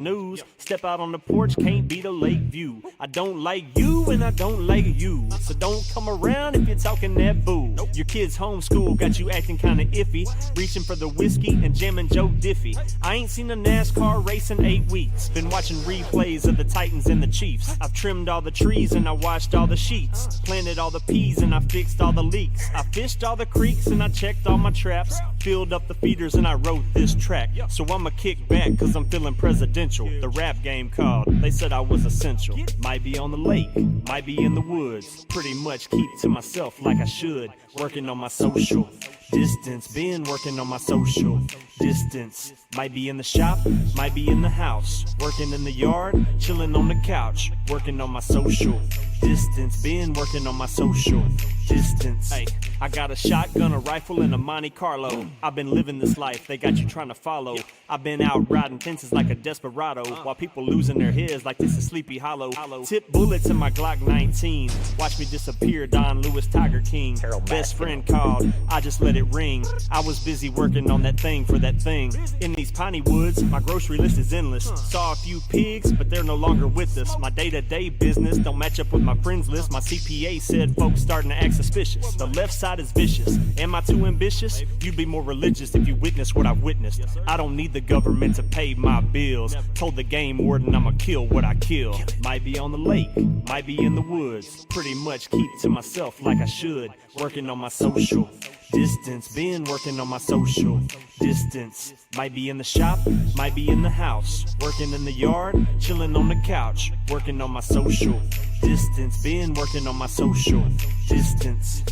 news. Step out on the porch, can't beat a lake view. I don't like you and I don't like you, so don't come around if you're talking that boo. Your kids homeschool got you acting kinda iffy, reaching for the whiskey and jamming Joe Diffie. I ain't seen a NASCAR race in 8 weeks, been watching replays of the Titans and the Chiefs. I've trimmed all the trees and I washed all the sheets, planted all the peas and I fixed all the leaks. I fished all the creeks and I checked all my traps, filled up the feeders and I wrote this track. So I'ma kick back cause I'm feeling presidential. The rap game called, they said I was essential. Might be on the lake, might be in the woods, pretty much keep to myself like I should. Working on my social distance, been working on my social distance. Might be in the shop, might be in the house, working in the yard, chilling on the couch. Working on my social distance, been working on my social distance. Hey, I got a shotgun, a rifle, and a Monte Carlo. I've been living this life, they got you trying to follow. I've been out riding fences like a desperado, while people losing their heads like this is Sleepy Hollow. Tip bullets in my Glock 19, watch me disappear, Don Lewis, Tiger King. Best friend called, I just let it ring. I was busy working on that thing for that thing. In these piney woods, my grocery list is endless. Saw a few pigs, but they're no longer with us. My day-to-day business don't match up with my friends list. My CPA said folks starting to act suspicious. The left side is vicious. Am I too ambitious? You'd be more religious if you witness what I've witnessed. I don't need the government to pay my bills. Told the game warden I'ma kill what I kill. Might be on the lake, might be in the woods, pretty much keep to myself like I should. Working on my social distance, been working on my social distance. Might be in the shop, might be in the house, working in the yard, chilling on the couch. Working on my social distance, been working on my social distance.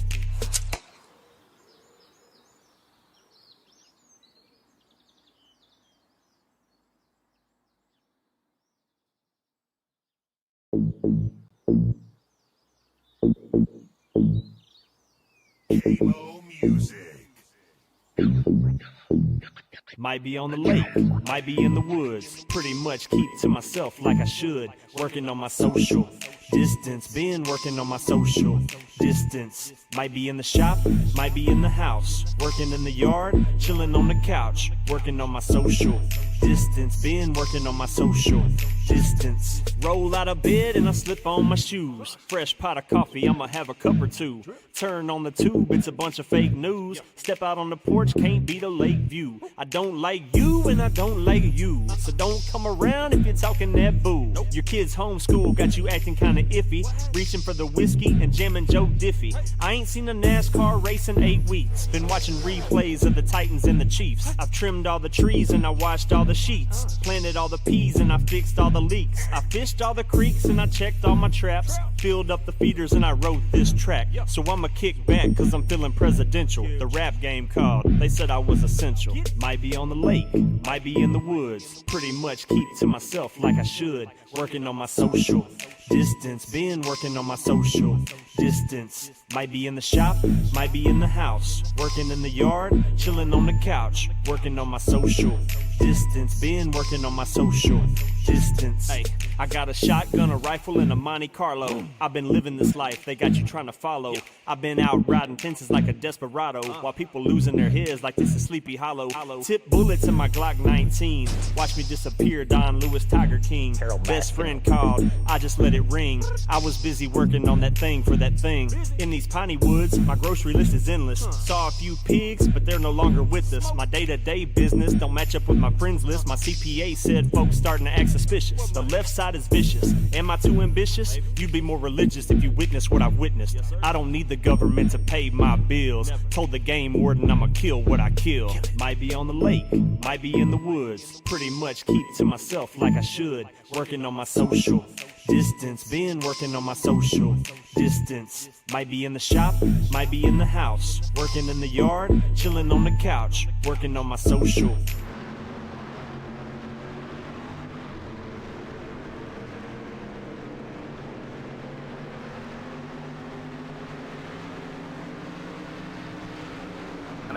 Might be on the lake, might be in the woods, pretty much keep to myself like I should. Working on my social distance, been working on my social distance. Might be in the shop, might be in the house, working in the yard, chilling on the couch. Working on my social distance, been working on my social distance. Roll out of bed and I slip on my shoes. Fresh pot of coffee, I'ma have a cup or two. Turn on the tube, it's a bunch of fake news. Step out on the porch, can't beat a lake view. I don't like you and I don't like you, so don't come around if you're talking that boo. Your kids homeschool got you acting kinda iffy, reaching for the whiskey and jamming Joe Diffie. I ain't seen a NASCAR race in 8 weeks, been watching replays of the Titans and the Chiefs. I've trimmed all the trees and I washed all the sheets, planted all the peas and I fixed all the leaks. I fished all the creeks and I checked all my traps, filled up the feeders and I wrote this track. So I'ma kick back cause I'm feeling presidential. The rap game called, they said I was essential. Might be on the lake, might be in the woods, pretty much keep to myself like I should. Working on my social distance, been working on my social distance. Might be in the shop, might be in the house, working in the yard, chilling on the couch. Working on my social distance, been working on my social distance. Hey, I got a shotgun, a rifle, and a Monte Carlo. I've been living this life, they got you trying to follow. I've been out riding fences like a desperado, while people losing their heads like this is Sleepy Hollow. Tip bullets in my Glock 19, watch me disappear, Don Lewis, Tiger King. Best friend called, I just let it ring. I was busy working on that thing for that thing. In these piney woods, my grocery list is endless. Saw a few pigs, but they're no longer with us. My day-to-day business don't match up with my friends list. My CPA said folks starting to act suspicious. The left side is vicious. Am I too ambitious? You'd be more religious if you witness what I've witnessed. I don't need the government to pay my bills. Told the game warden I'ma kill what I kill. Might be on the lake, might be in the woods, pretty much keep to myself like I should. Working on my social distance, been working on my social distance. Might be in the shop, might be in the house, working in the yard, chilling on the couch. Working on my social.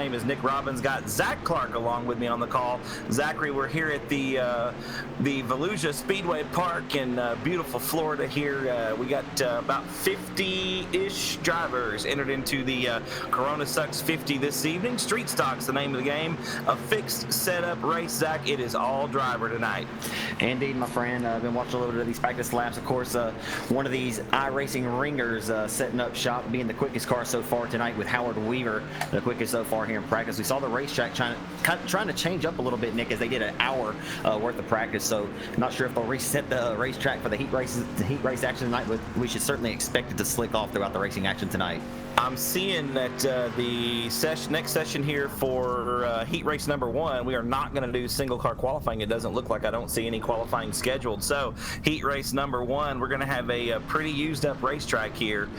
name is Nick Robbins. Got Zach Clark along with me on the call. Zachary, we're here at the Volusia Speedway Park in beautiful Florida here. We got about 50-ish drivers entered into the Corona Sucks 50 this evening. Street Stock's the name of the game. A fixed setup race, Zach. It is all driver tonight. Indeed, my friend. I've been watching a little bit of these practice laps. Of course, one of these iRacing ringers setting up shop, being the quickest car so far tonight with Howard Weaver, the quickest so far here in practice. We saw the racetrack trying to change up a little bit, Nick, as they did an hour worth of practice. So not sure if they'll reset the racetrack for the heat race action tonight, but we should certainly expect it to slick off throughout the racing action tonight. I'm seeing that the next session here for heat race number 1, we are not going to do single car qualifying. It doesn't look like. I don't see any qualifying scheduled. So heat race number 1, we're going to have a pretty used up racetrack here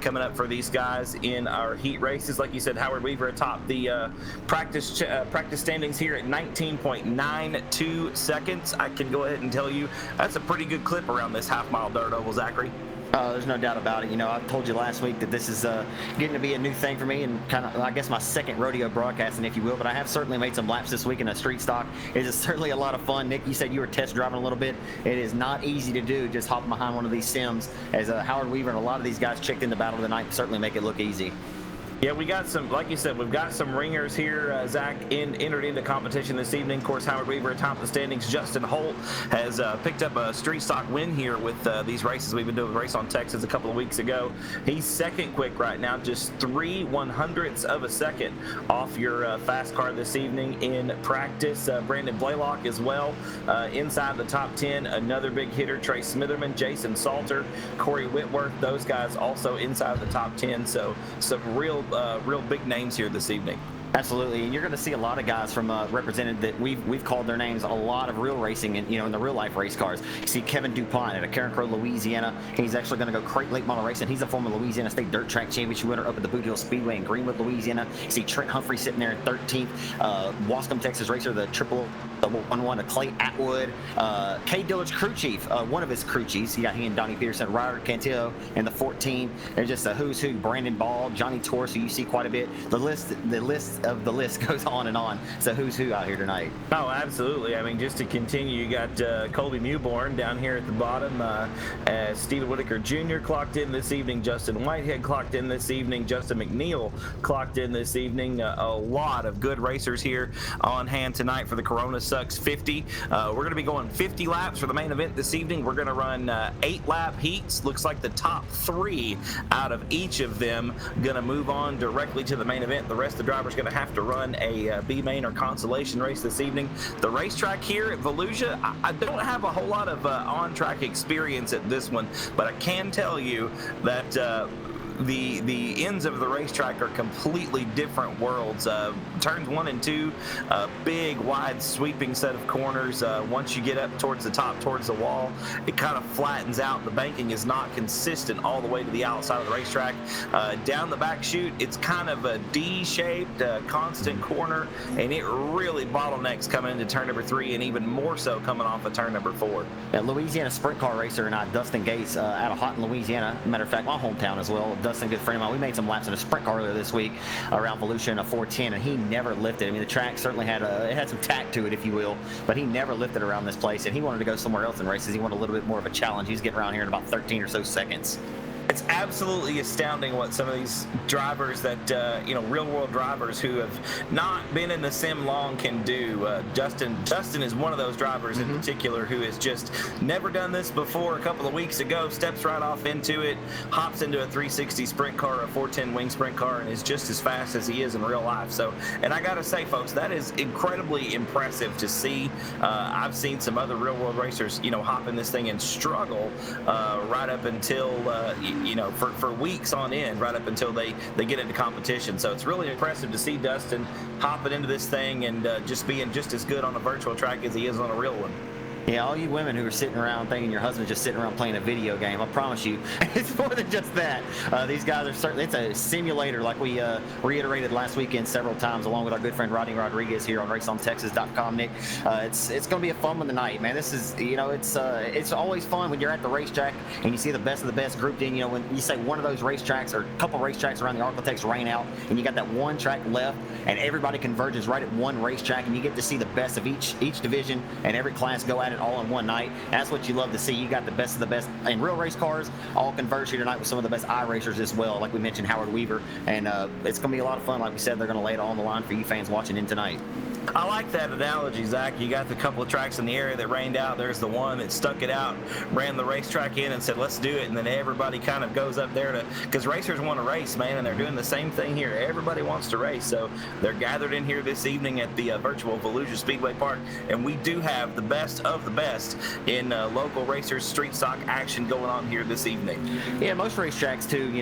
coming up for these guys in our heat races. Like you said, Howard Weaver atop the practice standings here at 19.92 seconds. I can go ahead and tell you that's a pretty good clip around this half-mile dirt oval, Zachary. There's no doubt about it. You know, I told you last week that this is getting to be a new thing for me and kind of, I guess, my second rodeo broadcasting, if you will. But I have certainly made some laps this week in a street stock. It is certainly a lot of fun. Nick, you said you were test driving a little bit. It is not easy to do, just hopping behind one of these sims, as Howard Weaver and a lot of these guys checked in the battle of the night certainly make it look easy. Yeah, we got some, like you said, we've got some ringers here. Zach entered into competition this evening. Of course, Howard Weaver atop the standings. Justin Holt has picked up a street stock win here with these races. We've been doing a race on Texas a couple of weeks ago. He's second quick right now, just 3/100ths of a second off your fast car this evening in practice. Brandon Blaylock as well inside the top 10. Another big hitter, Trey Smitherman, Jason Salter, Corey Whitworth. Those guys also inside the top 10. So some real big names here this evening. Absolutely, and you're going to see a lot of guys from represented that we've called their names a lot of real racing and in the real life race cars. You see Kevin DuPont at Karen Crow, Louisiana. He's actually going to go crate late model racing. He's a former Louisiana State Dirt Track Championship winner up at the Boot Hill Speedway in Greenwood, Louisiana. You see Trent Humphrey sitting there in 13th. Wascom, Texas racer, the triple double 1-1, Clay Atwood, Kay Dillard's crew chief, one of his crew chiefs. You got he and Donnie Peterson, Ryder Cantillo in the 14. There's just a who's who: Brandon Ball, Johnny Torres, who you see quite a bit. The list of the list goes on and on. So who's who out here tonight? Oh, absolutely. I mean, just to continue, you got Colby Mewborn down here at the bottom. Stephen Whitaker Jr. clocked in this evening. Justin Whitehead clocked in this evening. Justin McNeil clocked in this evening. A lot of good racers here on hand tonight for the Corona Sucks 50. We're going to be going 50 laps for the main event this evening. We're going to run 8-lap heats. Looks like the top 3 out of each of them going to move on directly to the main event. The rest of the drivers going to have to run a B-main or Consolation race this evening. The racetrack here at Volusia, I don't have a whole lot of on-track experience at this one, but I can tell you that the ends of the racetrack are completely different worlds. Turns 1 and 2, big, wide, sweeping set of corners. Once you get up towards the top, towards the wall, it kind of flattens out. The banking is not consistent all the way to the outside of the racetrack. Down the back chute, it's kind of a D-shaped, constant corner, and it really bottlenecks coming into turn number 3, and even more so coming off of turn number 4. Louisiana sprint car racer and I, Dustin Gates, out of Houghton, Louisiana. Matter of fact, my hometown as well. Dustin, good friend of mine. We made some laps in a sprint car earlier this week around Volusia in a 410, and he never lifted. I mean, the track certainly had some tack to it, if you will, but he never lifted around this place, and he wanted to go somewhere else in races. He wanted a little bit more of a challenge. He's getting around here in about 13 or so seconds. It's absolutely astounding what some of these drivers that, real-world drivers who have not been in the sim long can do. Justin is one of those drivers in particular who has just never done this before. A couple of weeks ago, steps right off into it, hops into a 360 sprint car, a 410 wing sprint car, and is just as fast as he is in real life. So, and I got to say, folks, that is incredibly impressive to see. I've seen some other real-world racers, hop in this thing and struggle right up until, for weeks on end, right up until they get into competition. So it's really impressive to see Dustin hopping into this thing and just being just as good on a virtual track as he is on a real one. Yeah, all you women who are sitting around thinking your husband's just sitting around playing a video game, I promise you, it's more than just that. These guys are certainly, it's a simulator like we reiterated last weekend several times, along with our good friend Rodney Rodriguez here on raceontexas.com, Nick. It's going to be a fun one tonight, man. This is, it's always fun when you're at the racetrack and you see the best of the best grouped in. When you say one of those racetracks or a couple racetracks around the Arklatex rain out and you got that one track left and everybody converges right at one racetrack and you get to see the best of each division and every class go at it all in one night. That's what you love to see. You got the best of the best in real race cars all converge here tonight with some of the best iRacers as well, like we mentioned Howard Weaver, and it's going to be a lot of fun. Like we said, they're going to lay it all on the line for you fans watching in tonight. I like that analogy, Zach. You got the couple of tracks in the area that rained out. There's the one that stuck it out, ran the racetrack in and said, let's do it. And then everybody kind of goes up there because racers want to race, man, and they're doing the same thing here. Everybody wants to race. So they're gathered in here this evening at the virtual Volusia Speedway Park. And we do have the best of the best in local racers street stock action going on here this evening. Yeah, most racetracks too,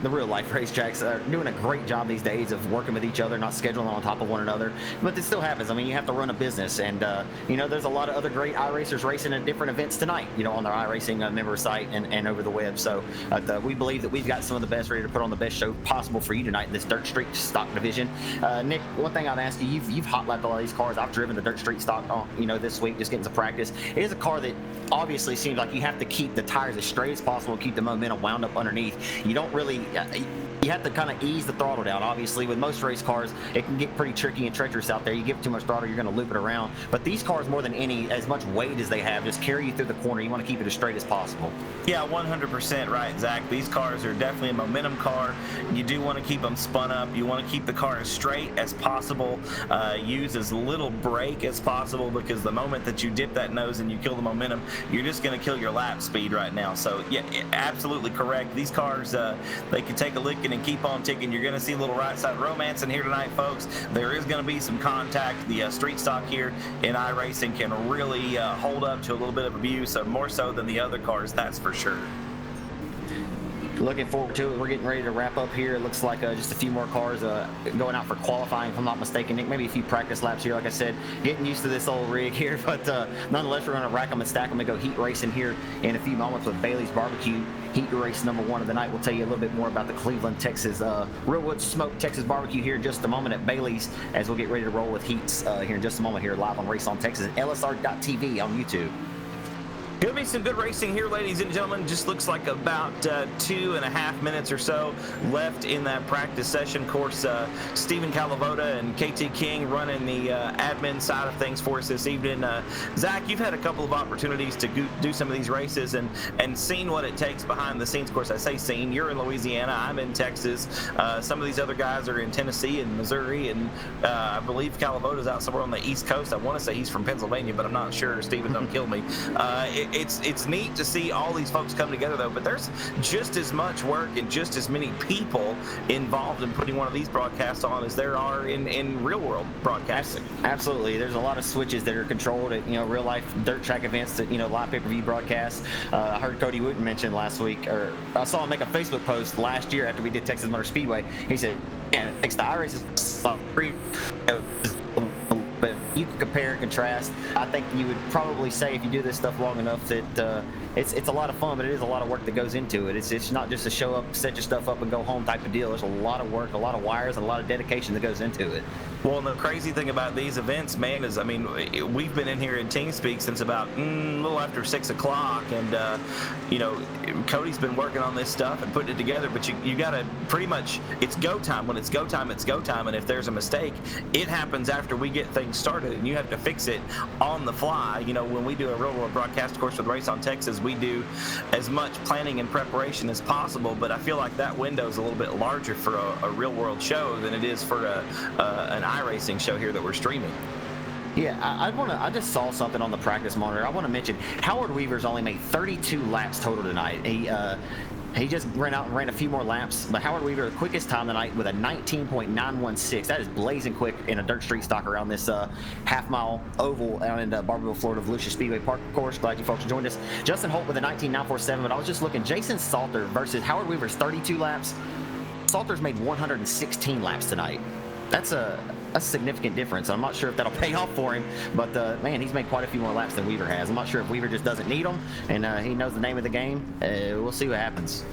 the real life racetracks are doing a great job these days of working with each other, not scheduling on top of one another. But it still happens. I mean, you have to run a business, and there's a lot of other great iRacers racing at different events tonight, on their iRacing member site and over the web. So we believe that we've got some of the best ready to put on the best show possible for you tonight in this dirt street stock division. Nick, one thing I'd ask you, you've hot lapped a lot of these cars. I've driven the dirt street stock, this week, just getting some practice. It is a car that obviously seems like you have to keep the tires as straight as possible, keep the momentum wound up underneath. You don't really. You have to kind of ease the throttle down. Obviously, with most race cars, it can get pretty tricky and treacherous out there. You give it too much throttle, you're going to loop it around. But these cars, more than any, as much weight as they have, just carry you through the corner. You want to keep it as straight as possible. Yeah, 100% right, Zach. These cars are definitely a momentum car. You do want to keep them spun up. You want to keep the car as straight as possible. Use as little brake as possible, because the moment that you dip that nose and you kill the momentum, you're just going to kill your lap speed right now. So, yeah, absolutely correct. These cars, they can take a licking and keep on ticking. You're going to see a little right side romance in here tonight, folks. There is going to be some contact. The street stock here in iRacing can really hold up to a little bit of abuse, more so than the other cars, that's for sure. Looking forward to it. We're getting ready to wrap up here. It looks like just a few more cars going out for qualifying, if I'm not mistaken, Nick. Maybe a few practice laps here. Like I said, getting used to this old rig here, but nonetheless, we're going to rack them and stack them and go heat racing here in a few moments with Bailey's Barbecue. Heat race number 1 of the night. We'll tell you a little bit more about the Cleveland, Texas, Realwood Smoke Texas Barbecue here in just a moment at Bailey's, as we'll get ready to roll with heats here in just a moment here live on Race on Texas and LSR.TV on YouTube. Going to be some good racing here, ladies and gentlemen. Just looks like about 2.5 minutes or so left in that practice session. Of course, Stephen Calavoda and KT King running the admin side of things for us this evening. Zach, you've had a couple of opportunities to do some of these races and seen what it takes behind the scenes. Of course, I say seen. You're in Louisiana. I'm in Texas. Some of these other guys are in Tennessee and Missouri, and I believe Calavoda's out somewhere on the East Coast. I want to say he's from Pennsylvania, but I'm not sure. Stephen, don't kill me. It's neat to see all these folks come together, though, but there's just as much work and just as many people involved in putting one of these broadcasts on as there are in real world broadcasting. Absolutely. There's a lot of switches that are controlled at real life dirt track events, that live pay-per-view broadcasts. I heard Cody Wooten mention last week, or I saw him make a Facebook post last year after we did Texas Motor Speedway. He said, "Yeah, thanks to iRacing, free." But you can compare and contrast. I think you would probably say, if you do this stuff long enough, that it's a lot of fun, but it is a lot of work that goes into it. It's not just a show up, set your stuff up, and go home type of deal. There's a lot of work, a lot of wires, and a lot of dedication that goes into it. Well, and the crazy thing about these events, man, is, I mean, we've been in here in TeamSpeak since about a little after 6 o'clock, and Cody's been working on this stuff and putting it together, but you got to pretty much, it's go time. When it's go time, it's go time, and if there's a mistake, it happens after we get things started, and you have to fix it on the fly. When we do a real world broadcast, of course, with Race on Texas, we do as much planning and preparation as possible, but I feel like that window is a little bit larger for a real world show than it is for an iRacing show here that we're streaming. Yeah, I just saw something on the practice monitor. I want to mention Howard Weaver's only made 32 laps total tonight. He just ran out and ran a few more laps, but Howard Weaver, the quickest time tonight with a 19.916. That is blazing quick in a dirt street stock around this half-mile oval down in Barberville, Florida, Volusia Speedway Park, of course. Glad you folks joined us. Justin Holt with a 19.947, but I was just looking. Jason Salter versus Howard Weaver's 32 laps. Salter's made 116 laps tonight. That's a significant difference. I'm not sure if that'll pay off for him, but man, he's made quite a few more laps than Weaver has. I'm not sure if Weaver just doesn't need them, and he knows the name of the game. We'll see what happens.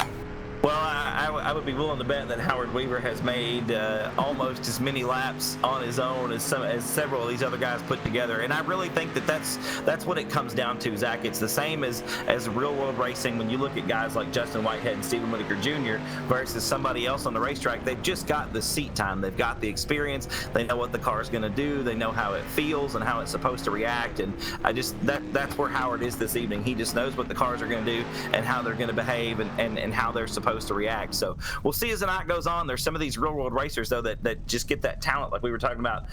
Well, I would be willing to bet that Howard Weaver has made almost as many laps on his own as several of these other guys put together, and I really think that that's what it comes down to, Zach. It's the same as real world racing. When you look at guys like Justin Whitehead and Stephen Whitaker Jr. versus somebody else on the racetrack, they've just got the seat time, they've got the experience, they know what the car is going to do, they know how it feels and how it's supposed to react, and that's where Howard is this evening. He just knows what the cars are going to do and how they're going to behave and how they're supposed to react. So we'll see as the night goes on. There's some of these real world racers though that just get that talent, like we were talking about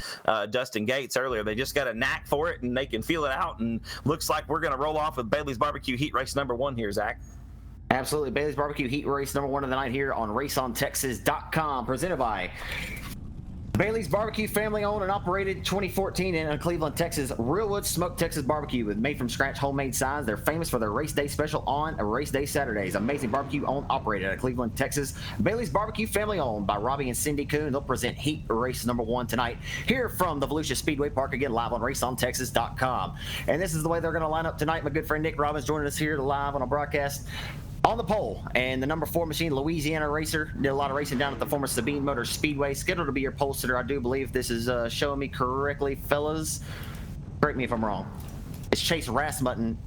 Dustin Gates earlier. They just got a knack for it and they can feel it out, and looks like we're going to roll off with Bailey's Barbecue Heat Race number 1 here, Zach. Absolutely. Bailey's Barbecue Heat Race number 1 of the night here on RaceOnTexas.com, presented by Bailey's Barbecue, family owned and operated 2014 in Cleveland, Texas. Realwood Smoked Texas Barbecue with made from scratch homemade signs. They're famous for their race day special on race day Saturdays. Amazing barbecue owned, operated at Cleveland, Texas. Bailey's Barbecue, family owned by Robbie and Cindy Kuhn. They'll present Heat Race number 1 tonight here from the Volusia Speedway Park, again live on RaceOnTexas.com. And this is the way they're going to line up tonight. My good friend Nick Robbins joining us here live on a broadcast. On the pole, and the number 4 machine, Louisiana racer, did a lot of racing down at the former Sabine Motor Speedway. Scheduled to be your pole sitter, I do believe. This is showing me correctly, fellas. Correct me if I'm wrong. It's Chase Rasmussen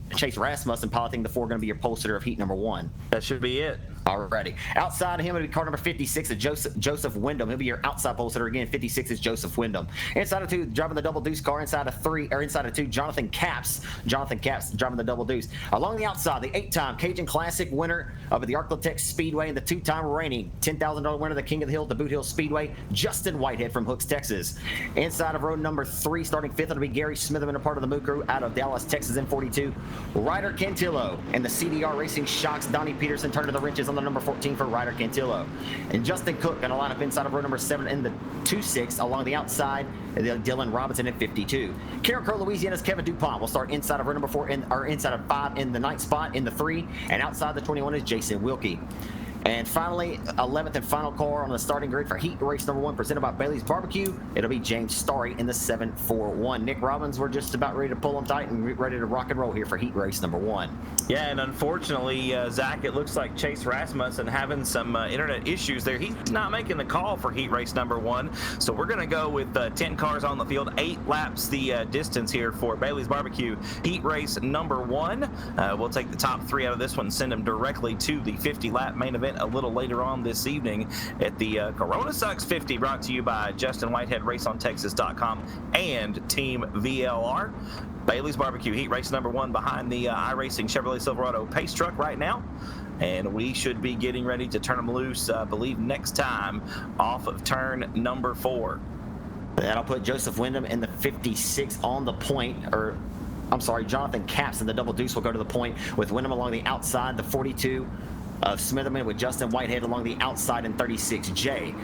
piloting the 4, going to be your pole sitter of heat number 1. That should be it. Alrighty. Outside of him, it'll be car number 56, Joseph Wyndham. He'll be your outside pole sitter again. 56 is Joseph Wyndham. Inside of 2, driving the double deuce car. Inside of 2, Jonathan Capps. Jonathan Capps driving the double deuce. Along the outside, the 8-time Cajun Classic winner of the Arklatex Speedway and the 2-time reigning $10,000 winner of the King of the Hill, the Boot Hill Speedway, Justin Whitehead from Hooks, Texas. Inside of row number 3, starting 5th, it'll be Gary Smitherman, a part of the Moo Crew out of Dallas, Texas in 42. Ryder Cantillo and the CDR Racing Shocks, Donnie Peterson turning the wrenches on the number 14 for Ryder Cantillo. And Justin Cook going to line up inside of row number 7 in the 2-6. Along the outside, Dylan Robinson in 52. Karen Crow, Louisiana's Kevin DuPont will start inside of row number 4, or inside of 5 in the 9th spot in the 3. And outside the 21 is Jason Wilkie. And finally, 11th and final car on the starting grid for Heat Race number 1, presented by Bailey's Barbecue. It'll be James Starry in the 741. Nick Robbins, we're just about ready to pull them tight and ready to rock and roll here for Heat Race number 1. Yeah, and unfortunately, Zach, it looks like Chase Rasmussen having some internet issues there. He's not making the call for Heat Race number 1, so we're going to go with 10 cars on the field, 8 laps the distance here for Bailey's Barbecue Heat Race number 1. We'll take the top 3 out of this one and send them directly to the 50-lap main event a little later on this evening at the Corona Sucks 50, brought to you by Justin Whitehead, RaceOnTexas.com, and Team VLR. Bailey's Barbecue Heat Race number 1 behind the iRacing Chevrolet Silverado pace truck right now. And we should be getting ready to turn them loose, I believe, next time off of turn number 4. That'll put Joseph Wyndham in the 56 on the point, or I'm sorry, Jonathan Capps in the double deuce will go to the point with Wyndham along the outside, the 42 of Smitherman with Justin Whitehead along the outside in 36J.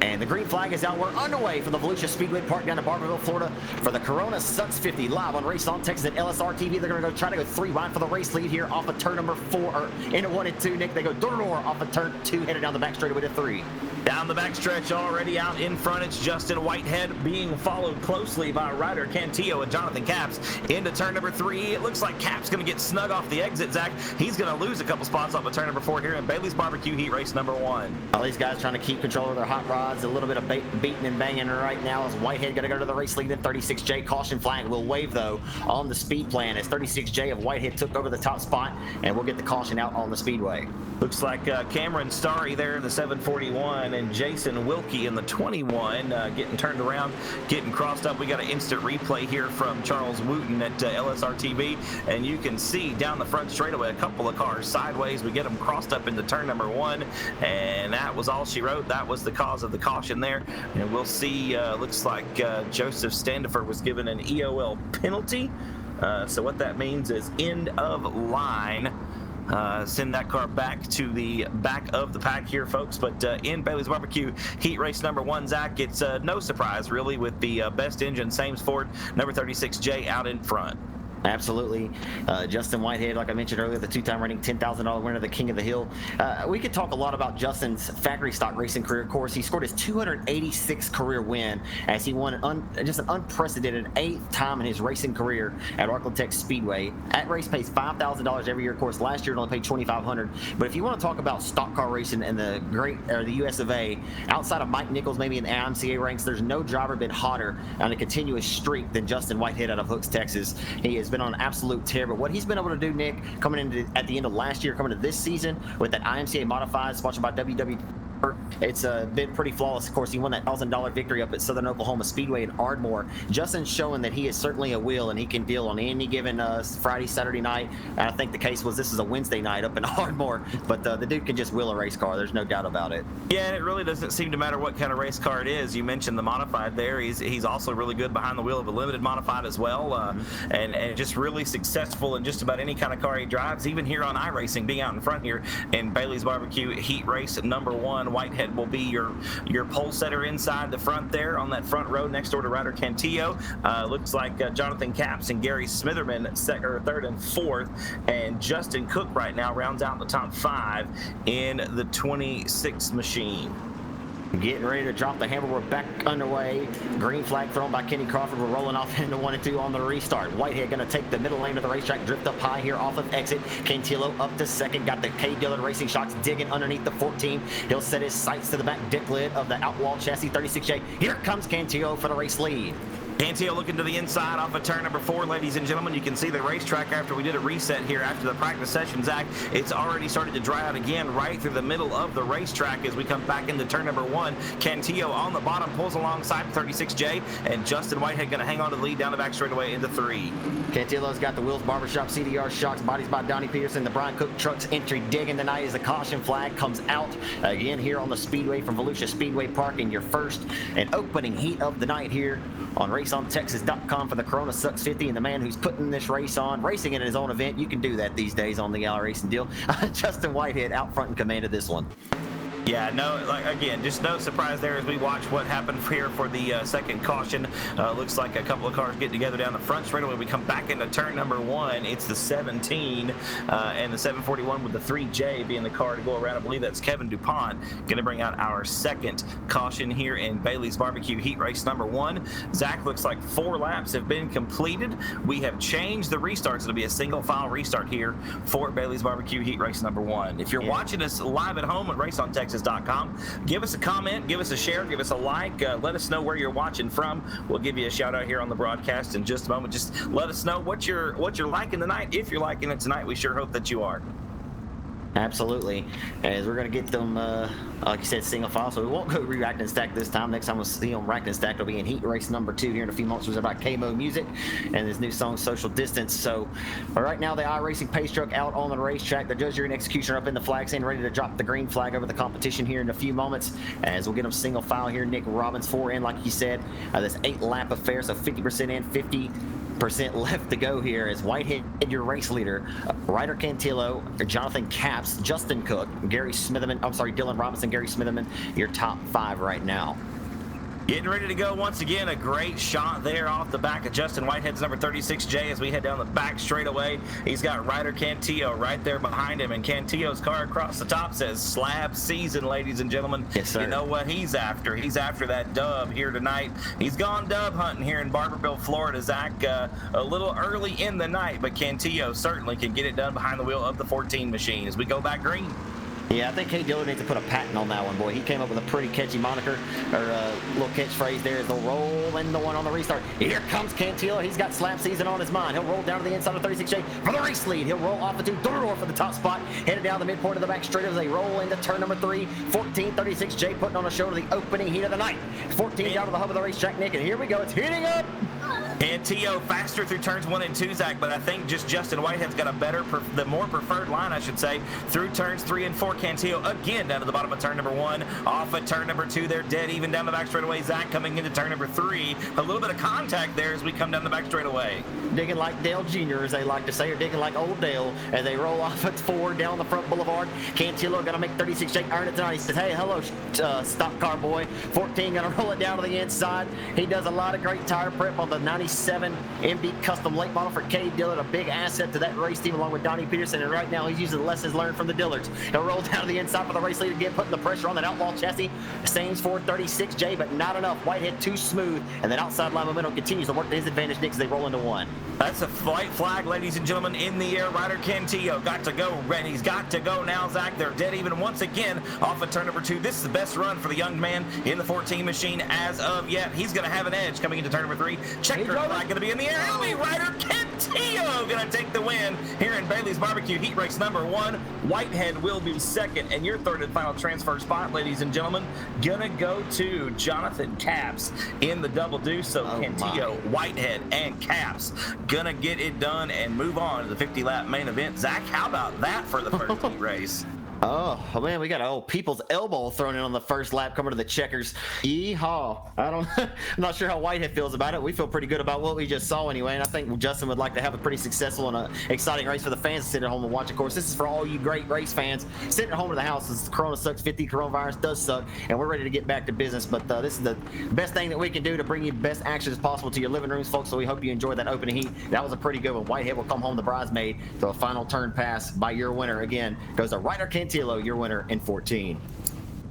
And the green flag is out. We're underway from the Volusia Speedway Park down to Barberville, Florida for the Corona Sucks 50 live on Race on Texas at LSRTV. They're going to try to go 3 wide for the race lead here off of turn number 4, or into 1 and 2. Nick, they go door off of turn 2, headed down the back straightaway to 3. Down the backstretch already out in front, it's Justin Whitehead being followed closely by Ryder Cantillo and Jonathan Capps. Into turn number 3, it looks like Capps going to get snug off the exit, Zach. He's going to lose a couple spots off of turn number 4 here in Bailey's Barbecue Heat Race number 1. All these guys trying to keep control of their hot rods. A little bit of beating and banging right now as Whitehead going to go to the race lead in 36J. Caution flag will wave, though, on the speed plan as 36J of Whitehead took over the top spot, and we'll get the caution out on the speedway. Looks like Cameron Starry there in the 741 and Jason Wilkie in the 21 getting turned around, getting crossed up. We got an instant replay here from Charles Wooten at LSRTV, and you can see down the front straightaway a couple of cars sideways. We get them crossed up into turn number 1, and that was all she wrote. That was the cause of the caution there, and we'll see. Looks like Joseph Standifer was given an EOL penalty. So what that means is end of line. Send that car back to the back of the pack here, folks. But in Bailey's Barbecue Heat Race number 1, Zach, it's no surprise really with the best engine, Sames Ford, number 36J out in front. Absolutely. Justin Whitehead, like I mentioned earlier, the two-time reigning $10,000 winner, the King of the Hill. We could talk a lot about Justin's factory stock racing career. Of course, he scored his 286th career win as he won just an unprecedented 8th time in his racing career at Arklay Tech Speedway. That race pays $5,000 every year. Of course, last year it only paid $2,500. But if you want to talk about stock car racing and the US of A, outside of Mike Nichols, maybe in the IMCA ranks, there's no driver been hotter on a continuous streak than Justin Whitehead out of Hooks, Texas. He has been on an absolute tear, but what he's been able to do, Nick, coming into at the end of last year, coming to this season with that IMCA modified sponsored by WW, it's been pretty flawless. Of course, he won that $1,000 victory up at Southern Oklahoma Speedway in Ardmore. Justin's showing that he is certainly a wheel and he can deal on any given Friday, Saturday night. And I think the case was this is a Wednesday night up in Ardmore, but the dude can just wheel a race car. There's no doubt about it. Yeah, and it really doesn't seem to matter what kind of race car it is. You mentioned the modified there. He's also really good behind the wheel of a limited modified as well, and just really successful in just about any kind of car he drives. Even here on iRacing, being out in front here in Bailey's Barbecue Heat Race #1, Whitehead will be your pole setter inside the front there on that front row next door to Ryder Cantillo. Looks like Jonathan Capps and Gary Smitherman third and fourth, and Justin Cook right now rounds out the top 5 in the 26 machine. Getting ready to drop the hammer. We're back underway. Green flag thrown by Kenny Crawford. We're rolling off into 1 and 2 on the restart. Whitehead going to take the middle lane of the racetrack, drift up high here off of exit. Cantillo up to second. Got the K. Dillon Racing Shocks digging underneath the 14. He'll set his sights to the back deck lid of the Outlaw Chassis 36J. Here comes Cantillo for the race lead. Cantillo looking to the inside off of turn #4, ladies and gentlemen. You can see the racetrack after we did a reset here after the practice session, Zach. It's already started to dry out again right through the middle of the racetrack as we come back into turn #1. Cantillo on the bottom pulls alongside the 36J, and Justin Whitehead going to hang on to the lead down the back straightaway into 3. Cantillo's got the Wheels Barbershop CDR Shocks, bodies by Donnie Peterson. The Brian Cook Trucks entry digging tonight as the caution flag comes out again here on the Speedway from Volusia Speedway Park in your first and opening heat of the night here on RaceOnTexas.com for the Corona Sucks 50, and the man who's putting this race on, racing in his own event. You can do that these days on the Gala Racing deal. Justin Whitehead out front in command of this one. Yeah, no, again, just no surprise there as we watch what happened here for the second caution. Looks like a couple of cars getting together down the front straightaway. We come back into turn #1. It's the 17 and the 741 with the 3J being the car to go around. I believe that's Kevin DuPont going to bring out our second caution here in Bailey's Barbecue Heat Race #1. Zach, looks like 4 laps have been completed. We have changed the restarts. It'll be a single file restart here for Bailey's Barbecue Heat Race #1. If you're watching us live at home at RaceOnTexas.com, give us a comment, give us a share, give us a like, let us know where you're watching from. We'll give you a shout out here on the broadcast in just a moment. Just let us know what you're liking tonight. If you're liking it tonight, we sure hope that you are. Absolutely, as we're going to get them, like you said, single file, so we won't go re-racked and stack this time. Next time we'll see them racked and stacked will be in Heat Race #2 here in a few months. It's about K-Mo Music and his new song, Social Distance. So right now, the iRacing pace truck out on the racetrack. The judge, jury, and executioner up in the flag stand, ready to drop the green flag over the competition here in a few moments, as we'll get them single file here. Nick Robbins 4 in, like you said, this 8-lap affair, so 50% in, 50% left to go here as Whitehead, your race leader, Ryder Cantillo, Jonathan Capps, Justin Cook, Dylan Robinson, Gary Smitherman, your top 5 right now. Getting ready to go once again. A great shot there off the back of Justin Whitehead's number 36J as we head down the back straightaway. He's got Ryder Cantillo right there behind him, and Cantillo's car across the top says slab season, ladies and gentlemen. Yes, sir. You know what he's after. He's after that dub here tonight. He's gone dub hunting here in Barberville, Florida, Zach. A little early in the night, but Cantillo certainly can get it done behind the wheel of the 14 machine as we go back green. Yeah, I think K. Dillon needs to put a patent on that one, boy. He came up with a pretty catchy moniker, or a little catchphrase there. They'll roll in the one on the restart. Here comes Cantillo. He's got slab season on his mind. He'll roll down to the inside of 36J for the race lead. He'll roll off into door for the top spot, headed down the midpoint of the back straight as they roll into turn #3. 14, 36J putting on a show to the opening heat of the night. 14 down to the hub of the racetrack, Nick, and here we go. It's heating up. Cantillo faster through turns 1 and 2, Zach, but I think just Justin Whitehead's got the more preferred line, I should say, through turns 3 and 4. Cantillo again down to the bottom of turn #1, off at turn #2. They're dead even down the back straightaway. Zach coming into turn #3. A little bit of contact there as we come down the back straightaway. digging like Dale Jr., as they like to say, or digging like old Dale, as they roll off at 4 down the front boulevard. Cantillo gonna make 36 Jake earn it tonight. He says, hey, hello, stock car boy. 14 gonna roll it down to the inside. He does a lot of great tire prep on the 97 MB custom late model for Cade Dillard, a big asset to that race team along with Donnie Peterson, and right now he's using the lessons learned from the Dillards. He'll roll down to the inside for the race lead again, putting the pressure on that outlaw chassis. Sames 436J, but not enough. Whitehead too smooth, and that outside line momentum continues to work to his advantage, Nick, as they roll into 1. That's a white flag, ladies and gentlemen, in the air. Ryder Cantillo got to go. He's got to go now, Zach. They're dead even once again off of turn number 2. This is the best run for the young man in the 14 machine as of yet. He's going to have an edge coming into turn number 3. Checker flag going to be in the air. It'll be Ryder Cantillo going to take the win here in Bailey's Barbecue Heat Race number 1. Whitehead will be second, and your third and final transfer spot, ladies and gentlemen, going to go to Jonathan Caps in the double deuce. So Cantillo, Whitehead, and Caps going to get it done and move on to the 50-lap main event. Zach, how about that for the first heat race? Oh man, we got an old people's elbow thrown in on the first lap coming to the checkers. Yeehaw. I'm not sure how Whitehead feels about it. We feel pretty good about what we just saw anyway, and I think Justin would like to have a pretty successful and exciting race for the fans to sit at home and watch. Of course, this is for all you great race fans sitting at home in the house. This Corona sucks 50, coronavirus does suck, and we're ready to get back to business. But this is the best thing that we can do to bring you the best action as possible to your living rooms, folks. So we hope you enjoyed that opening heat. That was a pretty good one. Whitehead will come home the bridesmaid to a final turn pass by your winner. Again, goes to Ryder Cantillo, your winner in 14.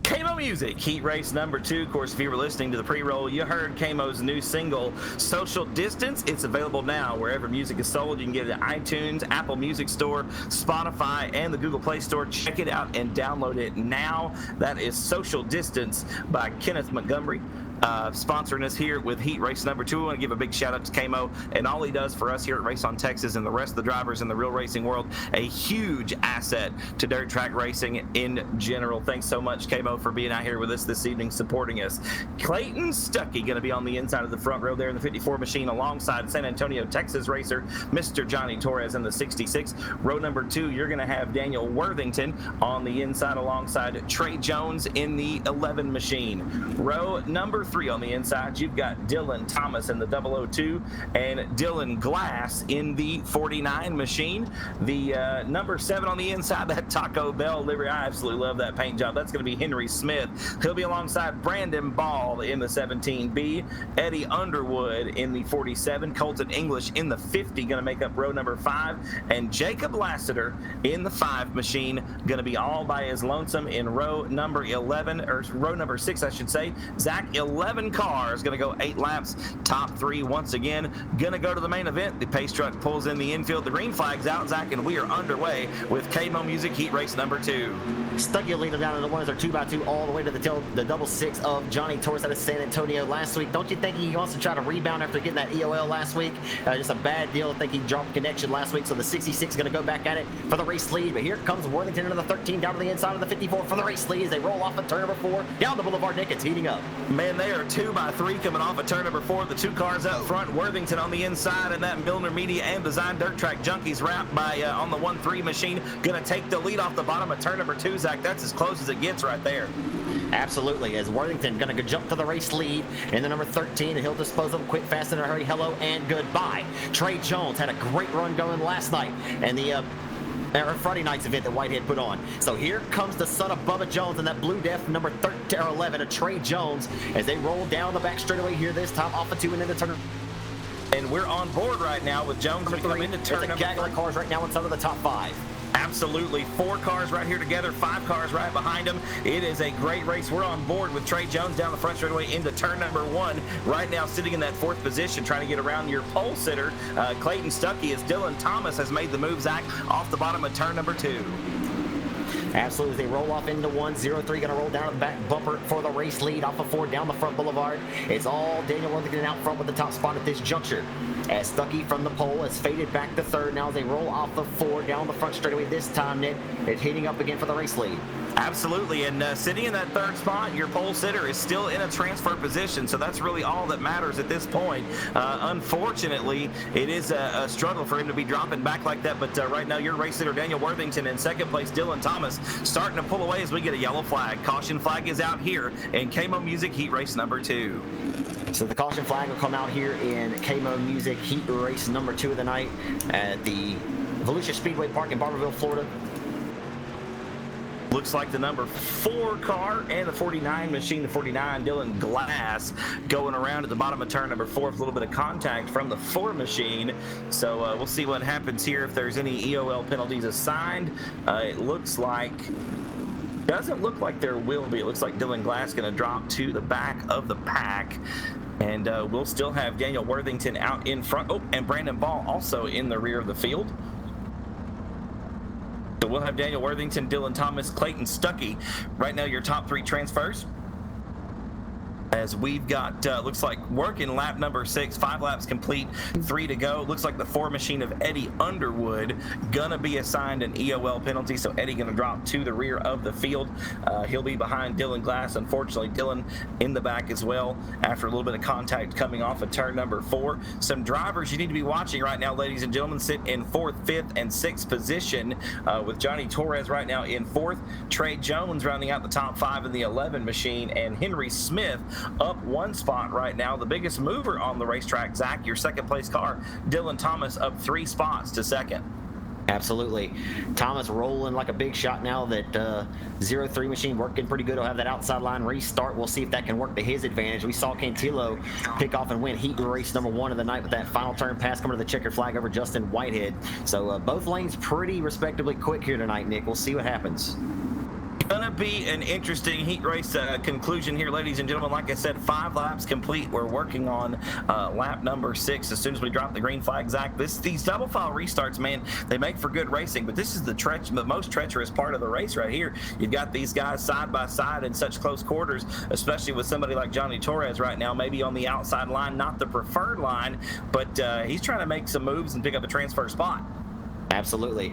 Kamo Music, heat race number 2. Of course, if you were listening to the pre-roll, you heard Kamo's new single, Social Distance. It's available now wherever music is sold. You can get it at iTunes, Apple Music Store, Spotify, and the Google Play Store. Check it out and download it now. That is Social Distance by Kenneth Montgomery. Sponsoring us here with heat race number 2. I want to give a big shout out to Kamo and all he does for us here at Race on Texas and the rest of the drivers in the real racing world. A huge asset to dirt track racing in general. Thanks so much, Kamo, for being out here with us this evening, supporting us. Clayton Stuckey going to be on the inside of the front row there in the 54 machine alongside San Antonio, Texas racer, Mr. Johnny Torres in the 66. Row number 2, you're going to have Daniel Worthington on the inside alongside Trey Jones in the 11 machine. Row number 3 on the inside, you've got Dylan Thomas in the 002 and Dylan Glass in the 49 machine. The number 7 on the inside, that Taco Bell livery, I absolutely love that paint job. That's going to be Henry Smith. He'll be alongside Brandon Ball in the 17B, Eddie Underwood in the 47, Colton English in the 50, going to make up row number 5, and Jacob Lassiter in the 5 machine, going to be all by his lonesome in row number 11, or row number 6, I should say. Zach, 11 cars, going to go 8 laps. Top 3 once again going to go to the main event. The pace truck pulls in the infield. The green flag's out, Zach, and we are underway with Kamo Music heat race number 2. Stuckey leading down in the ones are 2x2 all the way to the double 6 of Johnny Torres out of San Antonio last week. Don't you think he wants to try to rebound after getting that EOL last week? Just a bad deal. I think he dropped connection last week, so the 66 is going to go back at it for the race lead. But here comes Worthington into the 13 down to the inside of the 54 for the race lead as they roll off at turn number 4 down the Boulevard. Nick, it's heating up. Man, they are 2x3 coming off of turn number 4. The 2 cars up front, Worthington on the inside, and that Milner Media and Design Dirt Track Junkies wrap by on the 1-3 machine. Going to take the lead off the bottom of turn number 2, Zach. That's as close as it gets right there. Absolutely, as Worthington going to jump to the race lead in the number 13, and he'll dispose of them quick, fast, in a hurry. Hello and goodbye. Trey Jones had a great run going last night, and the Friday night's event that Whitehead put on. So here comes the son of Bubba Jones and that Blue Def number 13 or 11 of Trey Jones as they roll down the back straightaway here this time off of 2 and into turn. And we're on board right now with Jones coming into turn number 3. There's a gaggle of cars right now inside of the top 5. Absolutely. 4 cars right here together, 5 cars right behind him. It is a great race. We're on board with Trey Jones down the front straightaway into turn number 1. Right now sitting in that 4th position, trying to get around your pole sitter, Clayton Stuckey, as Dylan Thomas has made the move, Zach, off the bottom of turn number 2. Absolutely, they roll off into 1-0-3, going to roll down the back bumper for the race lead off of 4 down the front boulevard. It's all Daniel Worthington out front with the top spot at this juncture. As Stuckey from the pole has faded back to 3rd. Now they roll off the 4 down the front straightaway this time, Nick. It's heating up again for the race lead. Absolutely, and sitting in that 3rd spot, your pole sitter is still in a transfer position, so that's really all that matters at this point. Unfortunately, it is a struggle for him to be dropping back like that, but right now your race sitter, Daniel Worthington, in 2nd place, Dylan Thomas, starting to pull away as we get a yellow flag. Caution flag is out here in Kamo Music heat race number 2. So the caution flag will come out here in KMO Music Heat Race number 2 of the night at the Volusia Speedway Park in Barberville, Florida. Looks like the number 4 car and the 49 machine, the 49 Dylan Glass, going around at the bottom of turn number 4 with a little bit of contact from the 4 machine. So we'll see what happens here, if there's any EOL penalties assigned. It looks like, doesn't look like there will be. It looks like Dylan Glass going to drop to the back of the pack. And we'll still have Daniel Worthington out in front. Oh, and Brandon Ball also in the rear of the field. So we'll have Daniel Worthington, Dylan Thomas, Clayton Stuckey. Right now, your top 3 transfers. As we've got, looks like working lap number 6, 5 laps complete, 3 to go. Looks like the 4 machine of Eddie Underwood gonna be assigned an EOL penalty, so Eddie gonna drop to the rear of the field. He'll be behind Dylan Glass. Unfortunately, Dylan in the back as well after a little bit of contact coming off of turn number 4. Some drivers you need to be watching right now, ladies and gentlemen, sit in 4th, 5th, and 6th position with Johnny Torres right now in 4th, Trey Jones rounding out the top 5 in the 11 machine, and Henry Smith up 1 spot right now. The biggest mover on the racetrack, Zach, your 2nd place car, Dylan Thomas, up 3 spots to 2nd. Absolutely. Thomas rolling like a big shot now. That 03 machine working pretty good. He'll have that outside line restart. We'll see if that can work to his advantage. We saw Cantillo pick off and win heat race number 1 of the night with that final turn pass coming to the checkered flag over Justin Whitehead. So both lanes pretty respectably quick here tonight, Nick. We'll see what happens. Gonna be an interesting heat race conclusion here, ladies and gentlemen. Like I said, 5 laps complete. We're working on lap number 6. As soon as we drop the green flag, Zach, these double file restarts, man, they make for good racing, but this is the most treacherous part of the race right here. You've got these guys side by side in such close quarters, especially with somebody like Johnny Torres right now, maybe on the outside line, not the preferred line, but he's trying to make some moves and pick up a transfer spot. Absolutely.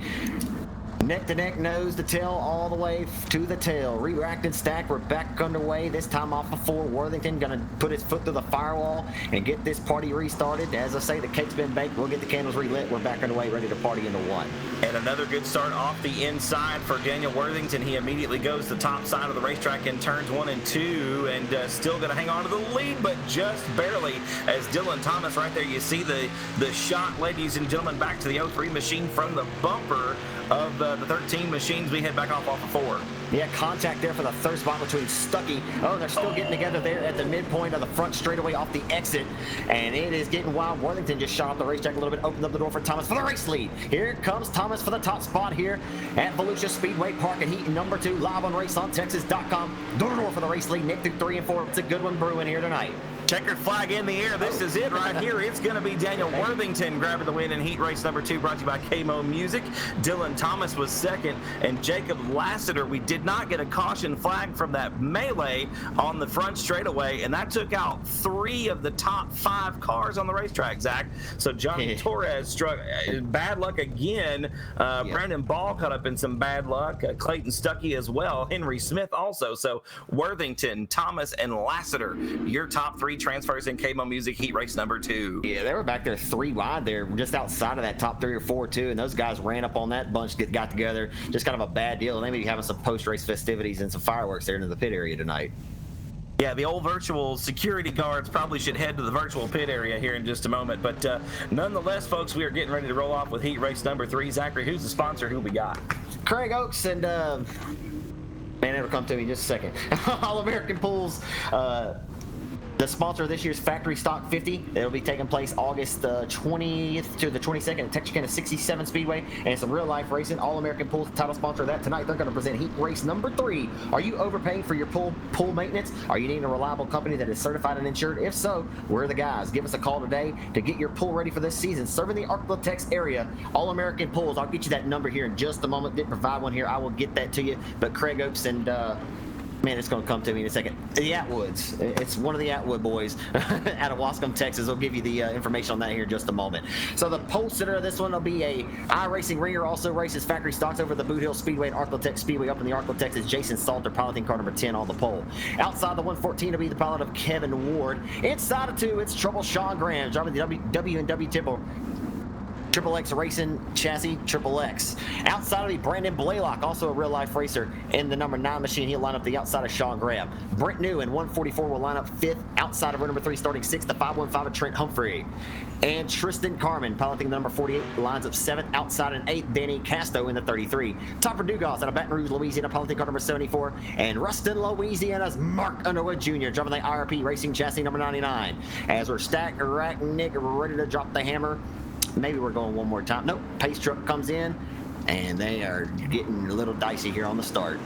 Neck to neck, nose to tail, all the way to the tail. Re-racked and stacked. We're back underway. This time off of 4. Worthington going to put his foot through the firewall and get this party restarted. As I say, the cake's been baked. We'll get the candles relit. We're back underway, ready to party into 1. And another good start off the inside for Daniel Worthington. He immediately goes to the top side of the racetrack in turns 1 and 2, and still going to hang on to the lead, but just barely. As Dylan Thomas right there, you see the shot, ladies and gentlemen, back to the 03 machine from the bumper of the 13 machines. We head back off of 4. Yeah, contact there for the 3rd spot between Stuckey. Oh, they're still getting together there at the midpoint of the front straightaway off the exit. And it is getting wild. Worthington just shot off the racetrack a little bit, opened up the door for Thomas for the race lead. Here comes Thomas for the top spot here at Volusia Speedway Park and heat number 2, live on raceontexas.com. Door for the race lead, Nick through 3 and 4. It's a good one brewing here tonight. Checkered flag in the air. This is it right here. It's going to be Daniel Worthington grabbing the win in heat race number 2, brought to you by KMO Music. Dylan Thomas was 2nd, and Jacob Lassiter. We did not get a caution flag from that melee on the front straightaway, and that took out 3 of the top 5 cars on the racetrack, Zach. So Johnny Torres struck bad luck again. Brandon Ball caught up in some bad luck. Clayton Stuckey as well. Henry Smith also. So Worthington, Thomas, and Lassiter, your top 3 transfers in KMO Music heat race number 2. Yeah, they were back there 3 wide there, just outside of that top 3 or 4 too, and those guys ran up on that bunch, got together. Just kind of a bad deal. They may be having some post-race festivities and some fireworks there in the pit area tonight. Yeah, the old virtual security guards probably should head to the virtual pit area here in just a moment. But nonetheless, folks, we are getting ready to roll off with heat race number 3. Zachary, who's the sponsor? Who we got? Craig Oaks and man, it'll come to me in just a second. All American Pools. The sponsor of this year's Factory Stock 50. It'll be taking place August 20th to the 22nd at Texarkana 67 Speedway, and some real life racing. All American Pools, the title sponsor of that tonight. They're going to present heat race number 3. Are you overpaying for your pool maintenance? Are you needing a reliable company that is certified and insured? If so, we're the guys. Give us a call today to get your pool ready for this season. Serving the Arklatex area, All American Pools. I'll get you that number here in just a moment. Didn't provide one here. I will get that to you. But Craig Oaks and man, it's going to come to me in a second. The Atwoods. It's one of the Atwood boys out of Wascom, Texas. We'll give you the information on that here in just a moment. So the pole sitter of this one will be a iRacing ringer. Also races factory stocks over the Boot Hill Speedway and Arklatex Speedway up in the Arklatex is Jason Salter, piloting car number 10 on the pole. Outside the 114 will be the pilot of Kevin Ward. Inside of 2, it's Trouble Sean Graham, driving the W&W Temple. Triple X Racing chassis, Triple X. Outside of the Brandon Blaylock, also a real-life racer in the number 9 machine. He'll line up the outside of Sean Graham. Brent New in 144 will line up 5th outside of row number 3, starting 6th, the 515 of Trent Humphrey. And Tristan Carmen, piloting the number 48, lines up 7th outside and 8th. Danny Casto in the 33. Topper Dugas out of Baton Rouge, Louisiana, piloting car number 74. And Ruston, Louisiana's Mark Underwood Jr., driving the IRP Racing chassis number 99. As we're stacked, rack, Nick, ready to drop the hammer. Maybe we're going one more time. Nope, pace truck comes in, and they are getting a little dicey here on the start.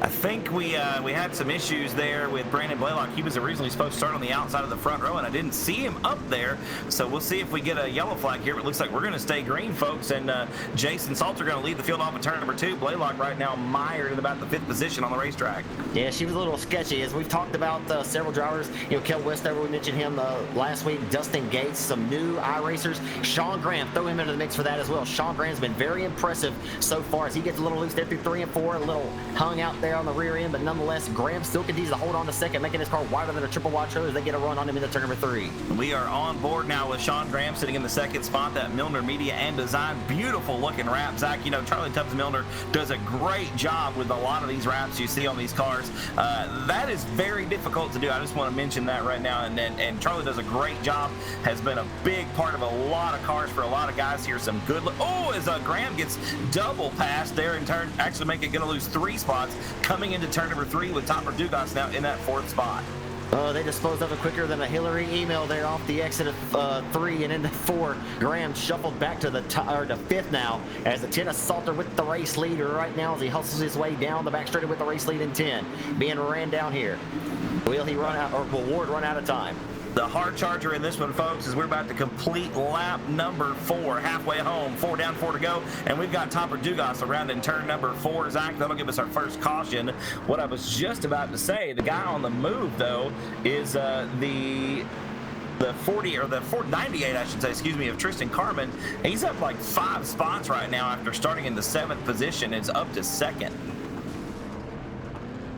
I think we had some issues there with Brandon Blaylock. He was originally supposed to start on the outside of the front row, and I didn't see him up there. So we'll see if we get a yellow flag here. But it looks like we're going to stay green, folks. And Jason Salter going to lead the field off in turn number 2. Blaylock right now mired in about the 5th position on the racetrack. Yeah, she was a little sketchy. As we've talked about several drivers, Kel Westover, we mentioned him last week. Dustin Gates, some new iRacers. Sean Graham, throw him into the mix for that as well. Sean Graham's been very impressive so far as he gets a little loose there through 3 and 4, a little hung out there on the rear end, but nonetheless, Graham still continues to hold on to second, making his car wider than a triple wide trailer as they get a run on him into turn number 3. We are on board now with Sean Graham sitting in the 2nd spot. That Milner Media and Design, beautiful looking wrap. Zach, Charlie Tubbs Milner does a great job with a lot of these wraps you see on these cars. That is very difficult to do. I just want to mention that right now, and Charlie does a great job. Has been a big part of a lot of cars for a lot of guys here. Some good as Graham gets double passed there in turn, actually make it going to lose 3 spots coming into turn number 3 with Topper Dugas now in that 4th spot. They disposed of it quicker than a Hillary email there off the exit of 3 and into 4. Graham shuffled back to the 5th now as the 10 of Salter with the race lead right now as he hustles his way down the back straight with the race lead in 10. Being ran down here. Will he run out, or will Ward run out of time? The hard charger in this one, folks, is we're about to complete lap number 4, halfway home, 4 down, 4 to go, and we've got Topper Dugas around in turn number 4. Zach, that'll give us our first caution. What I was just about to say, the guy on the move, though, is the 98, I should say, excuse me, of Tristan Carmen. He's up like 5 spots right now after starting in the 7th position. It's up to 2nd.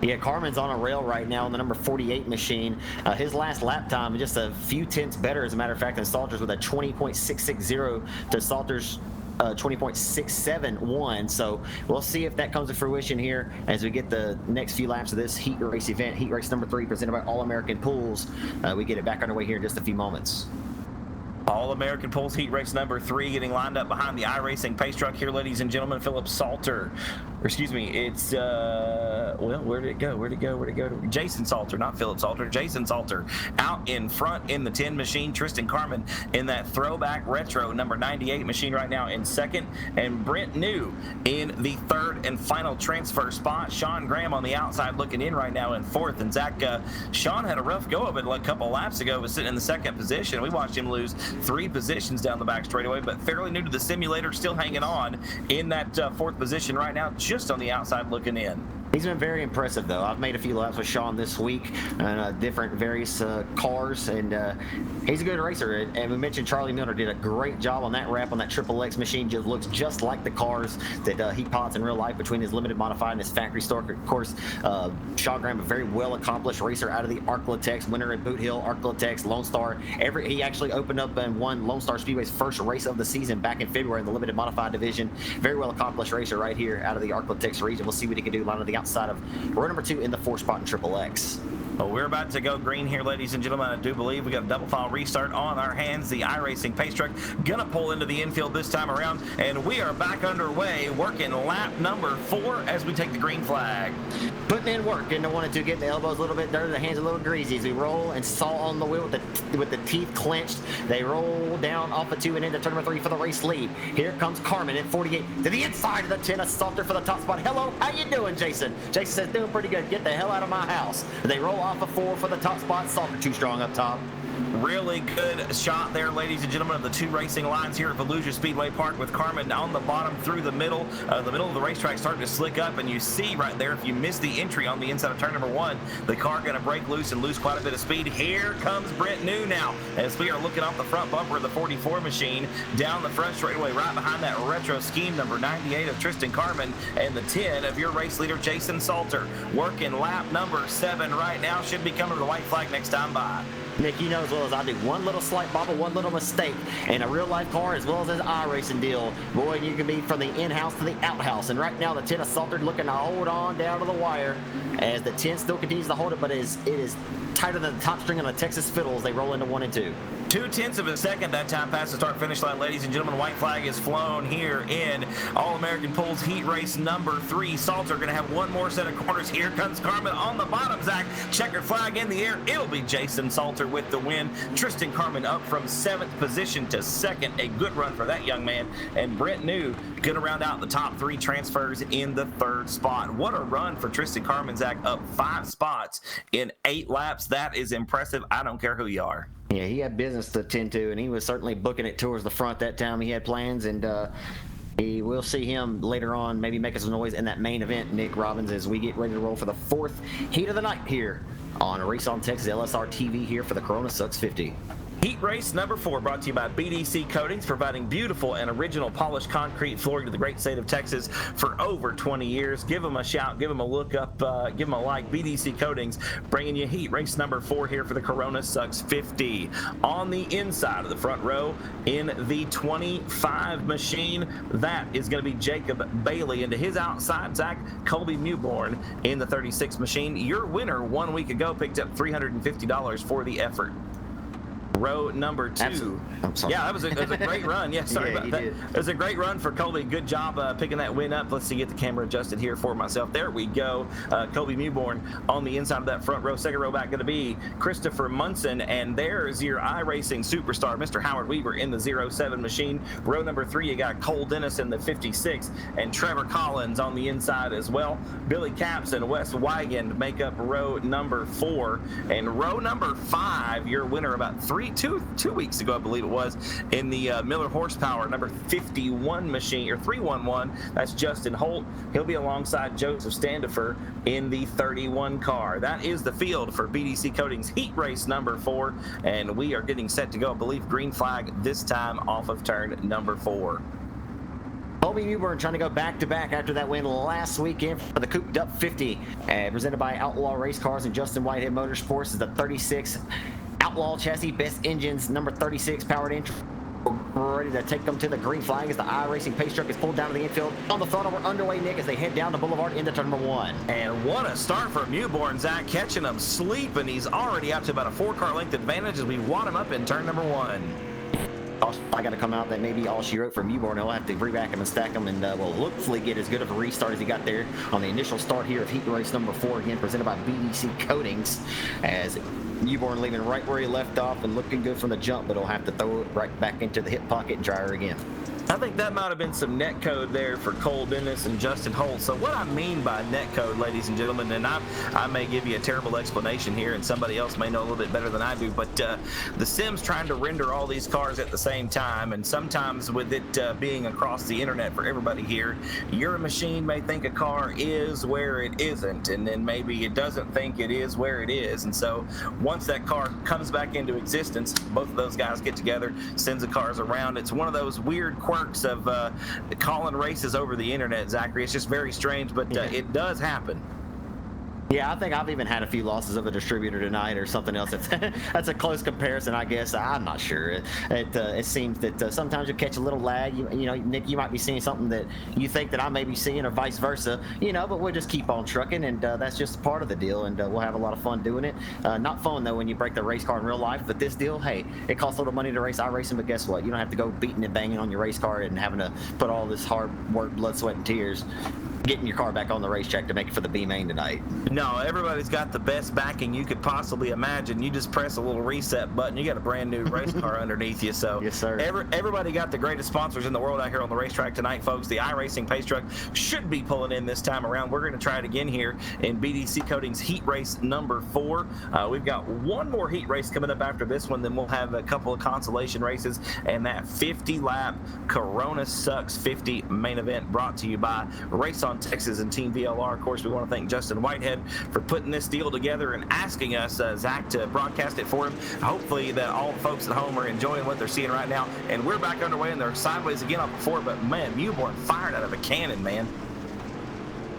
Yeah, Carmen's on a rail right now on the number 48 machine. His last lap time just a few tenths better, as a matter of fact, than Salter's with a 20.660 to Salter's 20.671. So we'll see if that comes to fruition here as we get the next few laps of this heat race event. Heat race number 3 presented by All American Pools. We get it back underway here in just a few moments. All-American Pools heat race number 3 getting lined up behind the iRacing pace truck here, ladies and gentlemen. Philip Salter. Or excuse me, it's, well, where did it go? Jason Salter, not Philip Salter. Jason Salter out in front in the 10 machine. Tristan Carmen in that throwback retro number 98 machine right now in 2nd. And Brent New in the 3rd and final transfer spot. Sean Graham on the outside looking in right now in 4th. And Zach, Sean had a rough go of it a couple laps ago, was sitting in the 2nd position. We watched him lose 3 positions down the back straightaway, but fairly new to the simulator, still hanging on in that 4th position right now, just on the outside looking in. He's been very impressive, though. I've made a few laps with Sean this week on different various cars, and he's a good racer. And we mentioned Charlie Milner did a great job on that wrap on that Triple X machine. Just looks just like the cars that he pilots in real life between his limited modified and his factory store. Of course, Sean Graham, a very well-accomplished racer out of the Arklatex, winner at Boot Hill, Arklatex, Lone Star. He actually opened up and won Lone Star Speedway's first race of the season back in February in the limited modified division. Very well-accomplished racer right here out of the Arklatex region. We'll see what he can do lining the outside of row number 2 in the 4 spot in Triple X. Well, we're about to go green here, ladies and gentlemen. I do believe we got a double file restart on our hands. The iRacing pace truck gonna pull into the infield this time around, and we are back underway, working lap number 4 as we take the green flag. Putting in work, and I wanted to get the elbows a little bit dirty, the hands a little greasy as we roll and saw on the wheel with the teeth clenched. They roll down off of 2 and into turn number 3 for the race lead. Here comes Carmen at 48 to the inside of the 10. A Salter for the top spot. Hello, how you doing, Jason? Jason says, doing pretty good. Get the hell out of my house. They roll off of 4 for the top spot. Salter too strong up top. Really good shot there, ladies and gentlemen, of the 2 racing lines here at Volusia Speedway Park with Carmen on the bottom through the middle. The middle of the racetrack starting to slick up, and you see right there, if you miss the entry on the inside of turn number 1, the car going to break loose and lose quite a bit of speed. Here comes Brent New now as we are looking off the front bumper of the 44 machine down the front straightaway right behind that retro scheme number 98 of Tristan Carmen and the 10 of your race leader Jason Salter. Working lap number 7 right now. Should be coming to the white flag next time by. Nick, you know as well as I do, one little slight bobble, one little mistake in a real-life car as well as an iRacing deal. Boy, you can be from the in-house to the outhouse. And right now, the 10 Assaulted looking to hold on down to the wire as the 10 still continues to hold it, but it is tighter than the top string on the Texas Fiddle as they roll into 1 and 2. 0.2 of a second that time past the start finish line, ladies and gentlemen. White flag is flown here in All-American Pools Heat Race number 3. Salter going to have one more set of corners. Here comes Carmen on the bottom, Zach. Checkered flag in the air. It'll be Jason Salter with the win. Tristan Carmen up from 7th position to 2nd. A good run for that young man. And Brent New going to round out the top 3 transfers in the 3rd spot. What a run for Tristan Carmen, Zach. Up 5 spots in 8 laps. That is impressive. I don't care who you are. Yeah, he had business to attend to, and he was certainly booking it towards the front that time. He had plans, and we'll see him later on maybe making some noise in that main event, Nick Robbins, as we get ready to roll for the 4th heat of the night here on Race on Texas LSRTV here for the Corona Sucks 50. Heat race number 4 brought to you by BDC Coatings, providing beautiful and original polished concrete flooring to the great state of Texas for over 20 years. Give them a shout, give them a look up, give them a like. BDC Coatings bringing you heat race number 4 here for the Corona Sucks 50. On the inside of the front row in the 25 machine, that is going to be Jacob Bailey. And to his outside, Zach, Colby Mewborn in the 36 machine. Your winner 1 week ago picked up $350 for the effort. Row number 2. Yeah, that was a great run. Yeah, sorry about that. It was a great run for Colby. Good job picking that win up. Let's see, get the camera adjusted here for myself. There we go. Colby Mewborn on the inside of that front row. Second row back going to be Christopher Munson. And there's your iRacing superstar, Mr. Howard Weaver in the 07 machine. Row number 3, you got Cole Dennis in the 56 and Trevor Collins on the inside as well. Billy Capps and Wes Wigan make up row number 4. And row number 5, your winner about 2 weeks ago, I believe it was, in the Miller Horsepower number 51 machine, or 311. That's Justin Holt. He'll be alongside Joseph Standifer in the 31 car. That is the field for BDC Coatings Heat Race number 4, and we are getting set to go. I believe green flag this time off of turn number 4. Colby Mewborn trying to go back-to-back after that win last weekend for the Cooped Up 50, presented by Outlaw Race Cars and Justin Whitehead Motorsports. Is the 36 Outlaw chassis, best engines, number 36 powered entry. Ready to take them to the green flag as the iRacing pace truck is pulled down to the infield. On the throttle, we're underway, Nick, as they head down the boulevard into turn number 1. And what a start for Mewborn, Zach, catching him sleeping. He's already out to about a 4-car length advantage as we wad him up in turn number 1. I got to come out that maybe all she wrote for Mewborn. He'll have to reback him and stack him, and will hopefully get as good of a restart as he got there on the initial start here of heat race number 4, again presented by BDC Coatings, as Mewborn leaving right where he left off and looking good from the jump, but he'll have to throw it right back into the hip pocket and try her again. I think that might have been some net code there for Cole Dennis and Justin Holt. So what I mean by net code, ladies and gentlemen, and I may give you a terrible explanation here, and somebody else may know a little bit better than I do, but the sim's trying to render all these cars at the same time, and sometimes with it being across the internet for everybody here, your machine may think a car is where it isn't, and then maybe it doesn't think it is where it is. And so once that car comes back into existence, both of those guys get together, sends the cars around. It's one of those weird quirks of calling races over the internet, Zachary. It's just very strange, but it does happen. Yeah, I think I've even had a few losses of a distributor tonight or something else. That's a close comparison, I guess. I'm not sure. It seems that sometimes you catch a little lag. You know, Nick, you might be seeing something that you think that I may be seeing, or vice versa. You know, but we'll just keep on trucking, and that's just part of the deal. And we'll have a lot of fun doing it. Not fun though when you break the race car in real life. But this deal, hey, it costs a little money to race iRacing, but guess what? You don't have to go beating and banging on your race car and having to put all this hard work, blood, sweat, and tears getting your car back on the racetrack to make it for the B main tonight. No, everybody's got the best backing you could possibly imagine. You just press a little reset button, you got a brand new race car underneath you. So yes, sir. Everybody got the greatest sponsors in the world out here on the racetrack tonight, folks. The iRacing pace truck should be pulling in this time around. We're going to try it again here in BDC Coatings Heat Race number 4. We've got one more heat race coming up after this one. Then we'll have a couple of consolation races and that 50-lap Corona Sucks 50 main event brought to you by Race on Texas and Team VLR. Of course, we want to thank Justin Whitehead for putting this deal together and asking us, Zach, to broadcast it for him. Hopefully that all the folks at home are enjoying what they're seeing right now. And we're back underway, and they're sideways again off the 4, but man, Mewborn fired out of a cannon, man.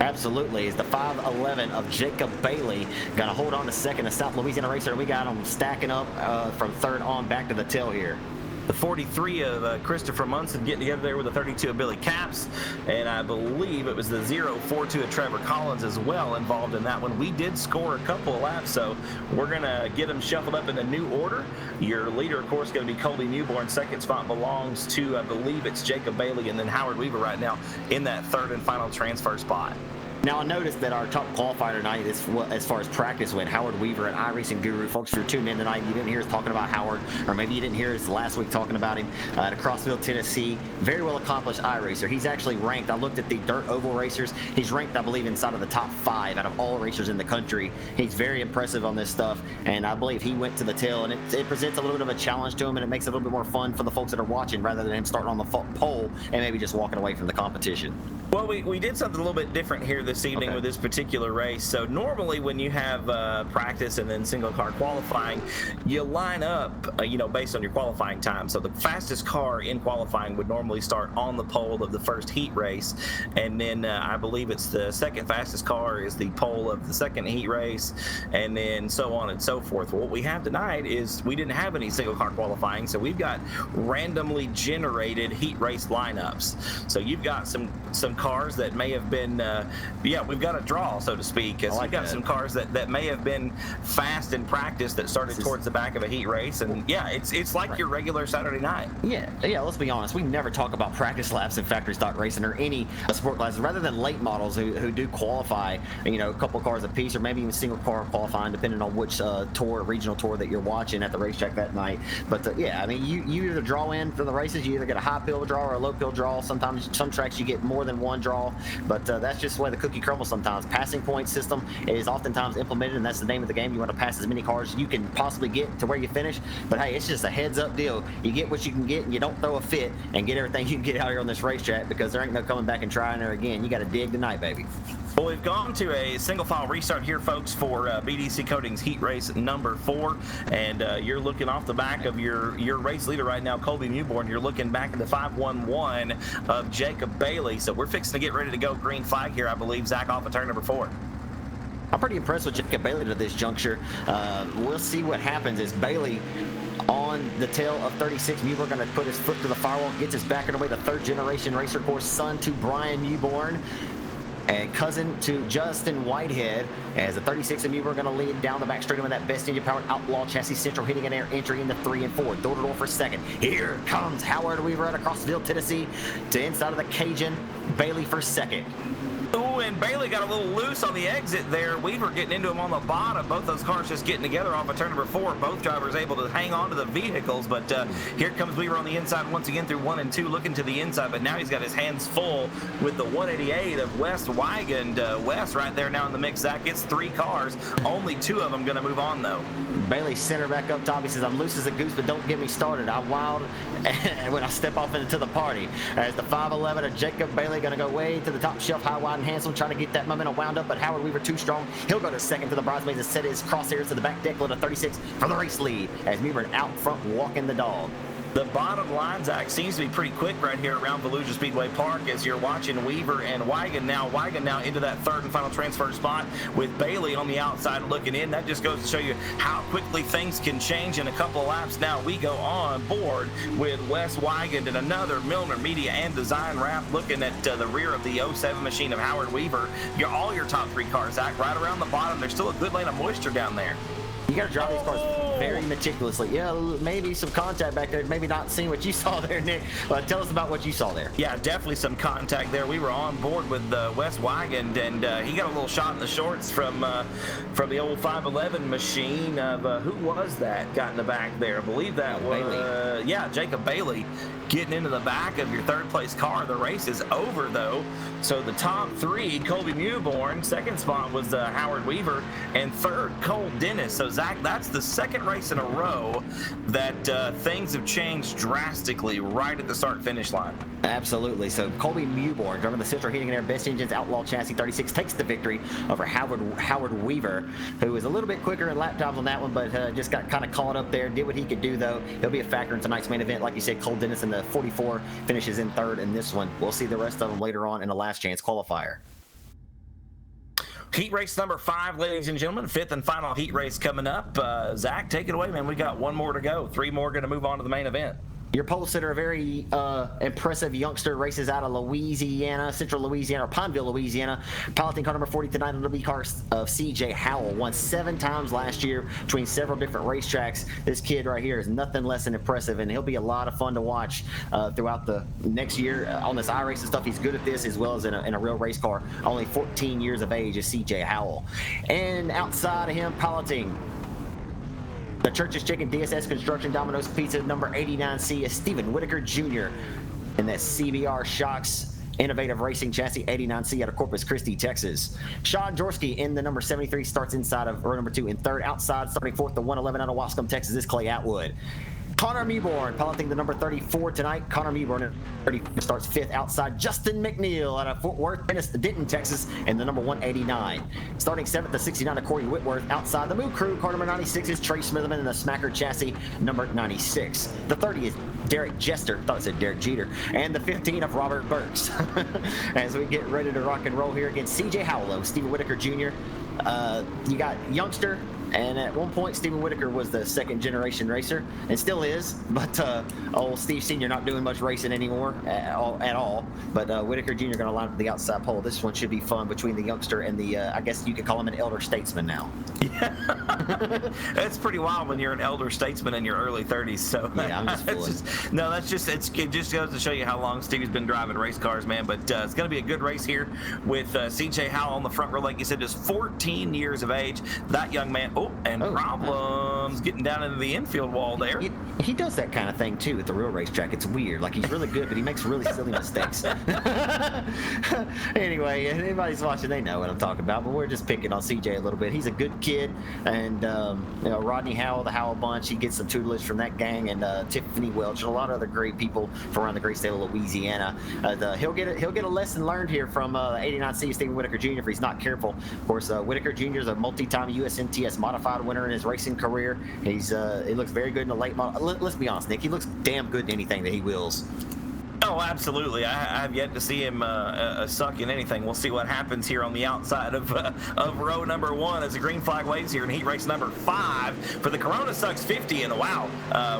Absolutely. Is the 5'11" of Jacob Bailey going to hold on to second? The South Louisiana racer. We got him stacking up from third on back to the tail here. The 43 of Christopher Munson getting together there with the 32 of Billy Capps, and I believe it was the 042 of Trevor Collins as well involved in that one. We did score a couple of laps, so we're going to get them shuffled up in a new order. Your leader, of course, going to be Colby Newborn. Second spot belongs to, I believe it's Jacob Bailey, and then Howard Weaver right now in that third and final transfer spot. Now, I noticed that our top qualifier tonight is as far as practice went. Howard Weaver at iRacing Guru. Folks, if you're tuned in tonight, you didn't hear us talking about Howard, or maybe you didn't hear us last week talking about him at Crossville, Tennessee. Very well accomplished iRacer. He's actually ranked, I looked at the dirt oval racers, he's ranked, I believe, inside of the top 5 out of all racers in the country. He's very impressive on this stuff, and I believe he went to the tail, and it presents a little bit of a challenge to him, and it makes it a little bit more fun for the folks that are watching rather than him starting on the pole and maybe just walking away from the competition. Well, we did something a little bit different here this evening with this particular race. So normally when you have practice and then single car qualifying, you line up, based on your qualifying time. So the fastest car in qualifying would normally start on the pole of the first heat race. And then I believe it's the second fastest car is the pole of the second heat race, and then so on and so forth. Well, what we have tonight is we didn't have any single car qualifying, so we've got randomly generated heat race lineups. So you've got some cars that may have been, we've got a draw, so to speak. So we've got some cars that may have been fast in practice that started towards the back of a heat race, and it's like your regular Saturday night. Yeah, let's be honest. We never talk about practice laps in factory stock racing or any sport classes, rather than late models who do qualify, a couple cars apiece, or maybe even single car qualifying, depending on which regional tour that you're watching at the racetrack that night. But you either draw in for the races, you either get a high pill draw or a low pill draw. Sometimes some tracks you get more than one draw, but that's just the way the cookie crumbles sometimes. Passing point system is oftentimes implemented, and that's the name of the game. You want to pass as many cars as you can possibly get to where you finish, but hey, it's just a heads up deal. You get what you can get, and you don't throw a fit and get everything you can get out here on this racetrack, because there ain't no coming back and trying there again. You got to dig tonight, baby. Well, we've gone to a single file restart here, folks, for BDC Coatings heat race number 4, and you're looking off the back of your race leader right now, Colby Newborn. You're looking back at the 511 of Jacob Bailey, so we're fixing to get ready to go green flag here, I believe, Zach, off of turn number 4. I'm pretty impressed with Jacob Bailey to this juncture. We'll see what happens as Bailey on the tail of 36. Mewborn going to put his foot to the firewall, gets his back away. The third generation racer course, son to Brian Mewborn and cousin to Justin Whitehead, as the 36 of Mewborn going to lead down the back straight with that best engine powered outlaw chassis central hitting an air entry into 3 and 4. Door-to-door for second. Here comes Howard Weaver out of Crossville, Tennessee to inside of the Cajun. Bailey for second. Ooh, and Bailey got a little loose on the exit there. Weaver getting into him on the bottom. Both those cars just getting together off of turn number 4. Both drivers able to hang on to the vehicles, but here comes Weaver on the inside once again through 1 and 2, looking to the inside, but now he's got his hands full with the 188 of Wes Weigand. Wes right there now in the mix. Zach gets 3 cars. Only 2 of them going to move on, though. Bailey center back up top. He says, I'm loose as a goose, but don't get me started. I'm wild when I step off into the party. As the 511 of Jacob Bailey going to go way to the top shelf, high, wide, and handsome, trying to get that momentum wound up, but Howard Weaver too strong. He'll go to second to the bridesmaids and set his crosshairs to the back deck with a 36 for the race lead, as Weaver out front walking the dog. The bottom line, Zach, seems to be pretty quick right here around Volusia Speedway Park as you're watching Weaver and Weigand now. Weigand now into that third and final transfer spot with Bailey on the outside looking in. That just goes to show you how quickly things can change in a couple of laps. Now we go on board with Wes Weigand and another Milner Media and Design wrap looking at the rear of the 07 machine of Howard Weaver. All your top 3 cars, Zach, right around the bottom. There's still a good lane of moisture down there. You got to drive these cars very meticulously. Yeah, maybe some contact back there. Maybe not seeing what you saw there, Nick. Tell us about what you saw there. Yeah, definitely some contact there. We were on board with Wes Weigand, and he got a little shot in the shorts from the old 511 machine of who was that got in the back there? I believe that was Jacob Bailey getting into the back of your third place car. The race is over though. So the top 3, Colby Mewborn, second spot was Howard Weaver, and third Cole Dennis. So Zach, that's the second race in a row that things have changed drastically right at the start-finish line. Absolutely. So Colby Mewborn, driving the Central Heating and Air Best Engines Outlaw Chassis 36, takes the victory over Howard Weaver, who was a little bit quicker in lap times on that one, but just got kind of caught up there. Did what he could do, though. He'll be a factor in tonight's main event. Like you said, Cole Dennis in the 44 finishes in third in this one. We'll see the rest of them later on in the last chance qualifier. Heat race number 5, ladies and gentlemen, 5th and final heat race coming up. Zach, take it away, man. We got 1 more to go. 3 more going to move on to the main event. Your pole sitter, a very impressive youngster, races out of Louisiana, Central Louisiana, or Pineville, Louisiana. Piloting car number 40 tonight on the B car of CJ Howell. Won 7 times last year between several different racetracks. This kid right here is nothing less than impressive, and he'll be a lot of fun to watch throughout the next year on this iRacing stuff. He's good at this as well as in a real race car. Only 14 years of age is CJ Howell. And outside of him, piloting the Church's Chicken, DSS Construction, Domino's Pizza, number 89C is Stephen Whitaker Jr. in that CBR Shocks Innovative Racing Chassis 89C out of Corpus Christi, Texas. Sean Jorski in the number 73 starts inside of row number 2. In third, outside, starting fourth, the 111 out of Wascom, Texas is Clay Atwood. Connor Mewborn piloting the number 34 tonight. Connor Mewborn starts 5th outside. Justin McNeil out of Fort Worth, Denton, Texas, and the number 189. Starting 7th, the 69 of Corey Whitworth outside. The Moo Crew, car number 96 is Trey Smitherman in the Smacker chassis, number 96. The 30 is Derek Jester, thought it said Derek Jeter, and the 15 of Robert Burks. As we get ready to rock and roll here against CJ Howell, Stephen Whitaker Jr. You got youngster, and at one point Stephen Whitaker was the 2nd generation racer and still is, but old Steve Sr. not doing much racing anymore at all. But Whitaker Jr. going to line up the outside pole. This one should be fun between the youngster and the I guess you could call him an elder statesman now. Yeah. It's pretty wild when you're an elder statesman in your early 30s. So yeah, I'm just fooling. It just goes to show you how long Stevie's been driving race cars, man. But it's going to be a good race here with CJ Howell on the front row, like you said, just 14 years of age. That young man, problems getting down into the infield wall there. He does that kind of thing too at the real racetrack. It's weird. Like, he's really good, but he makes really silly mistakes. Anyway, if anybody's watching, they know what I'm talking about. But we're just picking on CJ a little bit. He's a good kid, and Rodney Howell, the Howell bunch, he gets some tutelage from that gang, and Tiffany Welch and a lot of other great people from around the great state of Louisiana. He'll get a lesson learned here from 89C Stephen Whitaker Jr. if he's not careful. Of course, Whitaker Jr. is a multi-time USMTS modified winner in his racing career. He looks very good in the late model. Let's be honest, Nick. He looks damn good in anything that he wheels. Oh, absolutely. I have yet to see him suck in anything. We'll see what happens here on the outside of row number 1 as the green flag waves here in heat race number 5 for the Corona Sucks 50. And wow,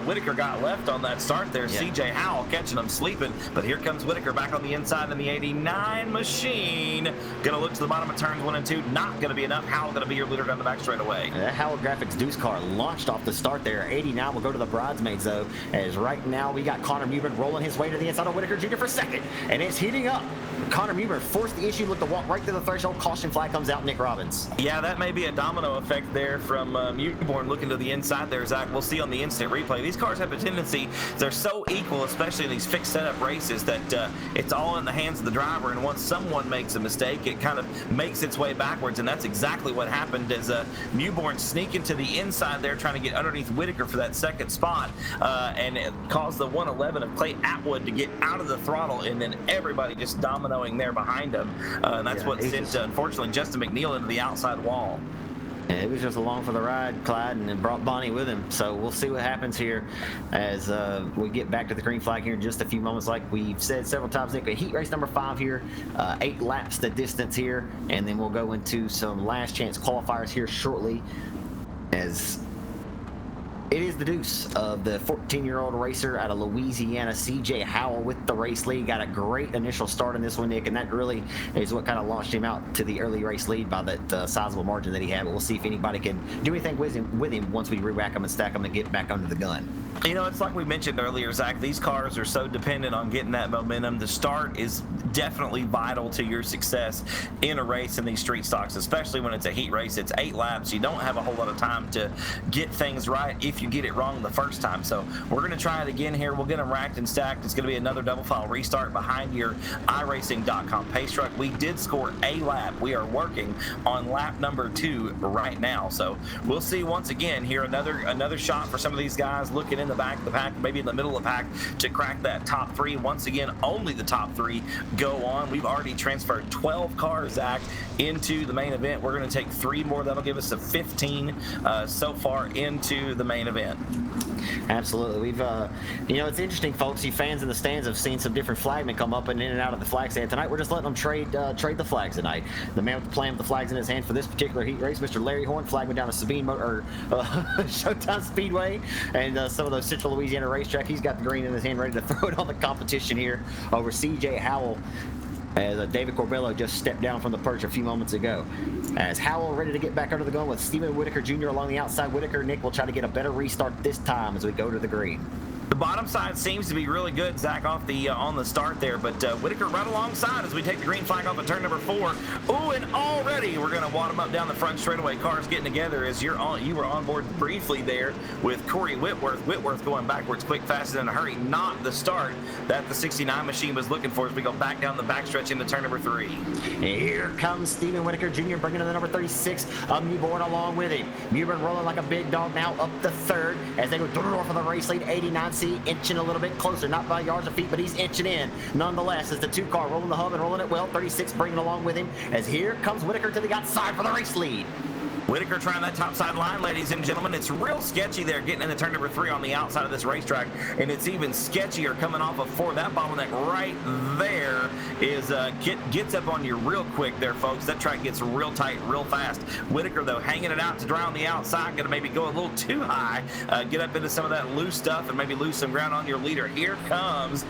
Whitaker got left on that start there. Yeah. CJ Howell catching him sleeping. But here comes Whitaker back on the inside in the 89 machine. Going to look to the bottom of turns 1 and 2. Not going to be enough. Howell going to be your leader down the back straight away. That Howell Graphics Deuce car launched off the start there. 89 will go to the bridesmaids, though, as right now we got Connor Mewborn rolling his way to the inside of Whitaker Jr. for 2nd, and it's heating up. Connor Mewborn forced the issue, looked to walk right through the threshold. Caution flag comes out, Nick Robbins. Yeah, that may be a domino effect there from Mewborn looking to the inside there, Zach. We'll see on the instant replay. These cars have a tendency, they're so equal, especially in these fixed setup races, that it's all in the hands of the driver, and once someone makes a mistake, it kind of makes its way backwards, and that's exactly what happened as Mewborn sneaking to the inside there, trying to get underneath Whitaker for that 2nd spot, and it caused the 111 of Clay Atwood to get out of the throttle, and then everybody just dominoing there behind him, and that's what sent, unfortunately, Justin McNeil into the outside wall. Yeah, it was just along for the ride, Clyde, and then brought Bonnie with him. So we'll see what happens here as we get back to the green flag here in just a few moments. Like we've said several times, Nick, heat race number 5 here, 8 laps the distance here, and then we'll go into some last chance qualifiers here shortly, as it is the deuce of the 14-year-old racer out of Louisiana, CJ Howell, with the race lead. Got a great initial start in this one, Nick, and that really is what kind of launched him out to the early race lead by that sizable margin that he had. But we'll see if anybody can do anything with him once we re-rack him and stack him and get back under the gun. You know, it's like we mentioned earlier, Zach, these cars are so dependent on getting that momentum. The start is definitely vital to your success in a race in these street stocks, especially when it's a heat race. It's 8 laps. You don't have a whole lot of time to get things right if you get it wrong the first time. So we're going to try it again here. We'll get them racked and stacked. It's going to be another double file restart behind your iRacing.com pace truck. We did score a lap. We are working on lap number 2 right now. So we'll see once again here another shot for some of these guys looking in the back of the pack, maybe in the middle of the pack, to crack that top 3. Once again, only the top 3 go on. We've already transferred 12 cars, Zach, into the main event. We're going to take 3 more. That'll give us a 15 so far into the main event. Absolutely. We've, you know, it's interesting, folks. You fans in the stands have seen some different flagmen come up and in and out of the flag stand tonight. We're just letting them trade the flags tonight. The man with the plan with the flags in his hand for this particular heat race, Mr. Larry Horn, flagman down at Showtime Speedway and some of those Central Louisiana racetrack. He's got the green in his hand, ready to throw it on the competition here over CJ Howell, as David Corbello just stepped down from the perch a few moments ago. As Howell ready to get back under the gun with Stephen Whitaker Jr. along the outside. Whitaker, Nick will try to get a better restart this time as we go to the green. The bottom side seems to be really good, Zach, off the on the start there, but Whitaker right alongside as we take the green flag off of turn number 4. Ooh, and already we're going to wad them up down the front straightaway. Cars getting together as you were on board briefly there with Corey Whitworth. Whitworth going backwards quick, fast, and in a hurry. Not the start that the 69 machine was looking for as we go back down the backstretch into turn number 3. Here comes Stephen Whitaker Jr. bringing in the number 36 of Mewborn along with him. Mewborn rolling like a big dog now up the third as they go door for the race lead. 89C inching a little bit closer, not by yards or feet, but he's inching in nonetheless as the 2 car rolling the hub and rolling it well. 36 bringing along with him as here comes Whitaker to the outside for the race lead. Whitaker trying that top side line, ladies and gentlemen. It's real sketchy there getting into turn number 3 on the outside of this racetrack, and it's even sketchier coming off of 4. That bottleneck right there is gets up on you real quick there, folks. That track gets real tight real fast. Whitaker, though, hanging it out to dry on the outside, going to maybe go a little too high, get up into some of that loose stuff and maybe lose some ground on your leader. Here comes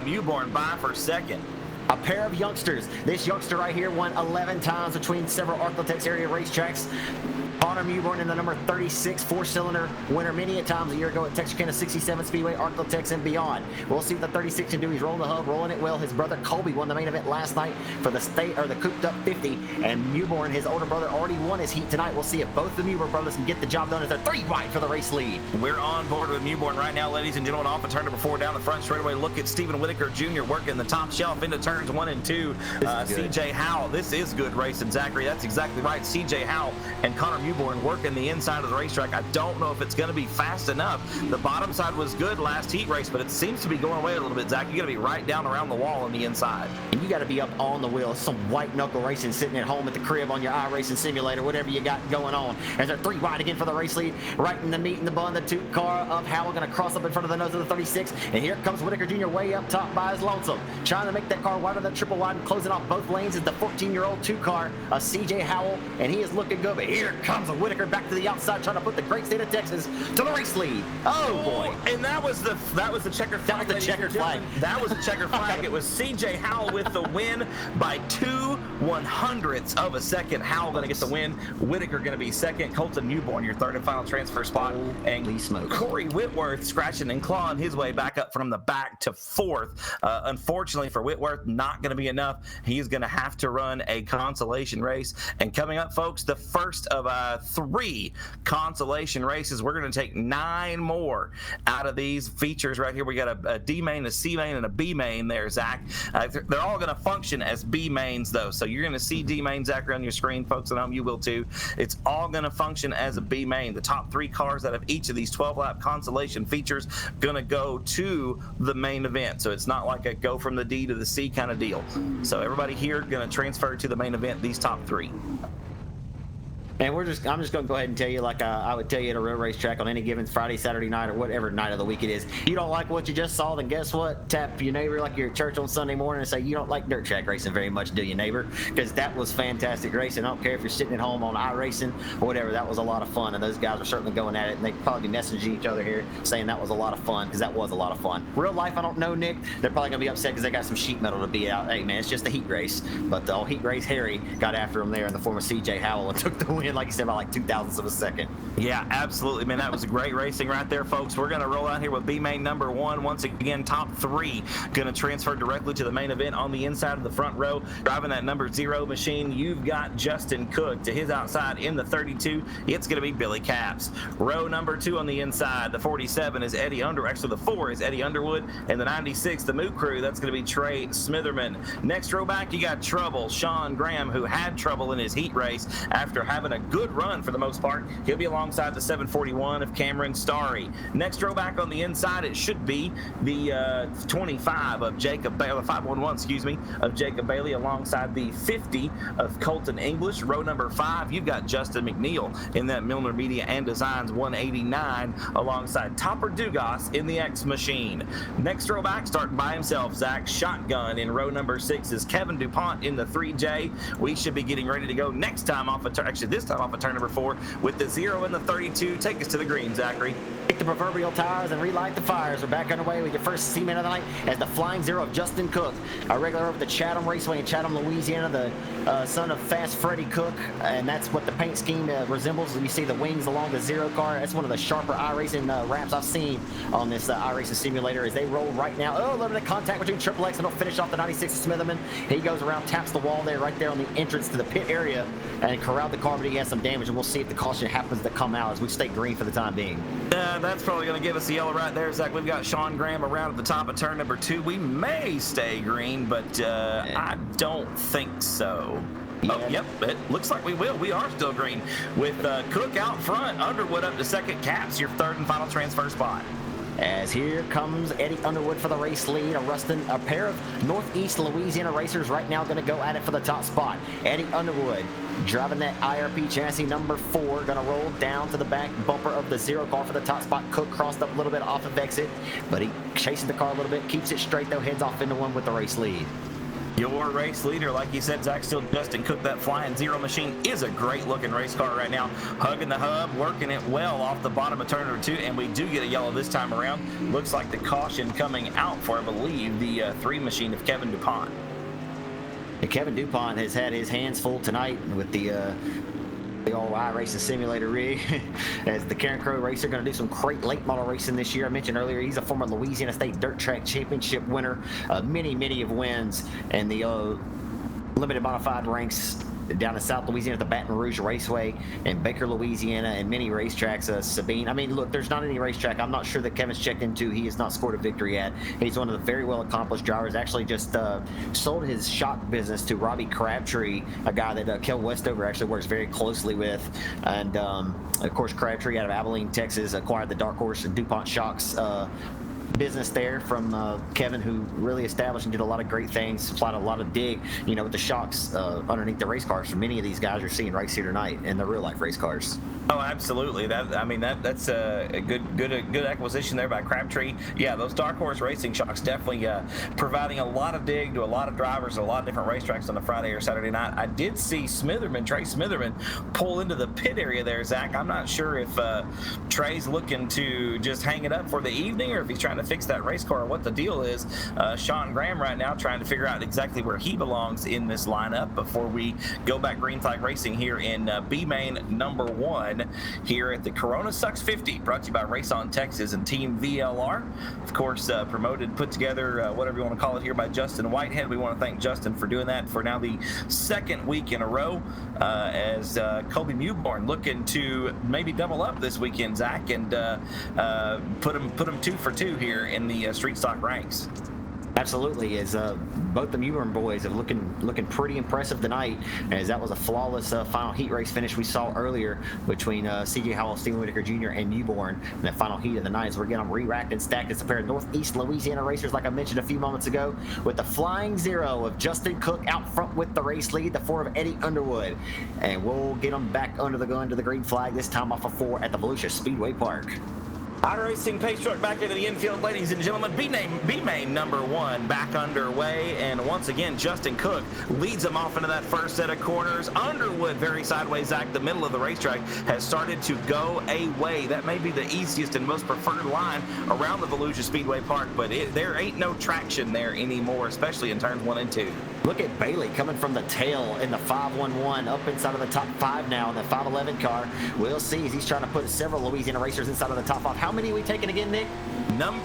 Mewborn by for second. A pair of youngsters. This youngster right here won 11 times between several Arklatex area racetracks. Connor Mewborn in the number 36 4-cylinder winner many a times a year ago at Texarkana 67 Speedway, Arklatex, and beyond. We'll see what the 36 can do. He's rolling the hub, rolling it well. His brother Colby won the main event last night for the cooped up 50, and Mewborn, his older brother, already won his heat tonight. We'll see if both the Mewborn brothers can get the job done as they're 3 wide for the race lead. We're on board with Mewborn right now, ladies and gentlemen. Off of turn number 4 down the front straightaway. Look at Stephen Whitaker Jr. working the top shelf into turns 1 and 2. CJ Howell, this is good racing, Zachary. That's exactly right. CJ Howell and Connor Mewborn working the inside of the racetrack. I don't know if it's going to be fast enough. The bottom side was good last heat race, but it seems to be going away a little bit, Zach. You got to be right down around the wall on the inside. And you got to be up on the wheel. Some white knuckle racing sitting at home at the crib on your iRacing simulator, whatever you got going on. As they're 3 wide again for the race lead, right in the meat and the bun. The 2 car of Howell going to cross up in front of the nose of the 36. And here comes Whitaker Jr. way up top by his lonesome, trying to make that car wider than triple wide and closing off both lanes is the 14-year-old 2 car of CJ Howell, and he is looking good. But here comes a Whitaker back to the outside, trying to put the great state of Texas to the race lead. Oh boy! And that was the checkered flag. That was the checkered flag. That was the checkered flag. It was CJ Howell with the win by 2/100ths of a second. Howell going to get the win. Whitaker going to be second. Colton Mewborn, your third and final transfer spot. And Corey Whitworth scratching and clawing his way back up from the back to 4th. Unfortunately for Whitworth, not going to be enough. He's going to have to run a consolation race. And coming up, folks, the first of 3 consolation races. We're going to take 9 more out of these features right here. We got a D main, a C main, and a B main there, Zach. They're all going to function as B mains, though. So you're going to see D main, Zachary, on your screen. Folks at home, you will too. It's all going to function as a B main. The top 3 cars out of each of these 12-lap consolation features going to go to the main event. So it's not like a go from the D to the C kind of deal. So everybody here going to transfer to the main event, these top 3. And I'm just going to go ahead and tell you, like I would tell you at a real racetrack on any given Friday, Saturday night, or whatever night of the week it is. You don't like what you just saw, then guess what? Tap your neighbor like you're at church on Sunday morning and say, you don't like dirt track racing very much, do you, neighbor? Because that was fantastic racing. I don't care if you're sitting at home on iRacing or whatever. That was a lot of fun, and those guys are certainly going at it, and they probably be messaging each other here saying that was a lot of fun, because that was a lot of fun. Real life, I don't know, Nick. They're probably going to be upset because they got some sheet metal to beat out. Hey, man, it's just a heat race. But the heat race Harry got after him there in the form of CJ Howell and took the win, like you said, by like 2 thousandths of a second. Yeah, absolutely, man. That was great racing right there, folks. We're going to roll out here with B main number 1. Once again, top 3 going to transfer directly to the main event on the inside of the front row. Driving that number 0 machine, you've got Justin Cook. To his outside in the 32, it's going to be Billy Capps. Row number 2 on the inside, the 47 is Eddie Underwood. Actually, the 4 is Eddie Underwood. And the 96, the Moo Crew, that's going to be Trey Smitherman. Next row back, you got Trouble, Sean Graham, who had trouble in his heat race after having a good run for the most part. He'll be alongside the 741 of Cameron Starry. Next row back on the inside, it should be the 25 of Jacob Bailey, 511, excuse me, of Jacob Bailey, alongside the 50 of Colton English. Row number 5, you've got Justin McNeil in that Milner Media and Designs 189, alongside Topper Dugas in the X Machine. Next row back, starting by himself, Zach Shotgun in row number 6 is Kevin DuPont in the 3J. We should be getting ready to go next time off of this time off of turn number 4 with the 0 and the 32. Take us to the green, Zachary. Take the proverbial tires and relight the fires. We're back underway with your first seaman of the night as the Flying Zero of Justin Cook, a regular over the Chatham Raceway in Chatham, Louisiana, the son of Fast Freddie Cook, and that's what the paint scheme resembles. You see the wings along the Zero car. That's one of the sharper iRacing wraps I've seen on this iRacing simulator as they roll right now. Oh, limited contact between Triple X, and he'll finish off the 96 Smitherman. He goes around, taps the wall there, right there on the entrance to the pit area, and corralled the car, but he has some damage, and we'll see if the caution happens to come out as we stay green for the time being. That's probably going to give us a yellow right there, Zach. We've got Sean Graham around at the top of turn number 2. We may stay green, but I don't think so. Yeah. Oh, yep, it looks like we will. We are still green with Cook out front, Underwood up to second, Caps your third and final transfer spot. As here comes Eddie Underwood for the race lead. A pair of Northeast Louisiana racers right now going to go at it for the top spot. Eddie Underwood driving that IRP chassis number 4, going to roll down to the back bumper of the Zero car for the top spot. Cook crossed up a little bit off of exit, but he chases the car a little bit, keeps it straight though, heads off into one with the race lead. Your race leader, like you said, Zach, still Justin Cook. That Flying Zero machine is a great looking race car right now. Hugging the hub, working it well off the bottom of turn number 2, and we do get a yellow this time around. Looks like the caution coming out for, I believe, the 3 machine of Kevin DuPont. And Kevin DuPont has had his hands full tonight with the old iRacing simulator rig as the Karen Crow racer, going to do some great late model racing this year. I mentioned earlier he's a former Louisiana State Dirt Track Championship winner, many of wins, and the limited modified ranks down in South Louisiana at the Baton Rouge Raceway and Baker, Louisiana, and many racetracks, Sabine. I mean, look, there's not any racetrack I'm not sure that Kevin's checked into he has not scored a victory at. He's one of the very well accomplished drivers. Actually just sold his shock business to Robbie Crabtree, a guy that Kel Westover actually works very closely with. And of course, Crabtree out of Abilene, Texas, acquired the Dark Horse and DuPont Shocks business there from Kevin, who really established and did a lot of great things, supplied a lot of dig, with the shocks underneath the race cars for many of these guys you're seeing race here tonight in the real life race cars. Oh, absolutely. That's a good acquisition there by Crabtree. Yeah, those Dark Horse Racing shocks definitely providing a lot of dig to a lot of drivers, a lot of different racetracks on the Friday or Saturday night. I did see Trey Smitherman pull into the pit area there, Zach. I'm not sure if Trey's looking to just hang it up for the evening or if he's trying to fix that race car or what the deal is. Sean Graham right now trying to figure out exactly where he belongs in this lineup before we go back green flag racing here in B-Main number 1 here at the Corona Sucks 50, brought to you by Race On Texas and Team VLR. Of course, promoted, put together, whatever you want to call it here, by Justin Whitehead. We want to thank Justin for doing that for now the 2nd week in a row as Colby Mewborn looking to maybe double up this weekend, Zach, and put him 2 for 2 here in the street stock ranks. Absolutely, as both the Mewburn boys are looking pretty impressive tonight, as that was a flawless final heat race finish we saw earlier between C.J. Howell, Stephen Whitaker Jr., and Mewborn in the final heat of the night. As we're getting them re-racked and stacked as a pair of Northeast Louisiana racers, like I mentioned a few moments ago, with the Flying Zero of Justin Cook out front with the race lead, the 4 of Eddie Underwood, and we'll get them back under the green flag, this time off of 4 at the Volusia Speedway Park. iRacing pace truck back into the infield, ladies and gentlemen. B-Main number 1 back underway, and once again Justin Cook leads them off into that first set of corners. Underwood very sideways, Zach. The middle of the racetrack has started to go away. That may be the easiest and most preferred line around the Volusia Speedway Park, but there ain't no traction there anymore, especially in turns 1 and 2. Look at Bailey coming from the tail in the 511 up inside of the top 5 now in the 511 car. We'll see as he's trying to put several Louisiana racers inside of the top 5. How many are we taking again, Nick?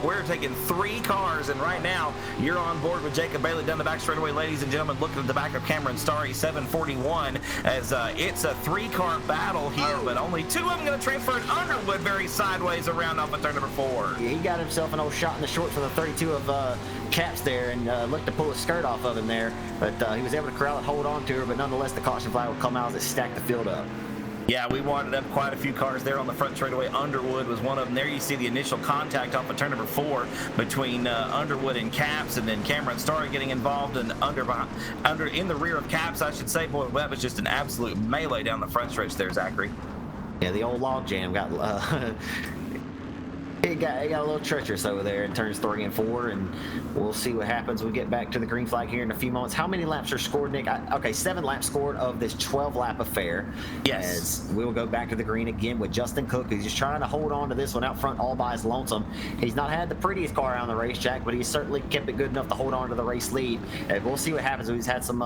We're taking 3 cars, and right now you're on board with Jacob Bailey down the back straightaway, ladies and gentlemen. Looking at the back of Cameron Starry, 741, as it's a 3-car battle here, but only 2 of them going to transfer it. Underwood very sideways around off of turn number 4. Yeah, he got himself an old shot in the short for the 32 of Caps there, and looked to pull his skirt off of him there, but he was able to corral it, hold on to her, but nonetheless the caution flag will come out as it stacked the field up. Yeah, we wadded up quite a few cars there on the front straightaway. Underwood was one of them. There you see the initial contact off of turn number 4 between Underwood and Caps, and then Cameron Starr getting involved and under in the rear of Caps, I should say. Boy, that was just an absolute melee down the front stretch there, Zachary. Yeah, the old log jam got it got a little treacherous over there in turns 3 and 4, and we'll see what happens when we get back to the green flag here in a few moments. How many laps are scored, Nick? Okay, 7 laps scored of this 12-lap affair. Yes. As we will go back to the green again with Justin Cook, who's just trying to hold on to this one out front all by his lonesome. He's not had the prettiest car around the racetrack, but he's certainly kept it good enough to hold on to the race lead. And we'll see what happens. He's had some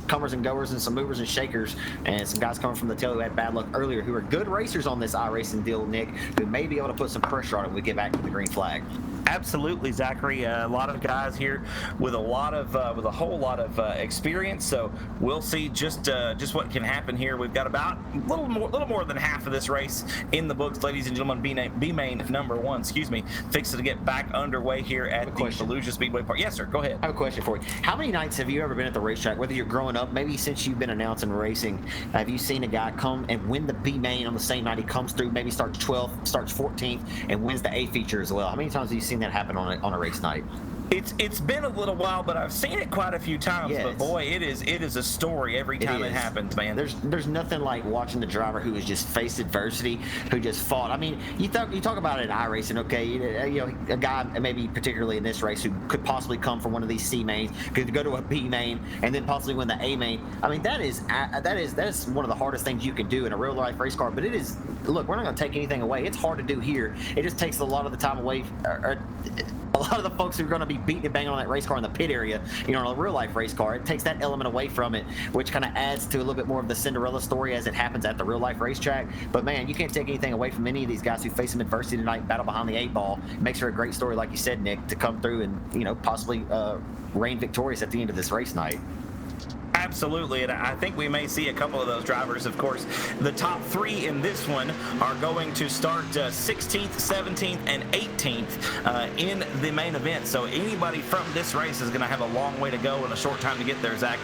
comers and goers and some movers and shakers, and some guys coming from the tail who had bad luck earlier, who are good racers on this iRacing deal, Nick, who may be able to put some pressure on it when we get back to the green flag. Absolutely, Zachary. A lot of guys here with a whole lot of experience. So we'll see just what can happen here. We've got about a little more than half of this race in the books, ladies and gentlemen. B main number 1, fixing to get back underway here at the Fallujah Speedway Park. Yes, sir. Go ahead. I have a question for you. How many nights have you ever been at the racetrack, whether you're growing up, maybe since you've been announcing racing, have you seen a guy come and win the B main on the same night he comes through, maybe starts 12th, starts 14th, and wins the A feature as well? How many times have you seen that happen on a race night? It's been a little while, but I've seen it quite a few times. Yes. But boy, it is a story every time it happens, man. There's nothing like watching the driver who has just faced adversity, who just fought. I mean, you talk about it in iRacing, okay? You know, a guy maybe particularly in this race who could possibly come from one of these C mains, could go to a B main and then possibly win the A main. I mean, that is one of the hardest things you can do in a real life race car. But it is. Look, we're not going to take anything away. It's hard to do here. It just takes a lot of the time away. A lot of the folks who are going to be beating and banging on that race car in the pit area, you know, in a real life race car, it takes that element away from it, which kind of adds to a little bit more of the Cinderella story as it happens at the real life racetrack. But man, you can't take anything away from any of these guys who face some adversity tonight, battle behind the 8 ball. It makes for a great story, like you said, Nick, to come through and, you know, possibly reign victorious at the end of this race night. Absolutely, and I think we may see a couple of those drivers. Of course, the top 3 in this one are going to start 16th, 17th, and 18th in the main event. So anybody from this race is going to have a long way to go and a short time to get there, Zach.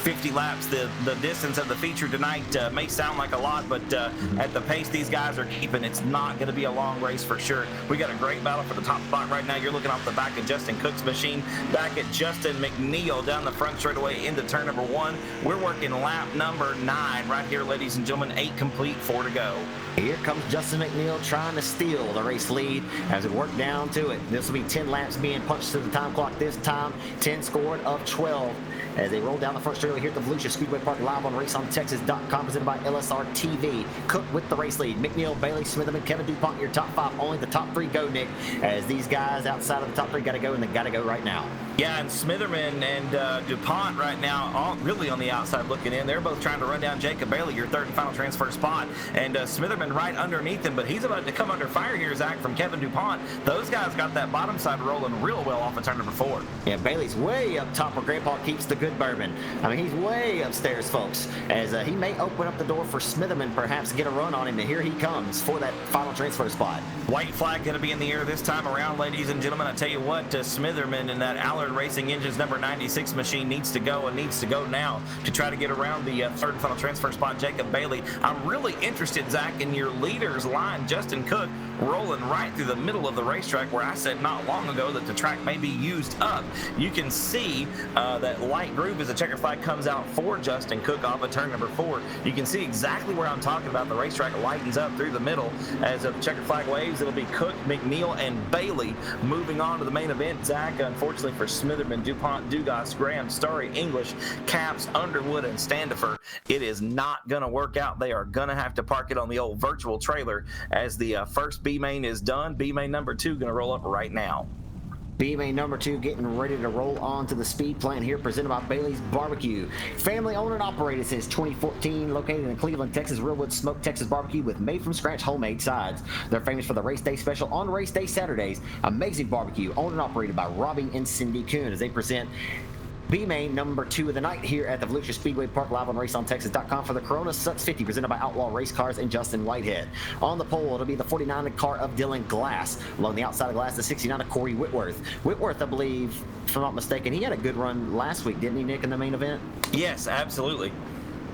50 laps, the distance of the feature tonight may sound like a lot, but at the pace these guys are keeping, it's not going to be a long race for sure. We got a great battle for the top spot right now. You're looking off the back of Justin Cook's machine, back at Justin McNeil down the front straightaway into turn number 1. We're working lap number 9 right here, ladies and gentlemen. 8 complete, 4 to go. Here comes Justin McNeil trying to steal the race lead as we work down to it. This will be 10 laps being punched to the time clock this time. 10 scored of 12 as they roll down the front straightaway here at the Fallujah Speedway Park, live on RaceOnTexas.com, presented by LSRTV. Cook with the race lead. McNeil, Bailey, Smitherman, Kevin DuPont, your top 5. Only the top 3 go, Nick, as these guys outside of the top 3 got to go, and they got to go right now. Yeah, and Smitherman and DuPont right now, all really on the outside looking in. They're both trying to run down Jacob Bailey, your third and final transfer spot. And Smitherman right underneath him, but he's about to come under fire here, Zach, from Kevin DuPont. Those guys got that bottom side rolling real well off of turn number 4. Yeah, Bailey's way up top where Grandpa keeps the good bourbon. I mean, he's way upstairs, folks, as he may open up the door for Smitherman, perhaps get a run on him, and here he comes for that final transfer spot. White flag going to be in the air this time around, ladies and gentlemen. I tell you what, Smitherman and that Allard Racing Engines number 96 machine needs to go, and needs to go now to try to get around the third and final transfer spot, Jacob Bailey. I'm really interested, Zach, in your leaders line, Justin Cook, rolling right through the middle of the racetrack where I said not long ago that the track may be used up. You can see that light groove as the checker flag comes out for Justin Cook off of turn number 4. You can see exactly where I'm talking about. The racetrack lightens up through the middle as the checker flag waves. It'll be Cook, McNeil, and Bailey moving on to the main event. Zach, unfortunately for Smitherman, DuPont, Dugas, Graham, Starry, English, Caps, Underwood, and Standifer, it is not going to work out. They are going to have to park it on the old virtual trailer as the first B main is done. B main number 2 going to roll up right now. B main number 2 getting ready to roll on to the speed plant here, presented by Bailey's Barbecue. Family owned and operated since 2014, located in Cleveland, Texas. Realwood Smoked Texas Barbecue with made from scratch homemade sides. They're famous for the race day special on race day Saturdays. Amazing barbecue, owned and operated by Robbie and Cindy Kuhn, as they present B main number 2 of the night here at the Fallujah Speedway Park, live on RaceOnTexas.com for the Corona Sucks 50, presented by Outlaw Race Cars and Justin Whitehead. On the pole, it'll be the 49 car of Dylan Glass. Along the outside of Glass, the 69 of Corey Whitworth. Whitworth, I believe, if I'm not mistaken, he had a good run last week, didn't he, Nick, in the main event? Yes, absolutely.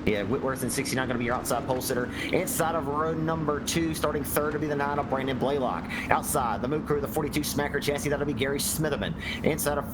Yeah, Whitworth in 69 going to be your outside pole sitter. Inside of row number 2, starting third to be the 9 of Brandon Blaylock. Outside, the Move Crew, the 42 Smacker chassis, that'll be Gary Smitherman. Inside of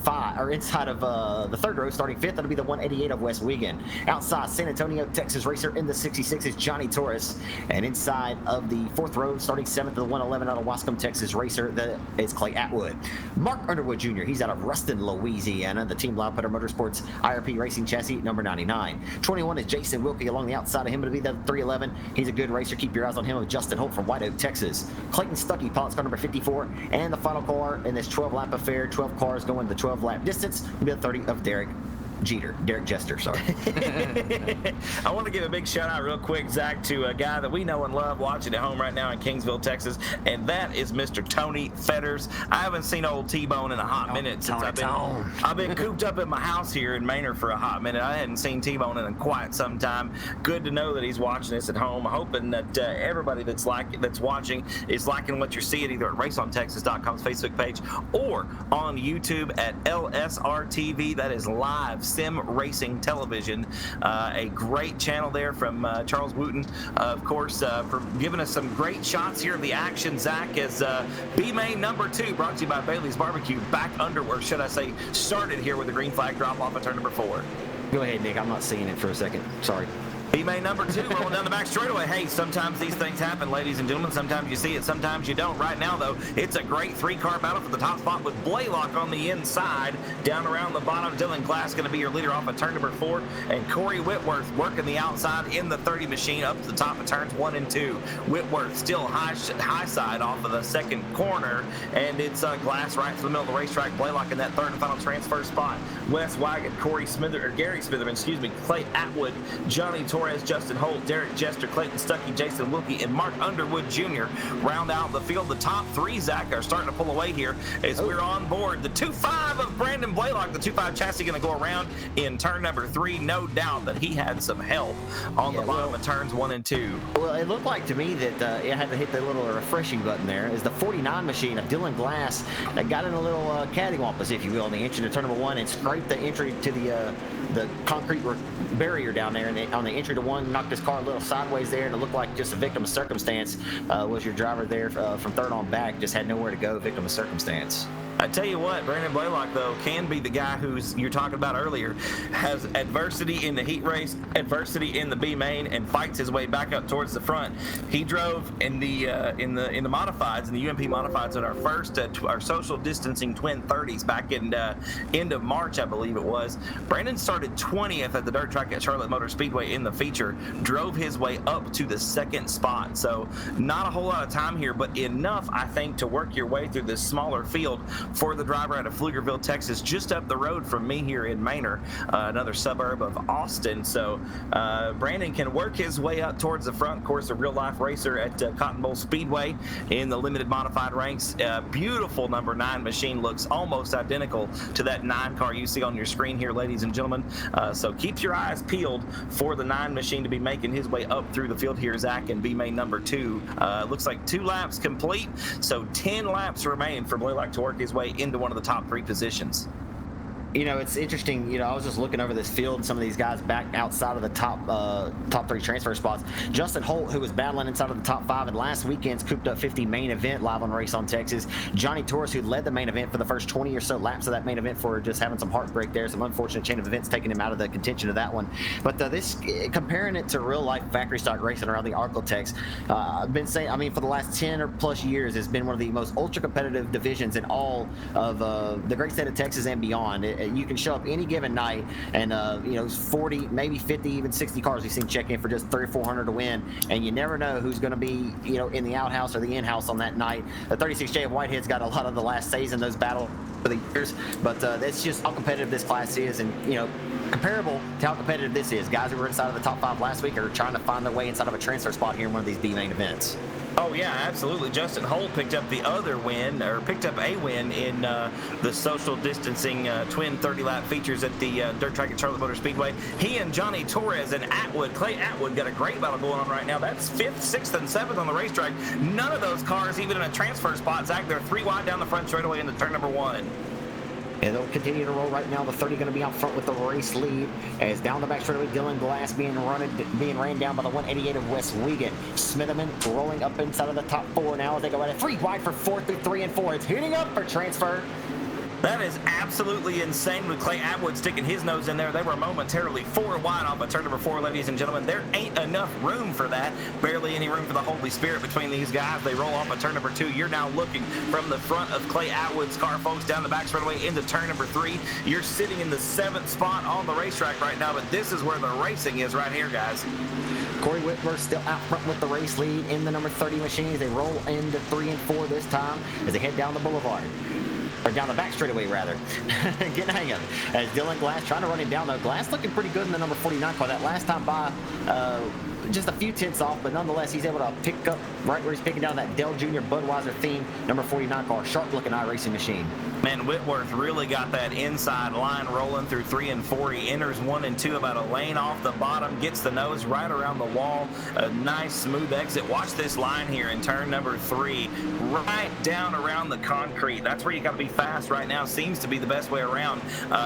the third row, starting 5th, that'll be the 188 of Wes Wiegand. Outside, San Antonio, Texas racer in the 66 is Johnny Torres. And inside of the 4th row, starting 7th, the 111 out of Wascom, Texas racer, that is Clay Atwood. Mark Underwood Jr., he's out of Ruston, Louisiana, the Team Loudputter Motorsports IRP Racing chassis, number 99. 21 is Jason Wilkie along the outside of him to be the 311. He's a good racer. Keep your eyes on him with Justin Holt from White Oak, Texas. Clayton Stuckey, pilot's car number 54. And the final car in this 12-lap affair, 12 cars going the 12-lap distance, will be the 30 of Derek Jester, sorry. I want to give a big shout out real quick, Zach, to a guy that we know and love watching at home right now in Kingsville, Texas, and that is Mr. Tony Fetters. I haven't seen old T-Bone in a hot minute since I've been cooped up in my house here in Manor for a hot minute. I hadn't seen T-Bone in quite some time. Good to know that he's watching this at home. Hoping that everybody that's watching is liking what you're seeing either at RaceOnTexas.com's Facebook page or on YouTube at LSRTV. That is live sim racing television. A great channel there from Charles Wooten, of course, for giving us some great shots here of the action. Zach, as B-Main number 2, brought to you by Bailey's Barbecue, back underward, should I say, started here with the green flag drop off at turn number 4. Go ahead, Nick. I'm not seeing it for a second. Sorry. B-Main number 2 rolling down the back straightaway. Hey, sometimes these things happen, ladies and gentlemen. Sometimes you see it, sometimes you don't. Right now, though, it's a great 3-car battle for the top spot with Blaylock on the inside. Down around the bottom, Dylan Glass going to be your leader off of turn number 4. And Corey Whitworth working the outside in the 30 machine up to the top of turns 1 and 2. Whitworth still high side off of the second corner. And it's Glass right to the middle of the racetrack. Blaylock in that third and final transfer spot. Wes Wiegand, Gary Smitherman, Clay Atwood, Johnny Torres, Justin Holt, Derek Jester, Clayton Stuckey, Jason Wilkie, and Mark Underwood Jr. round out the field. The top 3, Zach, are starting to pull away here as we're on board. The 2.5 of Brandon Blaylock, the 2.5 chassis going to go around in turn number 3. No doubt that he had some help on the bottom of turns 1 and 2. Well, it looked like to me that it had to hit the little refreshing button there as the 49 machine of Dylan Glass that got in a little cattywampus, if you will, on the entry to turn number 1 and scraped the entry to the concrete barrier down there on the entry to 1, knocked his car a little sideways there, and it looked like just a victim of circumstance. Was your driver there from third on back, just had nowhere to go, victim of circumstance. I tell you what, Brandon Blaylock, though, can be the guy who's you're talking about earlier, has adversity in the heat race, adversity in the B main, and fights his way back up towards the front. He drove in the modifieds, in the UMP modifieds, at our first our social distancing twin 30s back in end of March, I believe it was. Brandon started 20th at the dirt track at Charlotte Motor Speedway in the feature, drove his way up to the 2nd spot. So not a whole lot of time here, but enough, I think, to work your way through this smaller field for the driver out of Pflugerville, Texas, just up the road from me here in Manor, another suburb of Austin. So Brandon can work his way up towards the front. Of course, a real-life racer at Cotton Bowl Speedway in the limited modified ranks. Beautiful number 9 machine, looks almost identical to that 9 car you see on your screen here, ladies and gentlemen. So keep your eyes peeled for the 9 machine to be making his way up through the field here, Zach, and B-Main number 2. Looks like 2 laps complete, so 10 laps remain for Blaylock to work his way into one of the top 3 positions. You know, it's interesting. You know, I was just looking over this field and some of these guys back outside of the top 3 transfer spots. Justin Holt, who was battling inside of the top 5 in last weekend's Cooped Up 50 main event live on Race on Texas. Johnny Torres, who led the main event for the first 20 or so laps of that main event, for just having some heartbreak there, some unfortunate chain of events taking him out of the contention of that one. But this, comparing it to real life factory stock racing around the Arklatex, I've been saying, I mean, for the last 10 or plus years, it's been one of the most ultra competitive divisions in all of the great state of Texas and beyond. You can show up any given night and, 40, maybe 50, even 60 cars we've seen check in for just 300 or 400 to win, and you never know who's going to be, in the outhouse or the in-house on that night. The 36J of Whitehead's got a lot of the last says in those battles for the years, but that's just how competitive this class is, and, comparable to how competitive this is. Guys who were inside of the top 5 last week are trying to find their way inside of a transfer spot here in one of these B-main events. Oh, yeah, absolutely. Justin Holt picked up a win in the social distancing twin 30-lap features at the dirt track at Charlotte Motor Speedway. He and Johnny Torres and Clay Atwood, got a great battle going on right now. That's 5th, 6th, and 7th on the racetrack. None of those cars even in a transfer spot, Zach. They're 3 wide down the front straightaway into turn number 1. And they'll continue to roll right now. The 30 going to be out front with the race lead. As down the back straightaway, Dylan Glass being ran down by the 188 of Wes Wiegand. Smitherman rolling up inside of the top 4 now as they go at it. 3 wide for 4 through 3 and 4. It's heating up for transfer. That is absolutely insane with Clay Atwood sticking his nose in there. They were momentarily 4 wide off of turn number 4, ladies and gentlemen. There ain't enough room for that. Barely any room for the Holy Spirit between these guys. They roll off of turn number 2. You're now looking from the front of Clay Atwood's car, folks, down the back straightaway into turn number 3. You're sitting in the 7th spot on the racetrack right now, but this is where the racing is right here, guys. Corey Whitworth still out front with the race lead in the number 30 machines. They roll into 3 and 4 this time as they head down the boulevard. Or down the back straightaway, rather. Getting the hang of it. As Dylan Glass trying to run him down, though. Glass looking pretty good in the number 49 car. That last time by, just a few tenths off, but nonetheless, he's able to pick up right where he's picking down that Dell Jr. Budweiser theme number 49 car. Sharp-looking iRacing machine. Man, Whitworth really got that inside line rolling through 3 and 4. He enters 1 and 2 about a lane off the bottom, gets the nose right around the wall. A nice smooth exit. Watch this line here in turn number 3, right down around the concrete. That's where you got to be fast right now. Seems to be the best way around.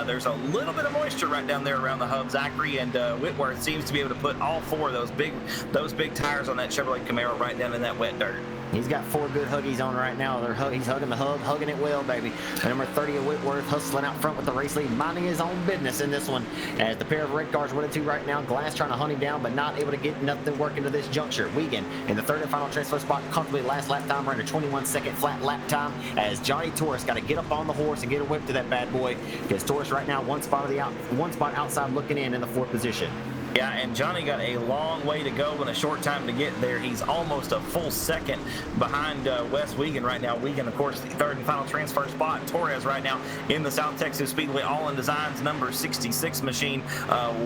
There's a little bit of moisture right down there around the hub, Zachary, and Whitworth seems to be able to put all 4 of those big tires on that Chevrolet Camaro right down in that wet dirt. He's got 4 good huggies on right now. He's hugging the hub, hugging it well, baby. The number 30 of Whitworth hustling out front with the race lead, minding his own business in this one. As the pair of red cars 1 and 2 right now. Glass trying to hunt him down, but not able to get nothing working to this juncture. Wiegand in the 3rd and final transfer spot, comfortably last lap time, running a 21-second flat lap time. As Johnny Torres got to get up on the horse and get a whip to that bad boy. Because Torres right now one spot outside looking in the 4th position. Yeah, and Johnny got a long way to go and a short time to get there. He's almost a full second behind Wes Wiegand right now. Wiegand, of course, the 3rd and final transfer spot. Torres right now in the South Texas Speedway All-In Designs number 66 machine,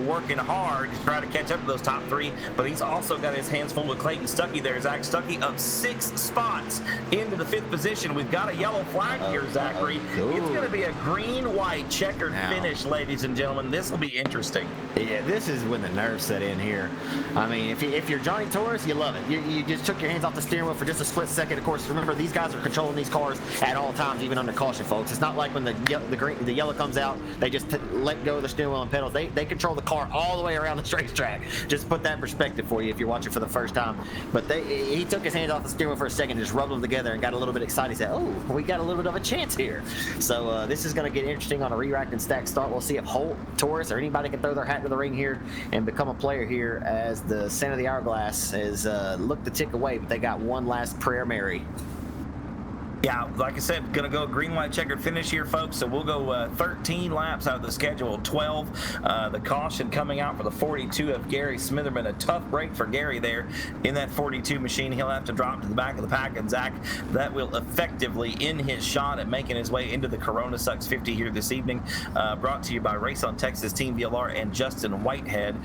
working hard to try to catch up to those top 3, but he's also got his hands full with Clayton Stuckey there. Zach Stuckey up 6 spots into the 5th position. We've got a yellow flag here, Zachary. It's going to be a green-white checkered finish, ladies and gentlemen. This will be interesting. Yeah, this is when the nerves set in here. I mean, if you're Johnny Torres, you love it. You just took your hands off the steering wheel for just a split second. Of course, remember, these guys are controlling these cars at all times, even under caution, folks. It's not like when the yellow comes out, they just let go of the steering wheel and pedals. They control the car all the way around the racetrack. Just put that in perspective for you if you're watching for the first time. But he took his hands off the steering wheel for a second, just rubbed them together, and got a little bit excited. He said, "Oh, we got a little bit of a chance here." So this is going to get interesting on a re-rack and stack start. We'll see if Holt, Torres, or anybody can throw their hat into the ring here and become a player here, as the center of the hourglass has looked to tick away, but they got one last prayer Mary. Yeah, like I said, going to go green-white checkered finish here, folks. So we'll go 13 laps out of the schedule, 12. The caution coming out for the 42 of Gary Smitherman. A tough break for Gary there in that 42 machine. He'll have to drop to the back of the pack. And Zach, that will effectively end his shot at making his way into the Corona Sucks 50 here this evening. Brought to you by Race on Texas, Team VLR, and Justin Whitehead.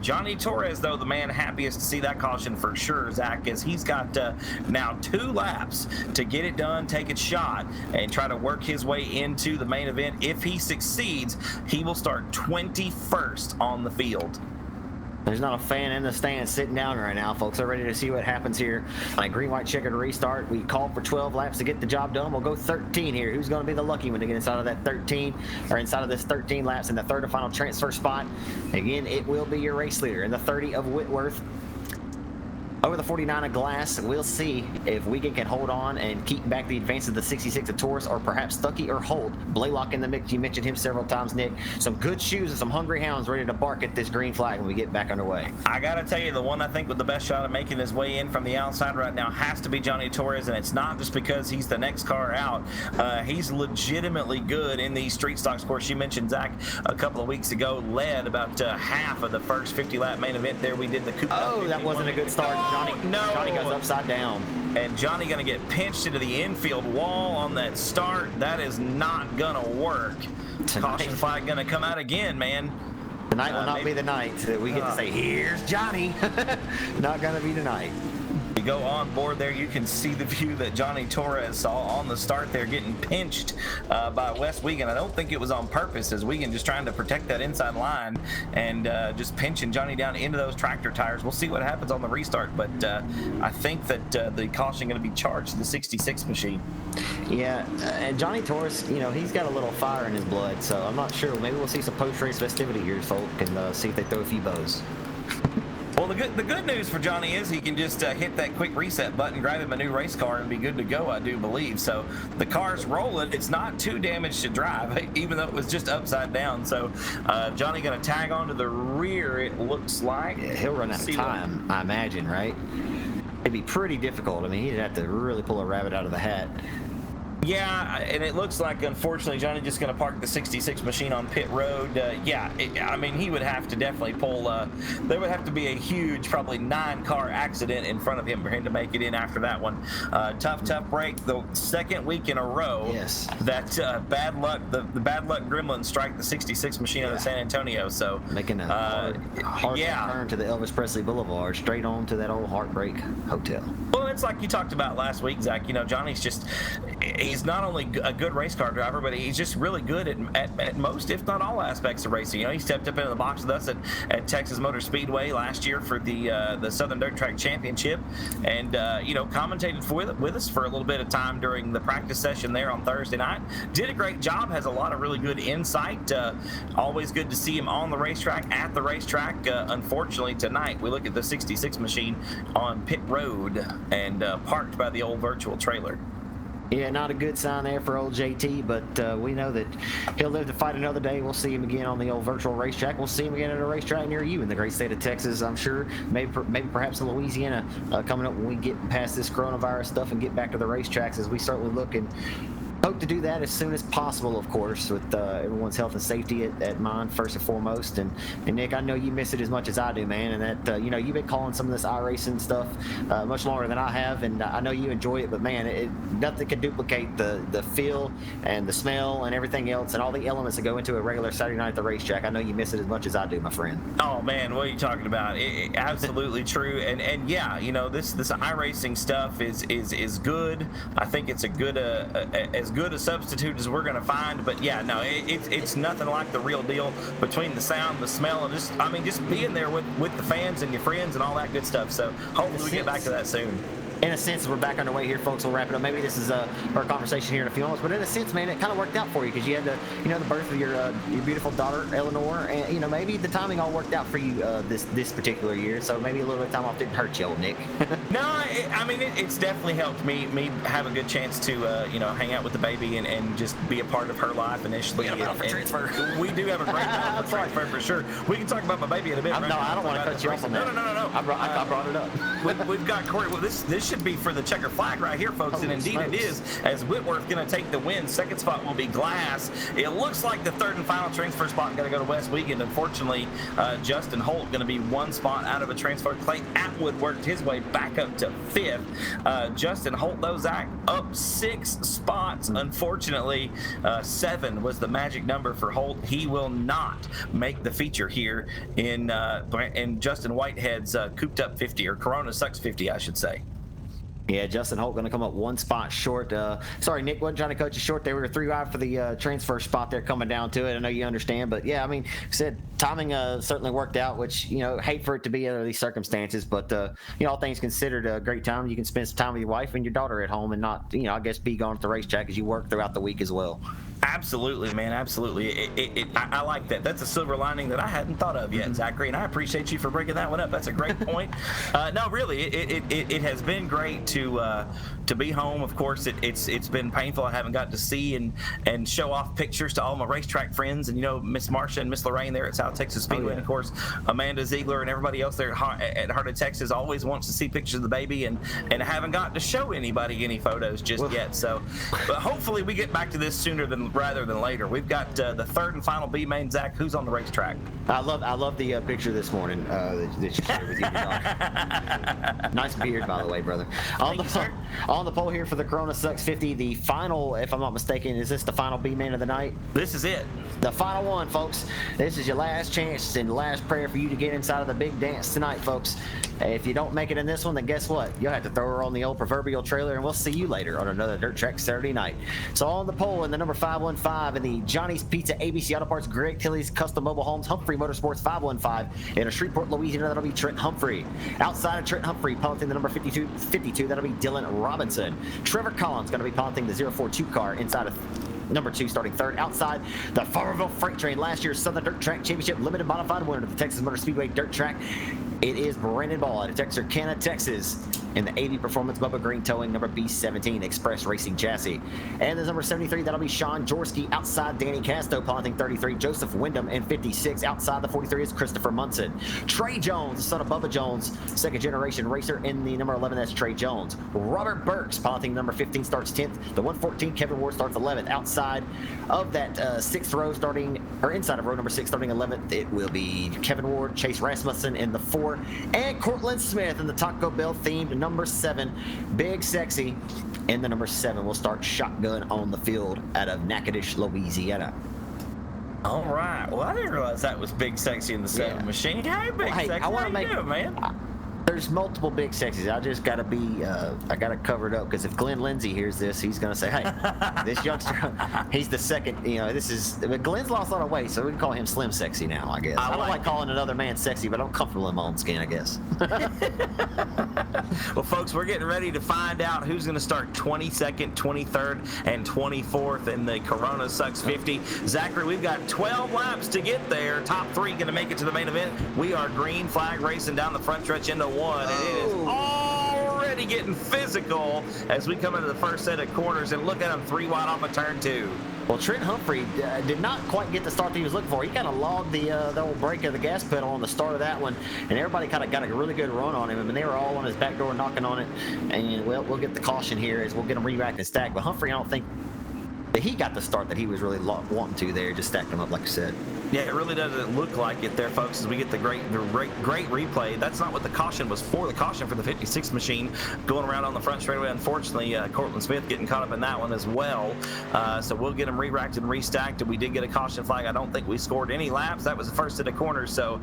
Johnny Torres, though, the man happiest to see that caution for sure, Zach, as he's got now 2 laps to get it done, take a shot, and try to work his way into the main event. If he succeeds, he will start 21st on the field. There's not a fan in the stands sitting down right now, folks. They're ready to see what happens here. Like green-white checkered restart. We called for 12 laps to get the job done. We'll go 13 here. Who's going to be the lucky one to get inside of that 13, or inside of this 13 laps in the 3rd and final transfer spot? Again, it will be your race leader in the 30 of Whitworth. Over the 49 of Glass, we'll see if Wiegand can hold on and keep back the advance of the 66 of Taurus, or perhaps Stuckey or Holt. Blaylock in the mix. You mentioned him several times, Nick. Some good shoes and some hungry hounds ready to bark at this green flag when we get back underway. I got to tell you, the one I think with the best shot of making his way in from the outside right now has to be Johnny Torres, and it's not just because he's the next car out. He's legitimately good in these street stocks. Of course, you mentioned Zach a couple of weeks ago led about half of the first 50-lap main event there. We did the Coupe. Oh, that wasn't a good start. Johnny goes upside down. And Johnny going to get pinched into the infield wall on that start. That is not going to work. Caution flag going to come out again, man. Tonight will not be the night that we get to say, "Here's Johnny." Not going to be tonight. go on board there, you can see the view that Johnny Torres saw on the start there, getting pinched by Wes Wiegand. I don't think it was on purpose, as Wiegand just trying to protect that inside line and just pinching Johnny down into those tractor tires. We'll see what happens on the restart, but I think that the caution going to be charged to the 66 machine. Yeah, and Johnny Torres, you know, he's got a little fire in his blood, so I'm not sure. Maybe we'll see some post-race festivity here, folk, and see if they throw a few bows. Well, the good news for Johnny is he can just hit that quick reset button, grab him a new race car, and be good to go, I do believe. So the car's rolling. It's not too damaged to drive, even though it was just upside down. So Johnny going to tag onto the rear, it looks like. Yeah, he'll run out of time, I imagine, right? It'd be pretty difficult. I mean, he'd have to really pull a rabbit out of the hat. Yeah, and it looks like, unfortunately, Johnny just going to park the 66 machine on pit road. I mean, he would have to definitely pull. There would have to be a huge, probably 9-car accident in front of him for him to make it in after that one. Tough break. The second week in a row that bad luck, the bad luck gremlins strike the 66 machine out of San Antonio. So making a hard turn to the Elvis Presley Boulevard, straight on to that old Heartbreak Hotel. Well, it's like you talked about last week, Zach. You know, Johnny's just, he's not only a good race car driver, but he's just really good at most, if not all, aspects of racing. You know, he stepped up into the box with us at Texas Motor Speedway last year for the Southern Dirt Track Championship, and you know, commentated with us for a little bit of time during the practice session there on Thursday night. Did a great job. Has a lot of really good insight. Always good to see him on the racetrack, at the racetrack. Unfortunately, tonight we look at the 66 machine on pit road and parked by the old virtual trailer. Yeah, not a good sign there for old JT, but we know that he'll live to fight another day. We'll see him again on the old virtual racetrack. We'll see him again at a racetrack near you in the great state of Texas, I'm sure. Maybe perhaps in Louisiana coming up when we get past this coronavirus stuff and get back to the racetracks, as we certainly look and hope to do that as soon as possible, of course, with everyone's health and safety at mind first and foremost. And Nick, I know you miss it as much as I do, man. And that you know, you've been calling some of this iRacing stuff much longer than I have, and I know you enjoy it. But man, nothing can duplicate the feel and the smell and everything else and all the elements that go into a regular Saturday night at the racetrack. I know you miss it as much as I do, my friend. Oh man, what are you talking about? Absolutely true. And yeah, you know, this iRacing stuff is good. I think it's a good as good a substitute as we're going to find, but yeah, no, it's nothing like the real deal between the sound, the smell, and just being there with the fans and your friends and all that good stuff. So hopefully we get back to that soon. In a sense, we're back underway here, folks. We'll wrap it up. Maybe this is our conversation here in a few moments, but in a sense, man, it kind of worked out for you because you had the birth of your beautiful daughter, Eleanor, and you know, maybe the timing all worked out for you this particular year. So maybe a little bit of time off didn't hurt you, old Nick. No, it's definitely helped me have a good chance to hang out with the baby and just be a part of her life initially. We have a transfer. We do have a great battle for transfer for sure. We can talk about my baby in a bit. No, I don't want to cut you off on that. No. I brought it up. We've got Corey. Well, this should be for the checker flag right here, folks, and indeed it is, as Whitworth going to take the win. Second spot will be Glass. It looks like the third and final transfer spot going to go to Wes Wiegand. Unfortunately, Justin Holt going to be one spot out of a transfer. Clay Atwood worked his way back up to fifth. Justin Holt, though, Zach, up 6 spots. Unfortunately, 7 was the magic number for Holt. He will not make the feature here in Justin Whitehead's cooped up 50, or Corona Sucks 50, I should say. Yeah, Justin Holt going to come up 1 spot short. Sorry, Nick, wasn't trying to cut you short. They were 3 wide for the transfer spot there coming down to it. I know you understand, but yeah, I mean, said timing certainly worked out, which, you know, hate for it to be under these circumstances, but you know, all things considered, a great time. You can spend some time with your wife and your daughter at home and not, you know, I guess be gone at the racetrack as you work throughout the week as well. Absolutely, man. Absolutely. I like that. That's a silver lining that I hadn't thought of yet, Zachary, and I appreciate you for bringing that one up. That's a great point. No, really, it has been great to be home. Of course, it's been painful. I haven't got to see and show off pictures to all my racetrack friends, and, you know, Miss Marcia and Miss Lorraine there at South Texas Speedway, and of course Amanda Ziegler and everybody else there at Heart of Texas always wants to see pictures of the baby, and I haven't got to show anybody any photos just yet. So, but hopefully we get back to this sooner rather than later. We've got the third and final B main. Zach, who's on the racetrack? I love the picture this morning that you shared with you. Nice beard, by the way, brother. On the poll here for the Corona Sucks 50, the final, if I'm not mistaken, is this the final B main of the night? This is it. The final one, folks. This is your last chance and last prayer for you to get inside of the big dance tonight, folks. If you don't make it in this one, then guess what? You'll have to throw her on the old proverbial trailer, and we'll see you later on another Dirt Track Saturday night. So on the pole in the number 515 in the Johnny's Pizza, ABC Auto Parts, Greg Tilley's Custom Mobile Homes, Humphrey Motorsports 515. In a Shreveport, Louisiana, that'll be Trent Humphrey. Outside of Trent Humphrey, piloting the number 52, that'll be Dylan Robinson. Trevor Collins going to be piloting the 042 car inside of number 2, starting third. Outside the Farmerville Freight Train, last year's Southern Dirt Track Championship limited modified winner of the Texas Motor Speedway Dirt Track, it is Brandon Ball out of Texarkana, Texas, in the AV Performance Bubba Green Towing number B17 Express Racing Chassis. And the number 73, that'll be Sean Jaworski. Outside, Danny Casto piloting 33, Joseph Wyndham in 56. Outside the 43 is Christopher Munson. Trey Jones, the son of Bubba Jones, second generation racer, in the number 11, that's Trey Jones. Robert Burks piloting number 15, starts 10th. The 114, Kevin Ward, starts 11th. Outside of that 6th row, inside of row number 6, starting 11th, it will be Kevin Ward, Chase Rasmussen in the 4, and Cortland Smith in the Taco Bell themed number 7, Big Sexy in the number 7. We'll start shotgun on the field out of Natchitoches, Louisiana. All right. Well, I didn't realize that was Big Sexy in the 7 machine. Hey, Big Sexy, I want how to you make doing, man? There's multiple Big Sexies. I just got to be, I got to cover it up, because if Glenn Lindsay hears this, he's going to say, hey, this youngster, he's the second, but Glenn's lost a lot of weight, so we can call him Slim Sexy now, I guess. I don't like calling another man sexy, but I'm comfortable in my own skin, I guess. Well, folks, we're getting ready to find out who's going to start 22nd, 23rd, and 24th in the Corona Sucks 50. Zachary, we've got 12 laps to get there. Top 3 going to make it to the main event. We are green flag racing down the front stretch into 1, and it is already getting physical as we come into the first set of corners, and look at him 3 wide off of turn 2. Well, Trent Humphrey did not quite get the start that he was looking for. He kind of logged the old brake of the gas pedal on the start of that one, and everybody kind of got a really good run on him. I mean, they were all on his back door knocking on it, and well, we'll get the caution here as we'll get him re-racked and stacked. But Humphrey, I don't think that he got the start that he was really wanting to there, just stacked him up like I said. Yeah, it really doesn't look like it there, folks, as we get the great replay. That's not what the caution was for. The caution for the 56 machine going around on the front straightaway. Unfortunately, Cortland Smith getting caught up in that one as well. So we'll get him re-racked and restacked. And we did get a caution flag. I don't think we scored any laps. That was the first set of corners. So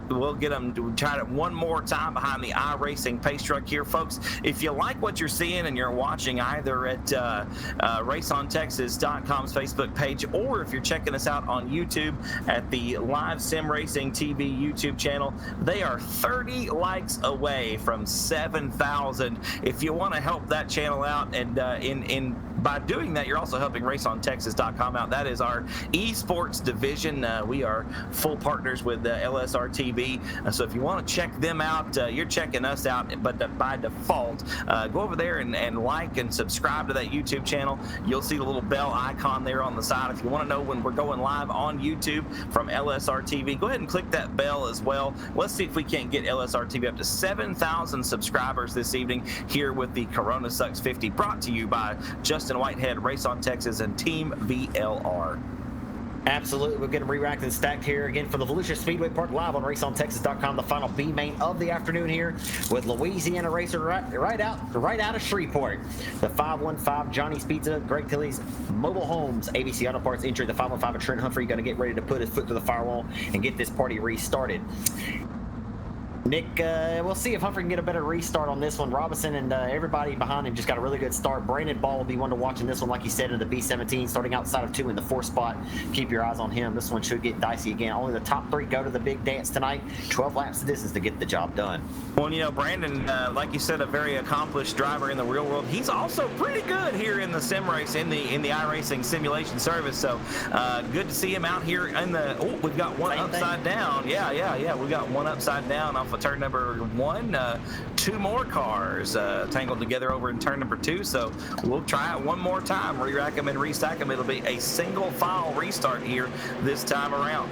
we'll get him to try it one more time behind the iRacing pace truck here, folks. If you like what you're seeing and you're watching either at RaceOnTexas.com's Facebook page, or if you're checking us out on YouTube at the Live Sim Racing TV YouTube channel, they are 30 likes away from 7,000. If you want to help that channel out, and by doing that, you're also helping RaceOnTexas.com out. That is our esports division. We are full partners with LSRTV. So if you want to check them out, you're checking us out. But by default, go over there and like and subscribe to that YouTube channel. You'll see the little bell icon there on the side. If you want to know when we're going live on YouTube from LSRTV, go ahead and click that bell as well. Let's see if we can't get LSRTV up to 7,000 subscribers this evening here with the Corona Sucks 50, brought to you by Justin Whitehead, Race on Texas, and Team VLR. Absolutely. We're getting re-racked and stacked here again for the Volusia Speedway Park, live on RaceOnTexas.com. The final B main of the afternoon here with Louisiana racer right out of Shreveport. The 515 Johnny's Pizza, Greg Tilley's Mobile Homes, ABC Auto Parts entry. The 515 of Trent Humphrey going to get ready to put his foot to the firewall and get this party restarted. Nick, we'll see if Humphrey can get a better restart on this one. Robinson and everybody behind him just got a really good start. Brandon Ball will be one to watch in this one, like he said, in the B17, starting outside of 2 in the 4th spot. Keep your eyes on him. This one should get dicey again. Only the top 3 go to the big dance tonight. 12 laps of distance to get the job done. Well, you know, Brandon, like you said, a very accomplished driver in the real world. He's also pretty good here in the sim race, in the iRacing simulation service. So good to see him out here in the. Oh, we've got one upside down. Yeah. We've got one upside down off of turn number 1. 2 more cars tangled together over in turn number 2. So we'll try it one more time. Re-rack them and restack them. It'll be a single file restart here this time around.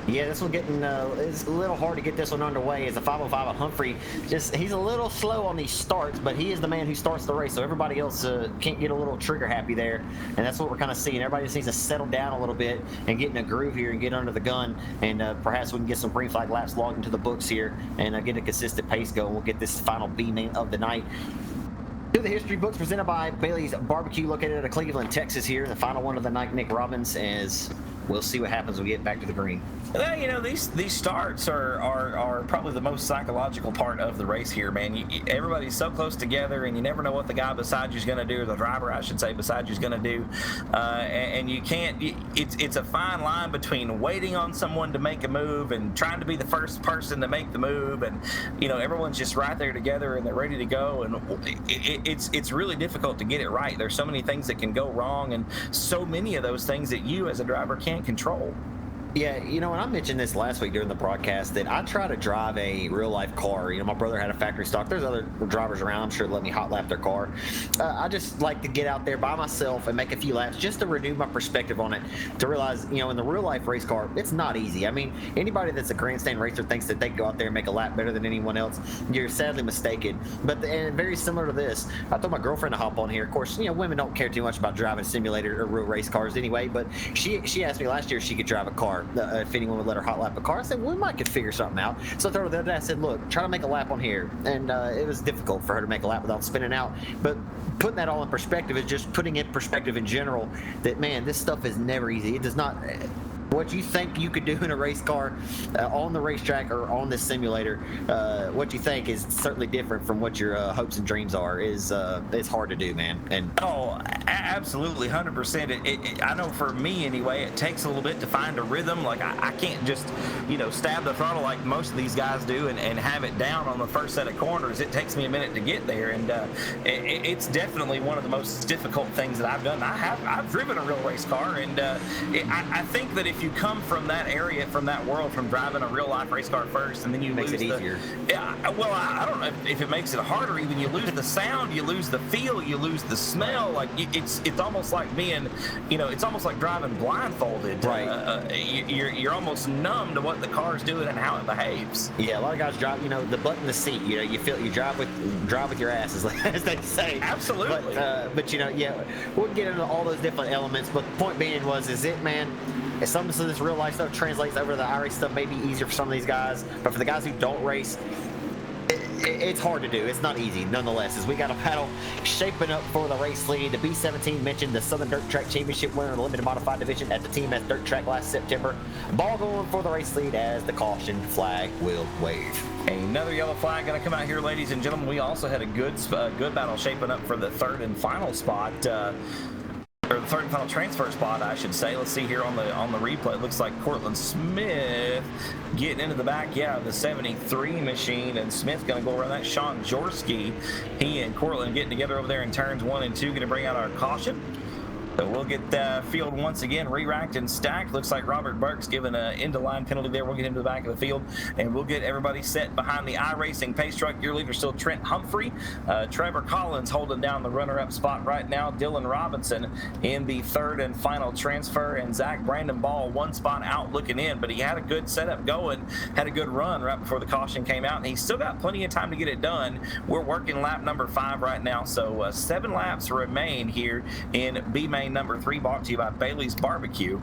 Yeah, this one getting it's a little hard to get this one underway. As a 505 of Humphrey, he's a little slow on these starts, but he is the man who starts the race. So everybody else can't get a little trigger happy there, and that's what we're kind of seeing. Everybody just needs to settle down a little bit and get in a groove here and get under the gun, and perhaps we can get some green flag laps logged into the books here and get a consistent pace going. We'll get this final B main of the night. To the history books presented by Bailey's Barbecue, located out of Cleveland, Texas. Here, the final one of the night. Nick Robbins is we'll see what happens when we get back to the green. Well, you know, these starts are probably the most psychological part of the race here, man. Everybody's so close together, and you never know what the guy beside you's going to do, or the driver, I should say, beside you's going to do. And you can't. It's a fine line between waiting on someone to make a move and trying to be the first person to make the move, and you know, everyone's just right there together and they're ready to go. And it's really difficult to get it right. There's so many things that can go wrong, and so many of those things that you as a driver can't control. Yeah, you know, and I mentioned this last week during the broadcast that I try to drive a real-life car. You know, my brother had a factory stock. There's other drivers around, I'm sure, let me hot lap their car. I just like to get out there by myself and make a few laps just to renew my perspective on it, to realize, you know, in the real-life race car, it's not easy. I mean, anybody that's a grandstand racer thinks that they can go out there and make a lap better than anyone else. You're sadly mistaken. But and very similar to this, I told my girlfriend to hop on here. Of course, you know, women don't care too much about driving simulator or real race cars anyway, but she asked me last year if she could drive a car. If anyone would let her hot lap a car, I said, well, we might could figure something out. So I told her the other day, I said, look, try to make a lap on here. And it was difficult for her to make a lap without spinning out. But putting that all in perspective is just putting in perspective in general that, man, this stuff is never easy. It does not. What you think you could do in a race car on the racetrack or on this simulator, what you think is certainly different from what your hopes and dreams are. It's hard to do, man. And absolutely, 100%. I know for me anyway, it takes a little bit to find a rhythm. Like I can't just, you know, stab the throttle like most of these guys do and have it down on the first set of corners. It takes me a minute to get there, and it's definitely one of the most difficult things that I've done. I've driven a real race car, and I think that if you come from that area, from that world, from driving a real life race car first, and then you makes lose it easier. Yeah, well, I don't know if it makes it harder. Even you lose the sound, you lose the feel, you lose the smell. Like it's almost like being, you know, it's almost like driving blindfolded. Right. You're almost numb to what the car's doing and how it behaves. Yeah, a lot of guys drive, you know, the butt in the seat. You know, you feel you drive with your ass, as they say. Absolutely. But you know, yeah, we'll get into all those different elements. But the point being is it, man. If some of this real life stuff translates over to the iRace stuff, may be easier for some of these guys. But for the guys who don't race, it's hard to do. It's not easy, nonetheless, as we got a battle shaping up for the race lead. The B-17 mentioned the Southern Dirt Track Championship winner in the limited modified division at the TMS Dirt Track last September. Ball going for the race lead as the caution flag will wave. Another yellow flag going to come out here, ladies and gentlemen. We also had a good battle shaping up for the third and final spot. Or the third and final transfer spot, I should say. Let's see here on the replay. It looks like Cortland Smith getting into the back, of the 73 machine, and Smith's going to go around that. Sean Jorski, he and Cortland getting together over there in turns 1 and 2, going to bring out our caution. So we'll get the field once again re-racked and stacked. Looks like Robert Burke's given an end-of-line penalty there. We'll get him to the back of the field, and we'll get everybody set behind the iRacing pace truck. Your leader still Trent Humphrey. Trevor Collins holding down the runner-up spot right now. Dylan Robinson in the third and final transfer, and Zach Brandon Ball one spot out looking in, but he had a good setup going, had a good run right before the caution came out, and he's still got plenty of time to get it done. We're working lap number 5 right now, so 7 laps remain here in B-Main number 3, brought to you by Bailey's Barbecue.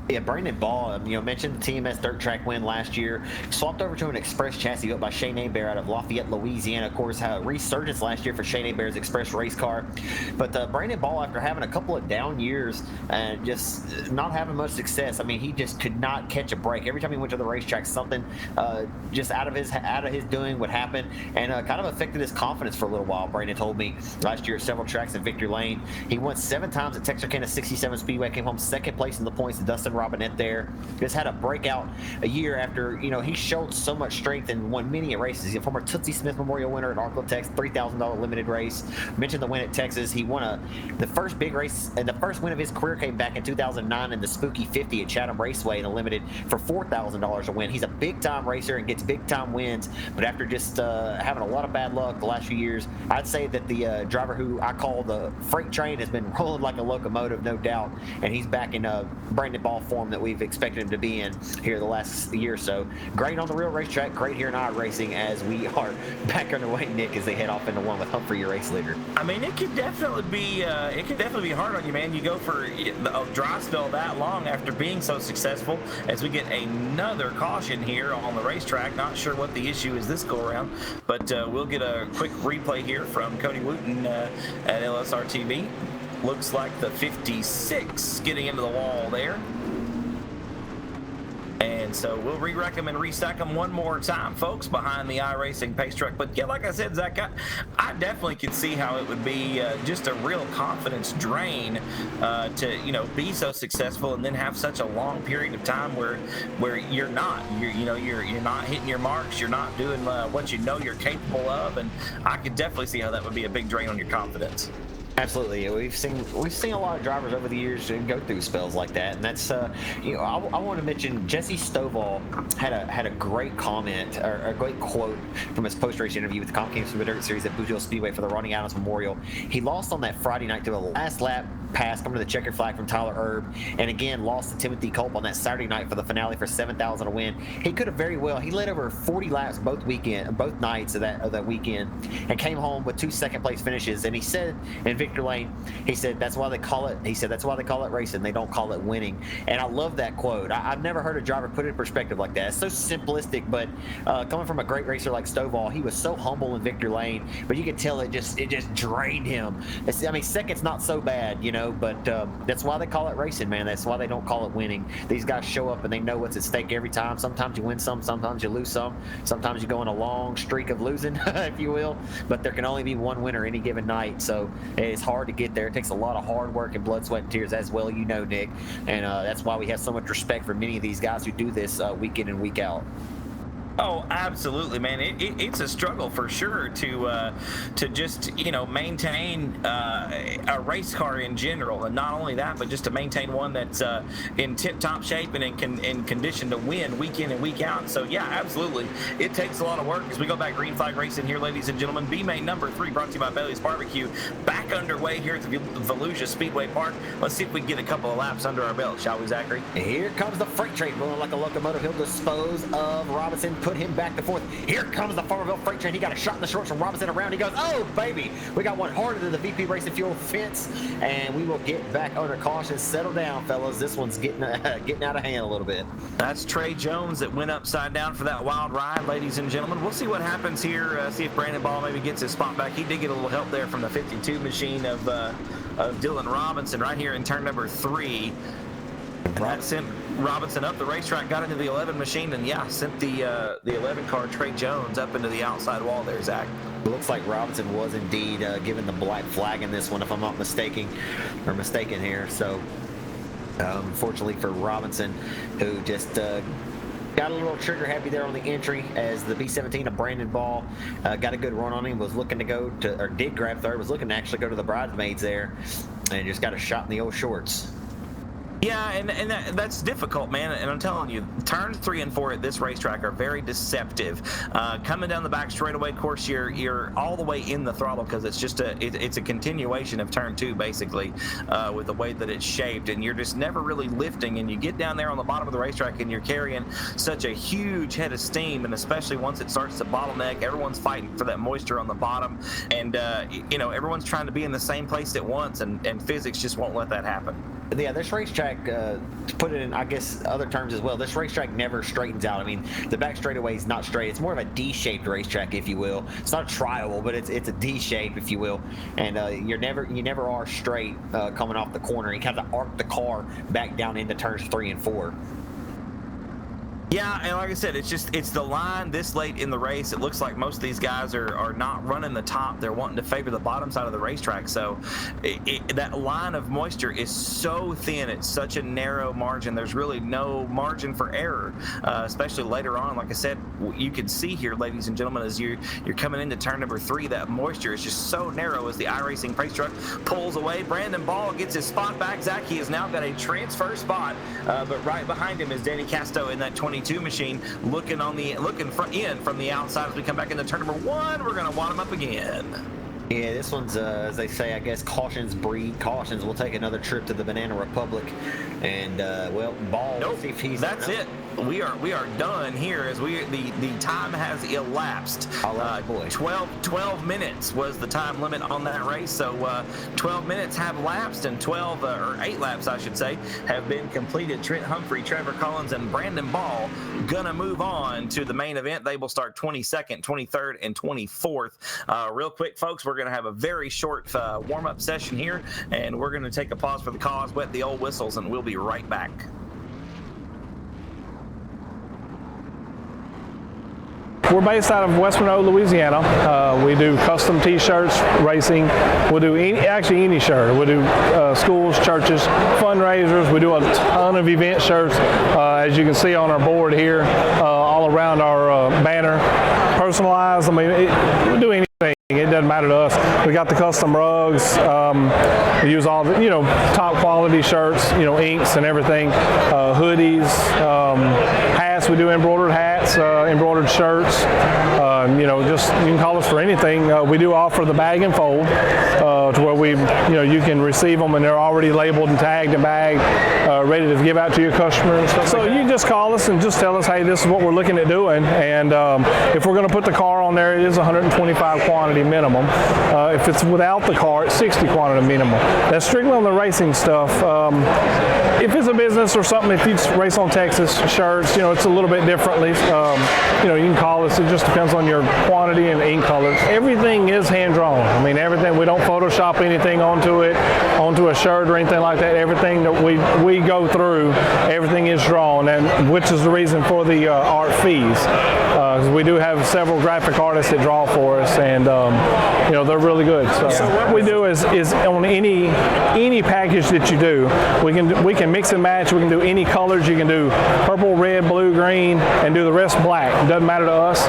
Yeah, Brandon Ball, mentioned the TMS Dirt Track win last year. Swapped over to an Express chassis built by Shane Hebert out of Lafayette, Louisiana. Of course, had a resurgence last year for Shane Hebert's Express race car. But Brandon Ball, after having a couple of down years and just not having much success, I mean, he just could not catch a break. Every time he went to the racetrack, something just out of his doing would happen, and kind of affected his confidence for a little while. Brandon told me last year at several tracks in Victory Lane. He won 7 times at Texarkana 67 Speedway, came home second place in the points to Dustin Robinette there. Just had a breakout a year after, he showed so much strength and won many races. He's a former Tootsie Smith Memorial winner at Arklatex, $3,000 limited race. Mentioned the win at Texas. He won the first big race, and the first win of his career came back in 2009 in the Spooky 50 at Chatham Raceway in a limited for $4,000 a win. He's a big-time racer and gets big-time wins, but after just having a lot of bad luck the last few years, I'd say that the driver who I call the freight train has been rolling like a locomotive, no doubt, and he's back in Brandon Ball form that we've expected him to be in here the last year or so. Great on the real racetrack, great here in iRacing as we are back underway, Nick, as they head off into one with Humphrey, your race leader. I mean, it can definitely be hard on you, man. You go for a dry spell that long after being so successful, as we get another caution here on the racetrack. Not sure what the issue is this go around, but we'll get a quick replay here from Cody Wooten at LSRTV. Looks like the 56 getting into the wall there. And so we'll re-wreck them and restack them one more time, folks, behind the iRacing pace truck. But yeah, like I said, Zach, I definitely could see how it would be just a real confidence drain to be so successful and then have such a long period of time where you're not hitting your marks, you're not doing what you know you're capable of, and I could definitely see how that would be a big drain on your confidence. Absolutely, we've seen a lot of drivers over the years go through spells like that, and that's I want to mention Jesse Stovall had a great comment or a great quote from his post-race interview with the Comp Games from the Dirt Series at Boot Hill Speedway for the Ronnie Adams Memorial. He lost on that Friday night to a last lap pass coming to the checkered flag from Tyler Erb, and again lost to Timothy Culp on that Saturday night for the finale for 7,000 to win. He could have very well. He led over 40 laps both nights of that weekend, and came home with 2 second-place finishes. And he said in Victor Lane, he said that's why they call it racing. They don't call it winning. And I love that quote. I've never heard a driver put it in perspective like that. It's so simplistic, but coming from a great racer like Stovall, he was so humble in Victor Lane, but you could tell it just drained him. Second's not so bad, but that's why they call it racing, man. That's why they don't call it winning. These guys show up and they know what's at stake every time. Sometimes you win some, sometimes you lose some. Sometimes you go on a long streak of losing, if you will, but there can only be one winner any given night. So it's hard to get there. It takes a lot of hard work and blood, sweat, and tears as well, Nick. And that's why we have so much respect for many of these guys who do this week in and week out. Oh, absolutely, man. It's a struggle for sure to just maintain a race car in general, and not only that, but just to maintain one that's in tip-top shape and in condition to win week in and week out. So yeah, absolutely, it takes a lot of work. As we go back, green flag racing here, ladies and gentlemen. B-Main number 3, brought to you by Bailey's Barbecue, back underway here at the Volusia Speedway Park. Let's see if we can get a couple of laps under our belt, shall we, Zachary? Here comes the freight train rolling like a locomotive. He'll dispose of Robinson, put him back to fourth. Here comes the Farmerville freight train. He got a shot in the shorts from Robinson around. He goes, oh baby, we got one harder than the VP Racing Fuel fence, and we will get back under caution. Settle down, fellas. This one's getting out of hand a little bit. That's Trey Jones that went upside down for that wild ride, ladies and gentlemen. We'll see what happens here. See if Brandon Ball maybe gets his spot back. He did get a little help there from the 52 machine of Dylan Robinson right here in turn number 3. And that sent Robinson up the racetrack, got into the 11 machine, and yeah, sent the 11 car Trey Jones up into the outside wall there, Zach. Looks like Robinson was indeed given the black flag in this one, if I'm not mistaken here. So unfortunately for Robinson, who just got a little trigger happy there on the entry, as the B17 of Brandon Ball got a good run on him, was looking to go to, or did grab third, was looking to actually go to the bridesmaids there, and just got a shot in the old shorts. Yeah, and that's difficult, man. And I'm telling you, turns 3 and 4 at this racetrack are very deceptive. Coming down the back straightaway, of course, you're all the way in the throttle because it's just it's a continuation of turn 2, basically, with the way that it's shaped, and you're just never really lifting. And you get down there on the bottom of the racetrack, and you're carrying such a huge head of steam, and especially once it starts to bottleneck, everyone's fighting for that moisture on the bottom, and everyone's trying to be in the same place at once, and physics just won't let that happen. Yeah, this racetrack, to put it in, I guess, other terms as well, this racetrack never straightens out. I mean, the back straightaway is not straight. It's more of a D-shaped racetrack, if you will. It's not a tri-oval, but it's a D-shape, if you will. And you never are straight coming off the corner. You kind of arc the car back down into turns 3 and 4. Yeah, and like I said, it's the line this late in the race. It looks like most of these guys are not running the top. They're wanting to favor the bottom side of the racetrack. So that line of moisture is so thin. It's such a narrow margin. There's really no margin for error, especially later on. Like I said, you can see here, ladies and gentlemen, as you're coming into turn number 3, that moisture is just so narrow as the iRacing pace truck pulls away. Brandon Ball gets his spot back. Zach, he has now got a transfer spot, but right behind him is Danny Casto in that 22 machine, looking from the outside. As we come back into turn number 1, we're going to wad him up again. Yeah, this one's, as they say, I guess, cautions breed cautions. We'll take another trip to the Banana Republic, and well, Ball. Nope, see if he's. that's it. We are done here, as the time has elapsed. 12 minutes was the time limit on that race. So 12 minutes have lapsed, and 8 laps, I should say, have been completed. Trent Humphrey, Trevor Collins, and Brandon Ball gonna move on to the main event. They will start 22nd, 23rd, and 24th. Real quick, folks, we're gonna have a very short warm-up session here, and we're gonna take a pause for the cause, wet the old whistles, and we'll be right back. We're based out of West Monroe, Louisiana. We do custom T-shirts, racing. We'll do actually any shirt. We'll do schools, churches, fundraisers. We do a ton of event shirts, as you can see on our board here, all around our banner. Personalized. I mean, we do anything. It doesn't matter to us. We got the custom rugs. We use all the, top quality shirts, inks and everything, hoodies, hats. We do embroidered hats, embroidered shirts. Just you can call us for anything. We do offer the bag and fold, to where you can receive them and they're already labeled and tagged and bagged, ready to give out to your customers. So you just call us and just tell us, hey, this is what we're looking at doing, and if we're going to put the car on there, it is 125 quantity minimum. If it's without the car, it's 60 quantity minimum. That's strictly on the racing stuff. If it's a business or something, if you race on Texas shirts, it's a little bit differently. You can call us. It just depends on your quantity and ink colors. Everything is hand drawn. I mean, everything. We don't Photoshop anything onto a shirt or anything like that. Everything that we go through, everything is drawn, and which is the reason for the art fees. We do have several graphic artists that draw for us, and they're really good. So what we do is on any package that you do, we can mix and match. We can do any colors. You can do purple, red, blue, green, and do the rest black. It doesn't matter to us.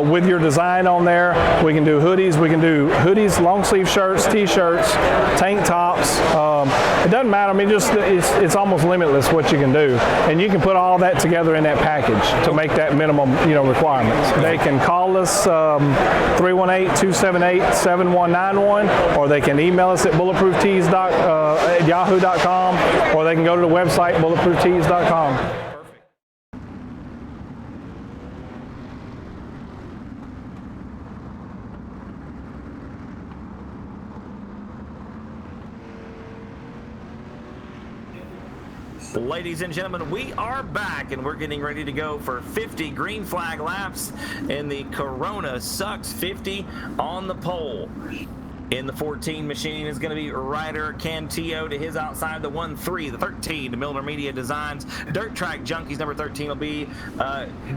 With your design on there, we can do hoodies. We can do hoodies, long sleeve shirts, t-shirts, tank tops. It doesn't matter. I mean, it's almost limitless what you can do, and you can put all that together in that package to make that minimum requirements. They can call us 318-278-7191, or they can email us at bulletprooftees at yahoo.com, or they can go to the website bulletprooftees.com. Ladies and gentlemen, we are back, and we're getting ready to go for 50 green flag laps in the Corona Sucks 50 on the pole. In the 14 machine is going to be Ryder Cantillo to his outside, the 1-3, the 13 to Milner Media Designs. Dirt Track Junkies number 13 will be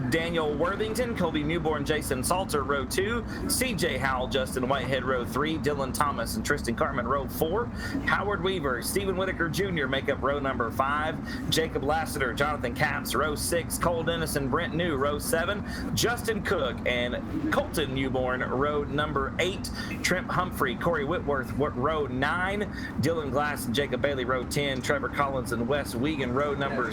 Daniel Worthington, Colby Newborn, Jason Salter, row 2, CJ Howell, Justin Whitehead, row 3, Dylan Thomas and Tristan Cartman, row 4, Howard Weaver, Stephen Whitaker Jr. make up row number 5, Jacob Lassiter, Jonathan Capps, row 6, Cole Dennis and Brent New, row 7, Justin Cook and Colton Newborn, row number 8, Trent Humphrey, Corey Whitworth, row 9, Dylan Glass and Jacob Bailey, row 10, Trevor Collins and Wes Wiegand, row number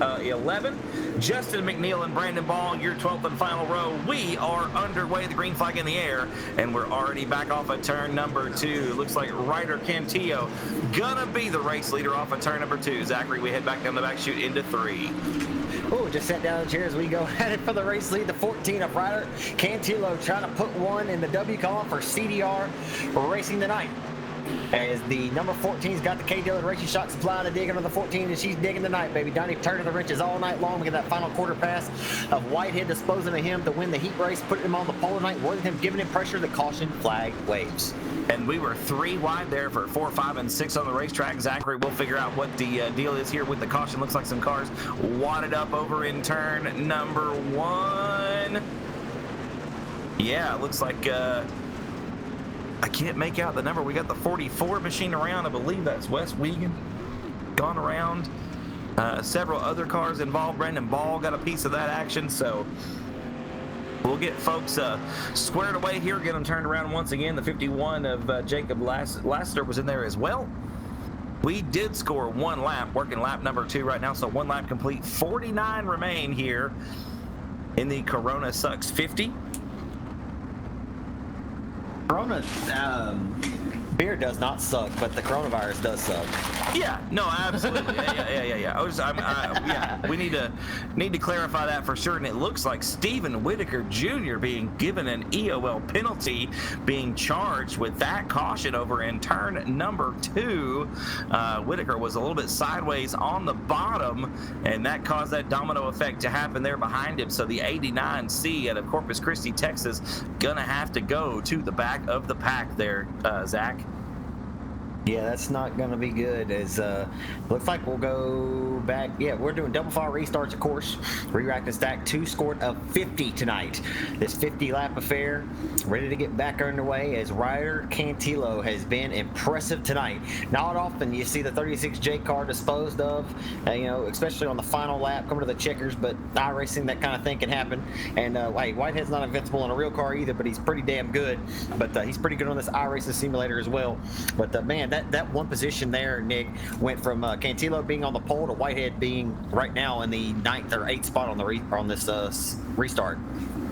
11, Justin McNeil and Brandon Ball, your 12th and final row. We are underway, the green flag in the air, and we're already back off of turn number 2. Looks like Ryder Cantillo gonna be the race leader off of turn number 2. Zachary, we head back down the back chute into 3. Oh, just sat down in the chair as we go headed for the race lead. The 14 of Ryder Cantillo trying to put one in the W column for CDR Racing tonight. As the number 14's got the K Dillon Racing Shot Supply to dig under the 14, and she's digging tonight, baby. Donnie turning the wrenches all night long. We get that final quarter pass of Whitehead disposing of him to win the heat race, putting him on the pole tonight, Worthington giving him pressure. The caution flag waves. And we were 3 wide there for 4, 5, and 6 on the racetrack. Zachary, we'll figure out what the deal is here with the caution. Looks like some cars wadded up over in turn number 1. Yeah, looks like I can't make out the number. We got the 44 machine around. I believe that's Wes Wiegand gone around. Several other cars involved. Brandon Ball got a piece of that action. So we'll get folks squared away here, get them turned around once again. The 51 of Jacob Lassiter was in there as well. We did score 1 lap, working lap number 2 right now. So 1 lap complete. 49 remain here in the Corona Sucks 50. Corona beer does not suck, but the coronavirus does suck. Yeah, no, absolutely. Yeah. We need to clarify that for sure. And it looks like Stephen Whitaker Jr. being given an EOL penalty, being charged with that caution over in turn number 2. Whitaker was a little bit sideways on the bottom, and that caused that domino effect to happen there behind him. So the 89C out of Corpus Christi, Texas, gonna have to go to the back of the pack there, Zach. Yeah, that's not going to be good. As looks like we'll go back. Yeah, we're doing double file restarts, of course. Re-rack and stack 2 scored of 50 tonight. This 50-lap affair ready to get back underway as Ryder Cantillo has been impressive tonight. Not often you see the 36J car disposed of, especially on the final lap, coming to the checkers, but iRacing, that kind of thing can happen. And hey, Whitehead's not invincible in a real car either, but he's pretty damn good. But he's pretty good on this iRacing simulator as well. But man, that one position there, Nick, went from Cantillo being on the pole to Whitehead being right now in the 9th or 8th spot on this restart.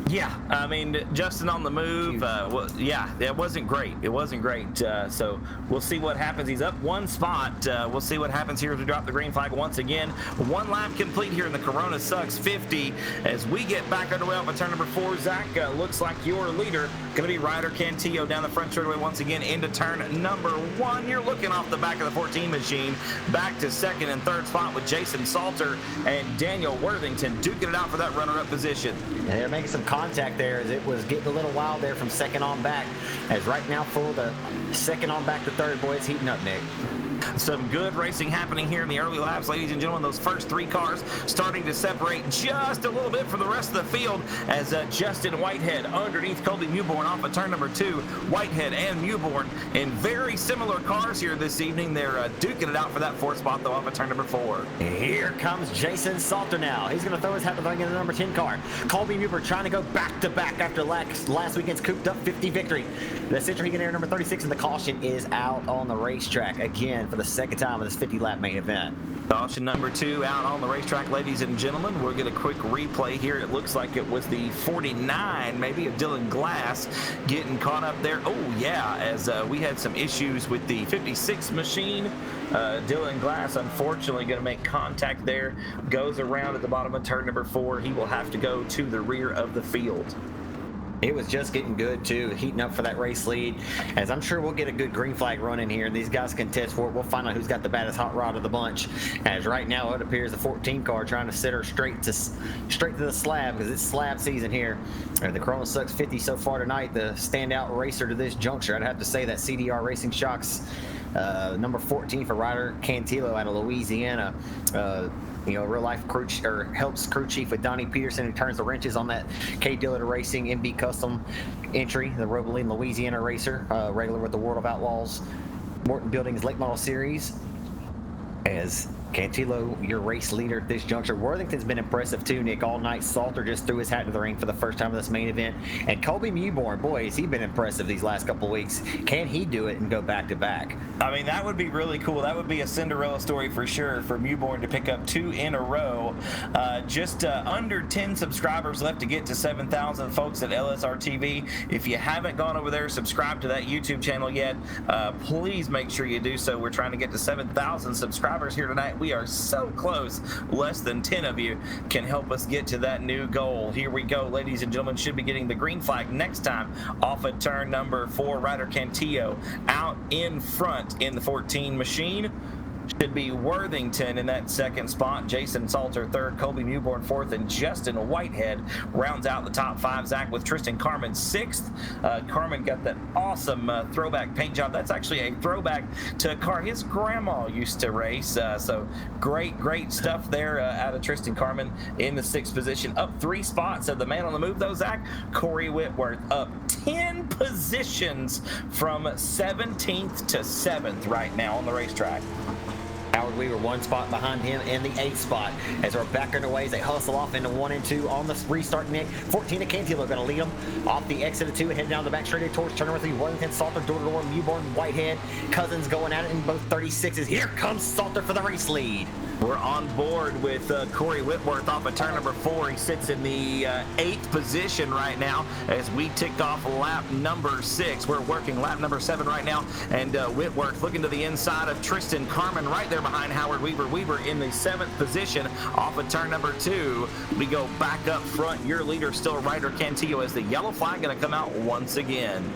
Yeah, I mean, Justin on the move. Well, yeah, it wasn't great. It wasn't great. So we'll see what happens. He's up 1 spot. We'll see what happens here as we drop the green flag once again. 1 lap complete here in the Corona Sucks 50. As we get back underway off of turn number 4, Zach, looks like your leader going to be Ryder Cantillo down the front straightaway once again into turn number 1. You're looking off the back of the 14 machine. Back to 2nd and 3rd spot with Jason Salter and Daniel Worthington duking it out for that runner-up position. And they're making some contact there as it was getting a little wild there from 2nd on back. As right now for the 2nd on back to 3rd, boy, it's heating up, Nick. Some good racing happening here in the early laps, ladies and gentlemen. Those first 3 cars starting to separate just a little bit from the rest of the field as Justin Whitehead underneath Colby Mewborn off of turn number 2. Whitehead and Mewborn in very similar cars here this evening. They're duking it out for that 4th spot, though, off of turn number 4. Here comes Jason Salter now. He's going to throw his hat to the ring in the number 10 car. Colby Mewborn trying to go back-to-back after last weekend's cooped-up 50 victory. The Citroen Air number 36, and the caution is out on the racetrack again for the 2nd time in this 50-lap main event. Caution number 2 out on the racetrack, ladies and gentlemen. We'll get a quick replay here. It looks like it was the 49, maybe, of Dylan Glass getting caught up there. Oh, yeah, as we had some issues with the 56 machine. Dylan Glass, unfortunately, going to make contact there. Goes around at the bottom of turn number 4. He will have to go to the rear of the field. It was just getting good, too, heating up for that race lead. As I'm sure we'll get a good green flag run in here, and these guys can test for it. We'll find out who's got the baddest hot rod of the bunch. As right now, it appears the 14 car trying to sit her straight to the slab, because it's slab season here. The Corona Sucks 50 so far tonight, the standout racer to this juncture. I'd have to say that CDR Racing Shocks, number 14 for Ryder Cantillo out of Louisiana. Real life crew helps crew chief with Donnie Peterson, who turns the wrenches on that K Dillard Racing MB Custom entry, the Roboline Louisiana racer, regular with the World of Outlaws Morton Buildings Late Model Series. As Cantillo, your race leader at this juncture. Worthington's been impressive too, Nick, all night. Salter just threw his hat to the ring for the first time in this main event. And Colby Mewborn, boy, has he been impressive these last couple weeks. Can he do it and go back to back? I mean, that would be really cool. That would be a Cinderella story for sure for Mewborn to pick up 2 in a row. Just under 10 subscribers left to get to 7,000 folks at LSRTV. If you haven't gone over there, subscribe to that YouTube channel yet, please make sure you do so. We're trying to get to 7,000 subscribers here tonight. We are so close. Less than 10 of you can help us get to that new goal. Here we go, ladies and gentlemen. Should be getting the green flag next time off of turn number 4. Ryder Cantillo out in front in the 14 machine. Should be Worthington in that 2nd spot, Jason Salter 3rd, Colby Mewborn 4th, and Justin Whitehead rounds out the top 5, Zach, with Tristan Carmen 6th. Carmen got that awesome throwback paint job. That's actually a throwback to a car his grandma used to race. So great stuff there out of Tristan Carmen in the 6th position. Up 3 spots of the man on the move, though, Zach. Corey Whitworth up 10 positions from 17th to 7th right now on the racetrack. Howard Weaver 1 spot behind him in the 8th spot. As they're back underway, as they hustle off into 1 and 2 on the restart, Nick. 14 of Cantillo going to lead them off the exit of 2 and head down the back straight towards turn number 3. Worthington, Salter, door-to-door, Mewborn, Whitehead. Cousins going at it in both 36s. Here comes Salter for the race lead. We're on board with Corey Whitworth off of turn number 4. He sits in the 8th position right now as we tick off lap number 6. We're working lap number 7 right now, and Whitworth looking to the inside of Tristan Carmen right there behind Howard Weaver. Weaver in the 7th position off of turn number 2. We go back up front. Your leader still Ryder Cantillo as the yellow flag going to come out once again.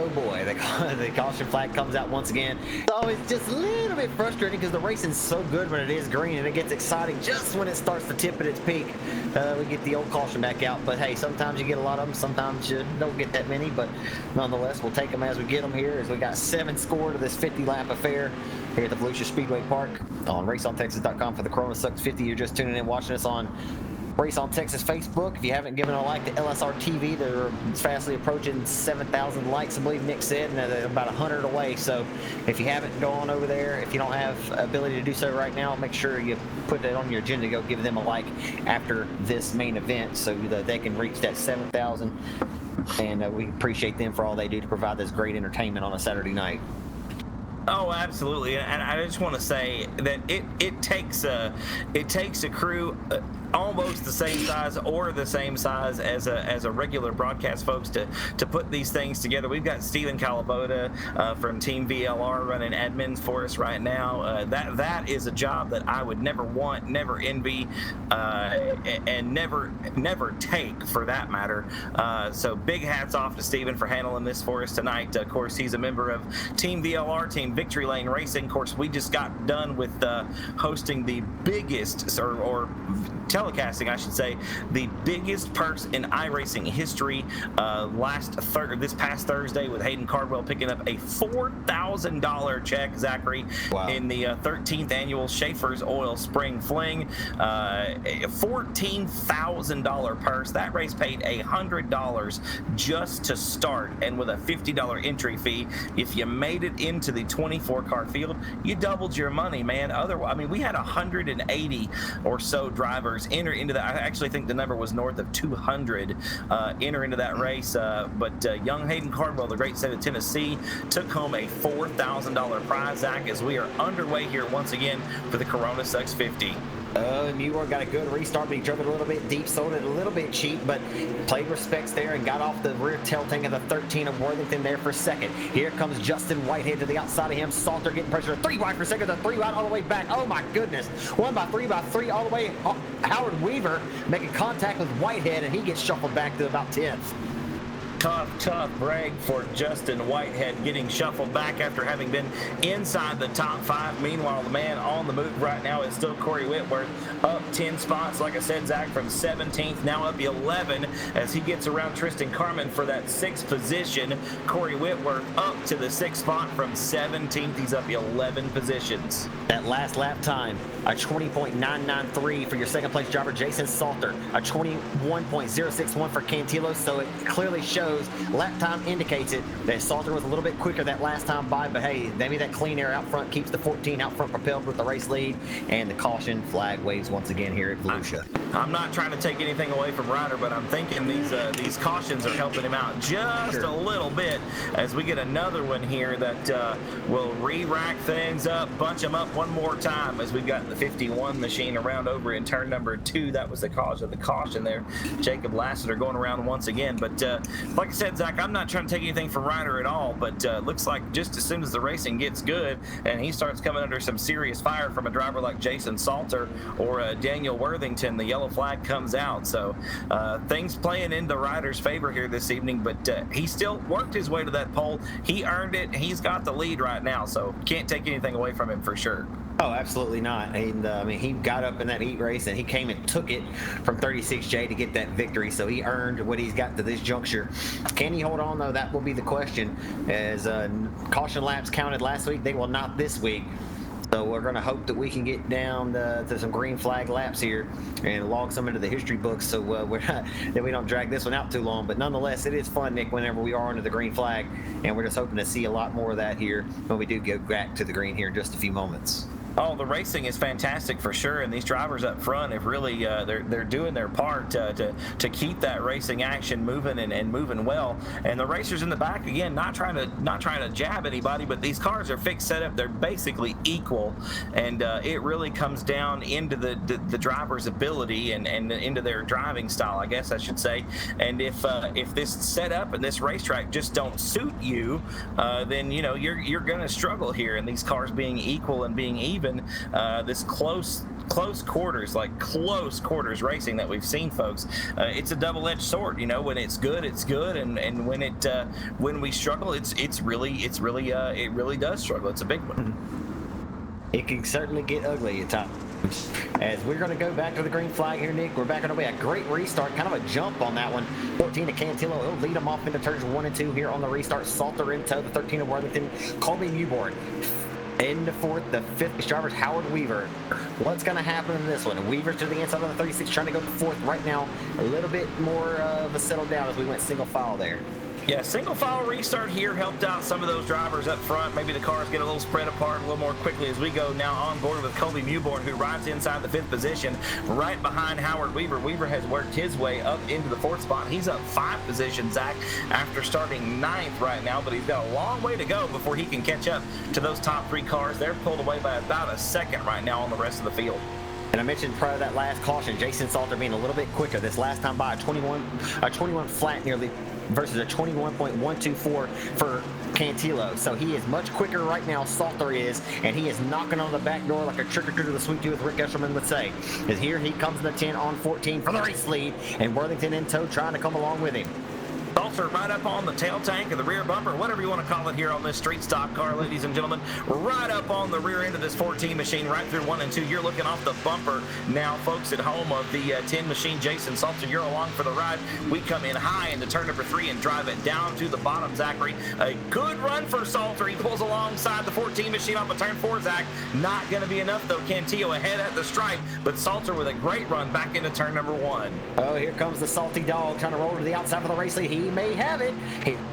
oh boy, the caution flag comes out once again. So it's just a little bit frustrating because the racing's so good when it is green, and it gets exciting just when it starts to tip at its peak. We get the old caution back out, but hey, sometimes you get a lot of them, sometimes you don't get that many, but nonetheless, we'll take them as we get them here, as we got 7 scored to this 50-lap affair here at the Volusia Speedway Park on raceontexas.com for the Corona Sucks 50. You're just tuning in, watching us on Race on Texas Facebook. If you haven't given a like to LSRTV, they're fastly approaching 7,000 likes, I believe Nick said, and they're about 100 away. So if you haven't, go on over there. If you don't have ability to do so right now, make sure you put that on your agenda. Go give them a like after this main event so that they can reach that 7,000. And we appreciate them for all they do to provide this great entertainment on a Saturday night. Oh, absolutely, and I just want to say that it takes a crew almost the same size or the same size as a regular broadcast folks to put these things together. We've got Steven Calabota from Team VLR running admins for us right now. That is a job that I would never want, never envy, and never take for that matter. So big hats off to Steven for handling this for us tonight. Of course, he's a member of Team VLR, Team Victory Lane Racing. Of course, we just got done with hosting the biggest or telecasting, I should say, the biggest purse in iRacing history this past Thursday, with Hayden Cardwell picking up a $4,000 check, Zachary, wow, in the 13th annual Schaefer's Oil Spring Fling. A $14,000 purse. That race paid $100 just to start, and with a $50 entry fee, if you made it into the 24-car field, you doubled your money, man. Otherwise, I mean, we had 180 or so drivers enter into that. I actually think the number was north of 200 enter into that race. But young Hayden Cardwell, the great state of Tennessee, took home a $4,000 prize, Zach, as we are underway here once again for the Corona Sucks 50. Newborn got a good restart, but he drove it a little bit deep, sold it a little bit cheap, but played respects there and got off the rear tail tank of the 13 of Worthington there for second. Here comes Justin Whitehead to the outside of him. Salter getting pressure. 3 wide for second, the 3 wide all the way back. Oh my goodness. 1 by 3 by 3 all the way. Howard Weaver making contact with Whitehead, and he gets shuffled back to about 10th. Tough break for Justin Whitehead, getting shuffled back after having been inside the top 5. Meanwhile, the man on the move right now is still Corey Whitworth, up 10 spots, like I said, Zach, from 17th, now up 11 as he gets around Tristan Carman for that 6th position. Corey Whitworth up to the 6th spot from 17th. He's up 11 positions. That last lap time, a 20.993 for your second place driver, Jason Salter, a 21.061 for Cantillo, so it clearly shows, lap time indicates it, that Salter was a little bit quicker that last time by, but hey, maybe that clean air out front keeps the 14 out front propelled with the race lead, and the caution flag waves once again here at Volusia. I'm not trying to take anything away from Ryder, but I'm thinking these cautions are helping him out just a little bit as we get another one here that will re-rack things up, bunch them up one more time as we've got the 51 machine around over in turn number 2. That was the cause of the caution there. Jacob Lassiter going around once again, but like I said, Zach, I'm not trying to take anything from Ryder at all, but looks like just as soon as the racing gets good and he starts coming under some serious fire from a driver like Jason Salter or Daniel Worthington, the yellow flag comes out. So things playing into Ryder's favor here this evening, but he still worked his way to that pole. He earned it. He's got the lead right now, so can't take anything away from him for sure. Oh, absolutely not. And I mean, he got up in that heat race and he came and took it from 36J to get that victory. So he earned what he's got to this juncture. Can he hold on, though? That will be the question. As caution laps counted last week, they will not this week. So we're going to hope that we can get down to some green flag laps here and log some into the history books, so that we don't drag this one out too long. But nonetheless, it is fun, Nick, whenever we are under the green flag, and we're just hoping to see a lot more of that here when we do go back to the green here in just a few moments. Oh, the racing is fantastic for sure, and these drivers up front have really they're doing their part to keep that racing action moving and moving well. And the racers in the back, again, not trying to jab anybody, but these cars are fixed set up. They're basically equal, and it really comes down into the driver's ability and into their driving style, I guess I should say. And if this setup and this racetrack just don't suit you, then you're going to struggle here. And these cars being equal and being even, been this close quarters, like close quarters racing that we've seen, folks. It's a double-edged sword. You know, when it's good, and when we struggle, it really does struggle. It's a big one. It can certainly get ugly at times. As we're going to go back to the green flag here, Nick, we're back on the way. A great restart, kind of a jump on that one. 14 of Cantillo, he'll lead them off into turns 1 and 2 here on the restart. Salter in tow, the 13 of Worthington. Colby Newborn in the 4th, the 5th driver's Howard Weaver. What's going to happen in this one? Weaver to the inside of the 36, trying to go to 4th right now. A little bit more of a settle down as we went single file there. Yeah, single file restart here helped out some of those drivers up front. Maybe the cars get a little spread apart a little more quickly as we go now on board with Colby Newborn, who rides inside the 5th position right behind Howard Weaver. Weaver has worked his way up into the 4th spot. He's up 5 positions, Zach, after starting 9th right now, but he's got a long way to go before he can catch up to those top 3 cars. They're pulled away by about a second right now on the rest of the field. And I mentioned prior to that last caution, Jason Salter being a little bit quicker this last time by a 21 flat nearly versus a 21.124 for Cantillo. So he is much quicker right now, Salter is, and he is knocking on the back door like a trick-or-treater to the sweet tooth, Rick Eshelman would say. As here he comes in the 10 on 14 for the race lead, and Worthington in tow trying to come along with him. Salter right up on the tail tank of the rear bumper, whatever you want to call it here on this street stock car, ladies and gentlemen. Right up on the rear end of this 14 machine, right through 1 and 2. You're looking off the bumper now, folks, at home of the 10 machine. Jason Salter, you're along for the ride. We come in high into turn number 3 and drive it down to the bottom, Zachary. A good run for Salter. He pulls alongside the 14 machine off of turn 4, Zach. Not going to be enough, though. Cantillo ahead at the stripe, but Salter with a great run back into turn number 1. Oh, here comes the salty dog trying to roll to the outside for the race lead. He may have it.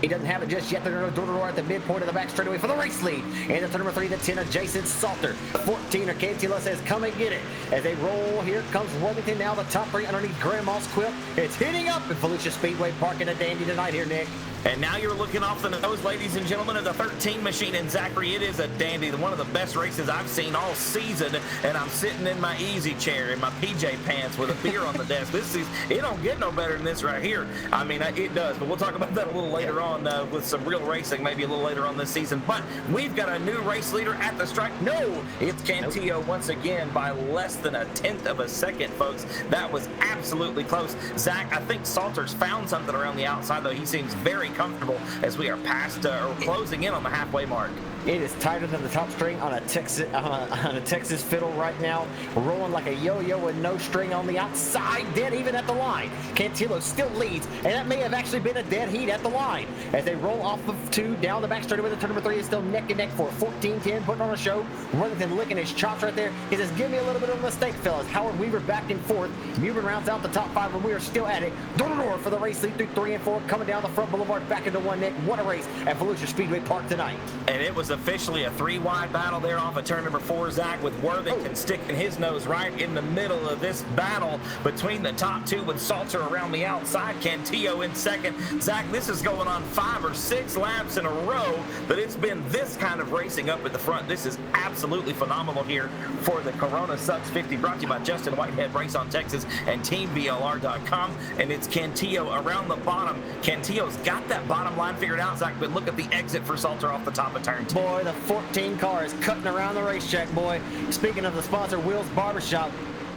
He doesn't have it just yet. They're going to door at the midpoint of the back straightaway for the race lead. And the turn number 3, the 10 of Jason Salter. 14er Cantillo says, come and get it. As they roll, here comes Worthington now, the top 3 underneath Grandma's Quilt. It's hitting up at Volusia Speedway Park in a dandy tonight here, Nick. And now you're looking off the nose, ladies and gentlemen, of the 13 machine. And Zachary, it is a dandy, one of the best races I've seen all season. And I'm sitting in my easy chair in my PJ pants with a beer on the desk. It don't get no better than this right here. I mean, it does, but we'll talk about that a little later on with some real racing, maybe a little later on this season. But we've got a new race leader at the stripe. No, it's Cantillo once again by less than a 1/10 of a second, folks. That was absolutely close. Zach, I think Salter's found something around the outside, though. He seems very comfortable as we are past or closing in on the halfway mark. It is tighter than the top string on a Texas fiddle right now, rolling like a yo-yo with no string on the outside, dead even at the line. Cantillo still leads, and that may have actually been a dead heat at the line. As they roll off of 2 down the back straightaway, the turn number 3 is still neck and neck for 14-10, putting on a show. Worthington licking his chops right there. He says, give me a little bit of a mistake, fellas. Howard Weaver back and forth. Newman rounds out the top 5, and we are still at it. Door for the race lead through 3 and 4, coming down the front boulevard back into 1, Nick. What a race at Volusia Speedway Park tonight. And it was officially a 3-wide battle there off of turn number 4, Zach, with Worthington sticking his nose right in the middle of this battle between the top 2 with Salter around the outside, Cantillo in second. Zach, this is going on 5 or 6 laps in a row, but it's been this kind of racing up at the front. This is absolutely phenomenal here for the Corona Sucks 50, brought to you by Justin Whitehead, Race on Texas, and TeamVLR.com. And it's Cantillo around the bottom. Cantillo's got that bottom line figured out, Zach, but look at the exit for Salter off the top of turn 2. Boy, the 14 car is cutting around the racetrack, boy. Speaking of the sponsor, Will's Barbershop,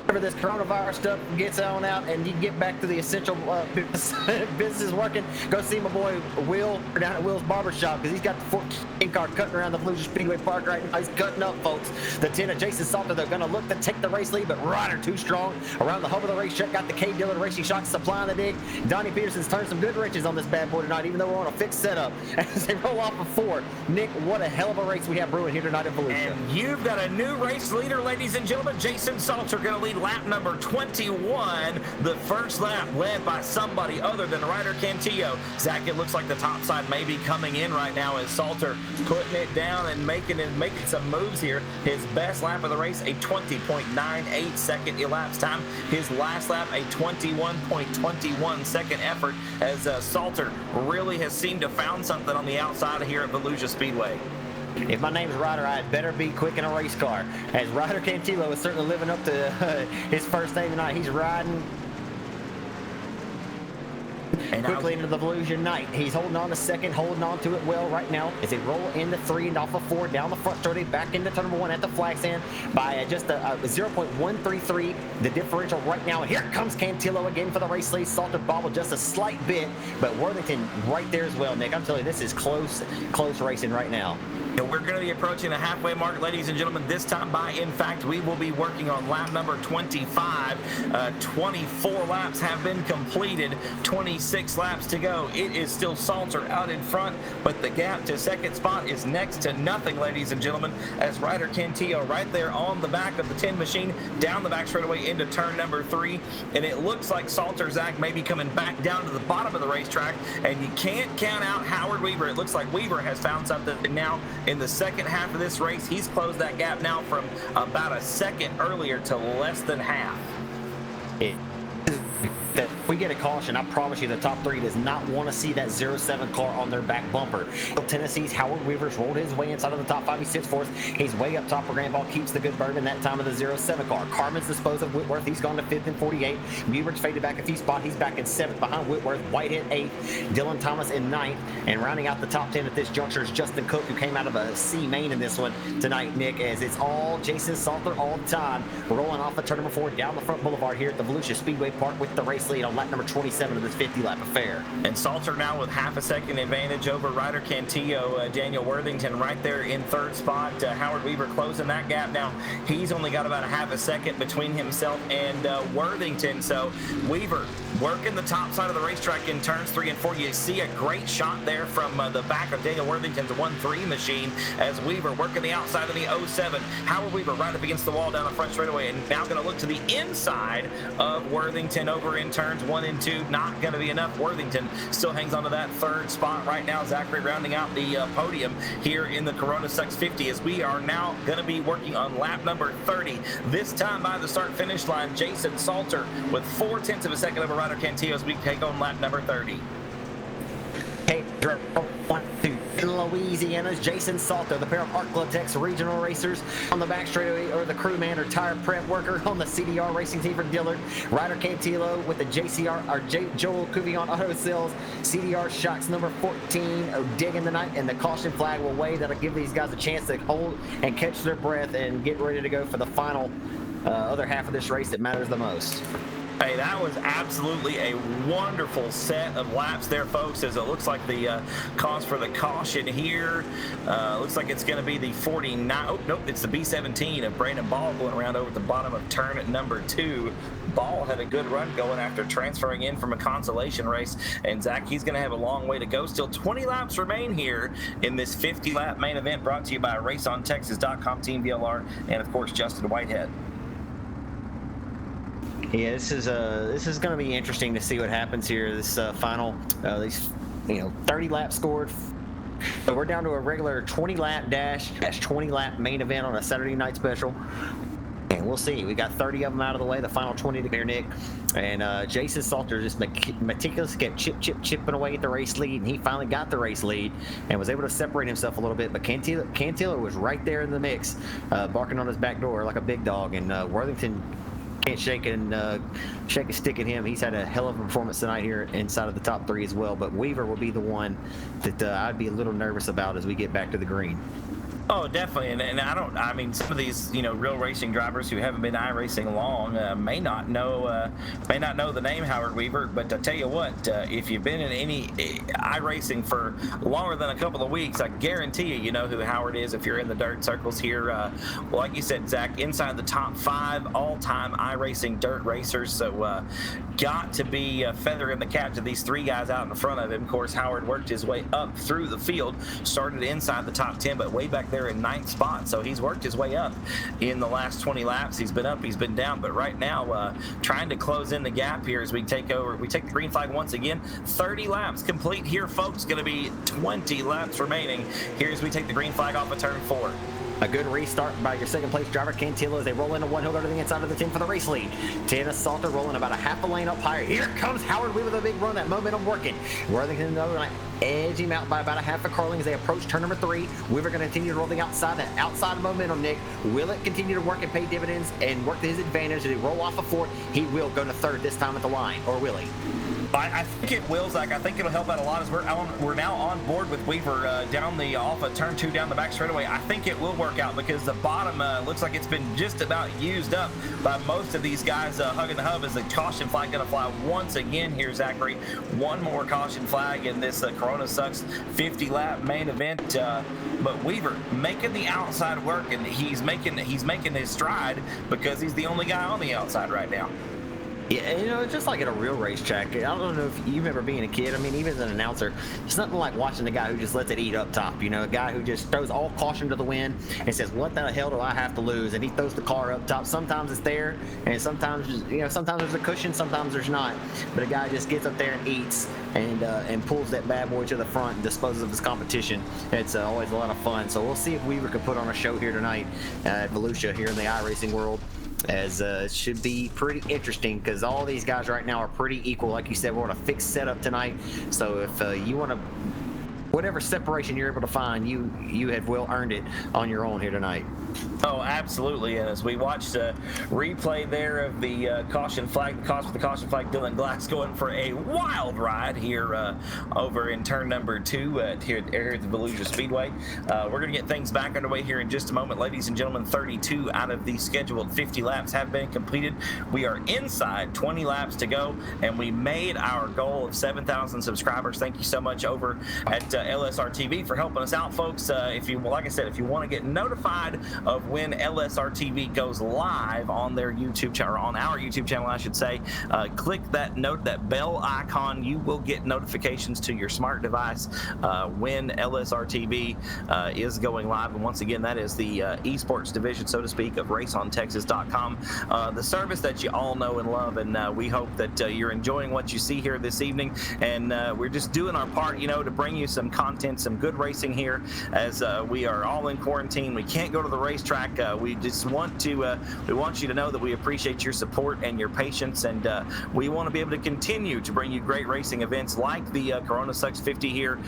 whenever this coronavirus stuff gets on out and you get back to the essential business working, go see my boy Will down at Will's Barbershop, because he's got the 14 car cutting around the Volusia Speedway Park right now. He's cutting up, folks. The 10 of Jason Salter, they're going to look to take the race lead, but Ryder too strong. Around the hub of the racetrack, got the K Dillon Racing Shocks supplying the dig. Donnie Peterson's turned some good wrenches on this bad boy tonight, even though we're on a fixed setup. As they roll off of 4, Nick, what a hell of a race we have brewing here tonight at Volusia. And you've got a new race leader, ladies and gentlemen. Jason Salter going to lead lap number 21. The first lap led by somebody other than Ryder Cantillo. Zach, it looks like the top side may be coming in right now as Salter putting it down and making some moves here. His best lap of the race, a 20.98 second elapsed time. His last lap, a 21.21 second effort, as Salter really has seemed to found something on the outside of here at Volusia Speedway. If my name's Ryder, I'd better be quick in a race car. As Ryder Cantillo is certainly living up to his first name tonight. He's riding. And quickly into the Volusian Knight. He's holding on to second, holding on to it well right now as they roll into 3 and off of 4 down the front straightaway, back into turn number 1 at the flag stand by just a 0.133. The differential right now. And here comes Cantillo again for the race lead. Salter bobbled just a slight bit, but Worthington right there as well, Nick. I'm telling you, this is close racing right now. And we're going to be approaching the halfway mark, ladies and gentlemen. This time by, in fact, we will be working on lap number 25. 24 laps have been completed, 26 laps to go. It is still Salter out in front, but the gap to second spot is next to nothing, ladies and gentlemen, as Ryder Cantillo right there on the back of the 10 machine, down the back straightaway into turn number 3. And it looks like Salter, Zach, may be coming back down to the bottom of the racetrack, and you can't count out Howard Weaver. It looks like Weaver has found something now. In the second half of this race, he's closed that gap now from about a second earlier to less than half. If we get a caution, I promise you the top 3 does not want to see that 07 car on their back bumper. Tennessee's Howard Weaver's rolled his way inside of the top 5. He sits fourth. He's way up top. Grand Ball keeps the good bourbon that time of the 07 car. Carmen's disposed of Whitworth. He's gone to 5th and 48. Mubert's faded back a few spots. He's back in 7th behind Whitworth. Whitehead 8th. Dylan Thomas in 9th. And rounding out the top 10 at this juncture is Justin Cook, who came out of a C main in this one tonight, Nick, as it's all Jason Salter all the time, rolling off of turn number 4 down the front boulevard here at the Volusia Speedway Park with the race lead on lap number 27 of this 50-lap affair. And Salter now with half a second advantage over Ryder Cantillo. Daniel Worthington right there in 3rd spot. Howard Weaver closing that gap now. He's only got about a half a second between himself and Worthington. So Weaver working the top side of the racetrack in turns 3 and 4. You see a great shot there from the back of Daniel Worthington's 1-3 machine as Weaver working the outside of the 07. Howard Weaver right up against the wall down the front straightaway, and now going to look to the inside of Worthington over in turns 1 and 2. Not going to be enough. Worthington still hangs on to that 3rd spot right now. Zachary rounding out the podium here in the Corona Sucks 50 as we are now going to be working on lap number 30. This time by the start finish line, Jason Salter with 0.4 of a second over Ryder Cantillo as we take on lap number 30. Hey, 1, 2. In Louisiana's Jason Salter, the pair of Arclatex regional racers on the back straightaway, or the crewman or tire prep worker on the CDR racing team for Dillard. Ryder Cantillo with the JCR or Joel Cuvion Auto Sales CDR shocks number 14 digging the night, and the caution flag will wave. That'll give these guys a chance to hold and catch their breath and get ready to go for the final other half of this race that matters the most. Hey, that was absolutely a wonderful set of laps there, folks, as it looks like the cause for the caution here. Looks like it's going to be the 49. Oh, nope, it's the B17 of Brandon Ball going around over at the bottom of turn at number 2. Ball had a good run going after transferring in from a consolation race. And, Zach, he's going to have a long way to go. Still 20 laps remain here in this 50-lap main event brought to you by RaceOnTexas.com, Team VLR, and, of course, Justin Whitehead. Yeah, this is going to be interesting to see what happens here. This final, these 30 laps scored. So we're down to a regular 20-lap dash, 20-lap main event on a Saturday night special. And we'll see. We got 30 of them out of the way. The final 20 to clear, Nick. And Jason Salter just meticulously kept chipping away at the race lead, and he finally got the race lead and was able to separate himself a little bit. But Cantillo was right there in the mix, barking on his back door like a big dog. And Worthington can't shake a stick at him. He's had a hell of a performance tonight here inside of the top 3 as well. But Weaver will be the one that I'd be a little nervous about as we get back to the green. Oh, definitely, and I mean, some of these, real racing drivers who haven't been iRacing long may not know the name Howard Weaver. But I tell you what, if you've been in any iRacing for longer than a couple of weeks, I guarantee you know who Howard is if you're in the dirt circles here. Like you said, Zach, inside the top 5 all-time iRacing dirt racers. So got to be a feather in the cap to these 3 guys out in front of him. Of course, Howard worked his way up through the field, started inside the top 10, but way back there in 9th spot. So he's worked his way up in the last 20 laps. He's been up, he's been down, but right now trying to close in the gap here as we take the green flag once again. 30 laps complete here, folks. Going to be 20 laps remaining here as we take the green flag off of turn 4. A good restart by your second place driver, Cantillo, as they roll into one hill to the inside of the 10 for the race lead. Dennis Salter rolling about a half a lane up higher. Here comes Howard Weaver with a big run, that momentum working. Worthington, the other line, edge him out by about a half a car length as they approach turn number 3. Weaver going to continue to roll the outside, that outside momentum, Nick. Will it continue to work and pay dividends and work to his advantage as they roll off of 4th? He will go to 3rd this time at the line, or will he? I think it will, Zach. I think it'll help out a lot as we're now on board with Weaver down the off of turn 2 down the back straightaway. I think it will work out because the bottom looks like it's been just about used up by most of these guys hugging the hub. Is the caution flag going to fly once again here, Zachary? One more caution flag in this Corona Sucks 50 lap main event. But Weaver making the outside work, and he's making his stride because he's the only guy on the outside right now. Yeah, you know, it's just like at a real racetrack. I don't know if you remember being a kid. I mean, even as an announcer, it's nothing like watching the guy who just lets it eat up top. You know, a guy who just throws all caution to the wind and says, "What the hell do I have to lose?" And he throws the car up top. Sometimes it's there, and sometimes, you know, sometimes there's a cushion, sometimes there's not. But a guy just gets up there and eats and pulls that bad boy to the front and disposes of his competition. It's always a lot of fun. So we'll see if Weaver can put on a show here tonight at Volusia here in the iRacing world. As it should be pretty interesting because all these guys right now are pretty equal. Like you said, we're on a fixed setup tonight. So if you want to, whatever separation you're able to find, you have well earned it on your own here tonight. Oh, absolutely. And as we watched a replay there of the caution flag, the caution flag, Dylan Glass going for a wild ride here over in turn number 2 here at the Volusia Speedway. We're going to get things back underway here in just a moment. Ladies and gentlemen, 32 out of the scheduled 50 laps have been completed. We are inside 20 laps to go, and we made our goal of 7,000 subscribers. Thank you so much over at LSRTV for helping us out, folks. If you, like I said, if you want to get notified of when LSRTV goes live on their YouTube channel, or on our YouTube channel, I should say, click that bell icon. You will get notifications to your smart device when LSRTV is going live. And once again, that is the esports division, so to speak, of RaceOnTexas.com, the service that you all know and love. And we hope that you're enjoying what you see here this evening. And we're just doing our part, you know, to bring you some content, some good racing here as we are all in quarantine. We can't go to the racetrack. We just want to we want you to know that we appreciate your support and your patience, and we want to be able to continue to bring you great racing events like the Corona Sucks 50 here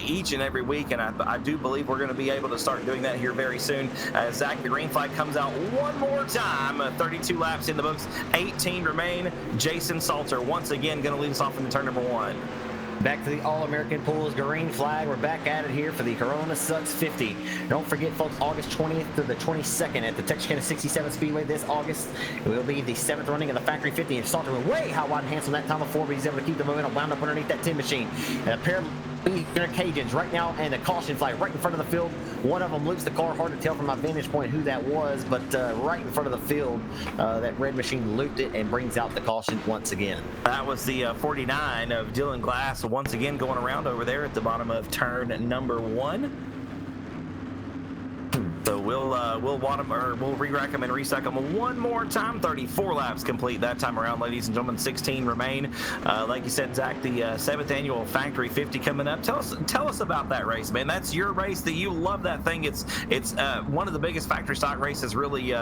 each and every week. And I do believe we're going to be able to start doing that here very soon as Zach, the green flag comes out one more time. 32 laps in the books, 18 remain. Jason Salter once again going to lead us off into turn number 1. Back to the All-American Pools green flag. We're back at it here for the Corona Sucks 50. Don't forget, folks, August 20th to the 22nd at the Texarkana 67 Speedway this August. It will be the 7th running of the Factory 50. And Salter went way how wide and handsome that time before, but he's able to keep the momentum wound up underneath that tin machine. And a pair of inner Cajuns right now, and the caution flag right in front of the field. One of them loops the car. Hard to tell from my vantage point who that was, but right in front of the field, that red machine looped it and brings out the caution once again. That was the 49 of Dylan Glass once again going around over there at the bottom of turn number 1. So we'll re-rack them and restock them one more time. 34 laps complete that time around, ladies and gentlemen. 16 remain. Like you said, Zach, the 7th annual Factory 50 coming up. Tell us about that race, man. That's your race. That you love that thing. It's one of the biggest factory stock races really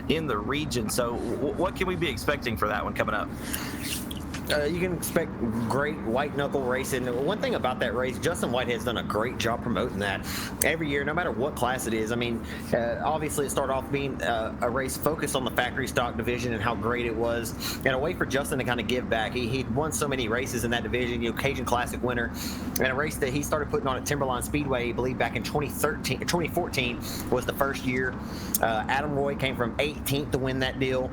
in the region. So what can we be expecting for that one coming up? You can expect great white knuckle racing. One thing about that race, Justin Whitehead's done a great job promoting that every year, no matter what class it is. I mean, obviously it started off being a race focused on the factory stock division and how great it was, and a way for Justin to kind of give back. He'd won so many races in that division, you know, Cajun Classic winner, and a race that he started putting on at Timberline Speedway, I believe back in 2014 was the first year. Adam Roy came from 18th to win that deal.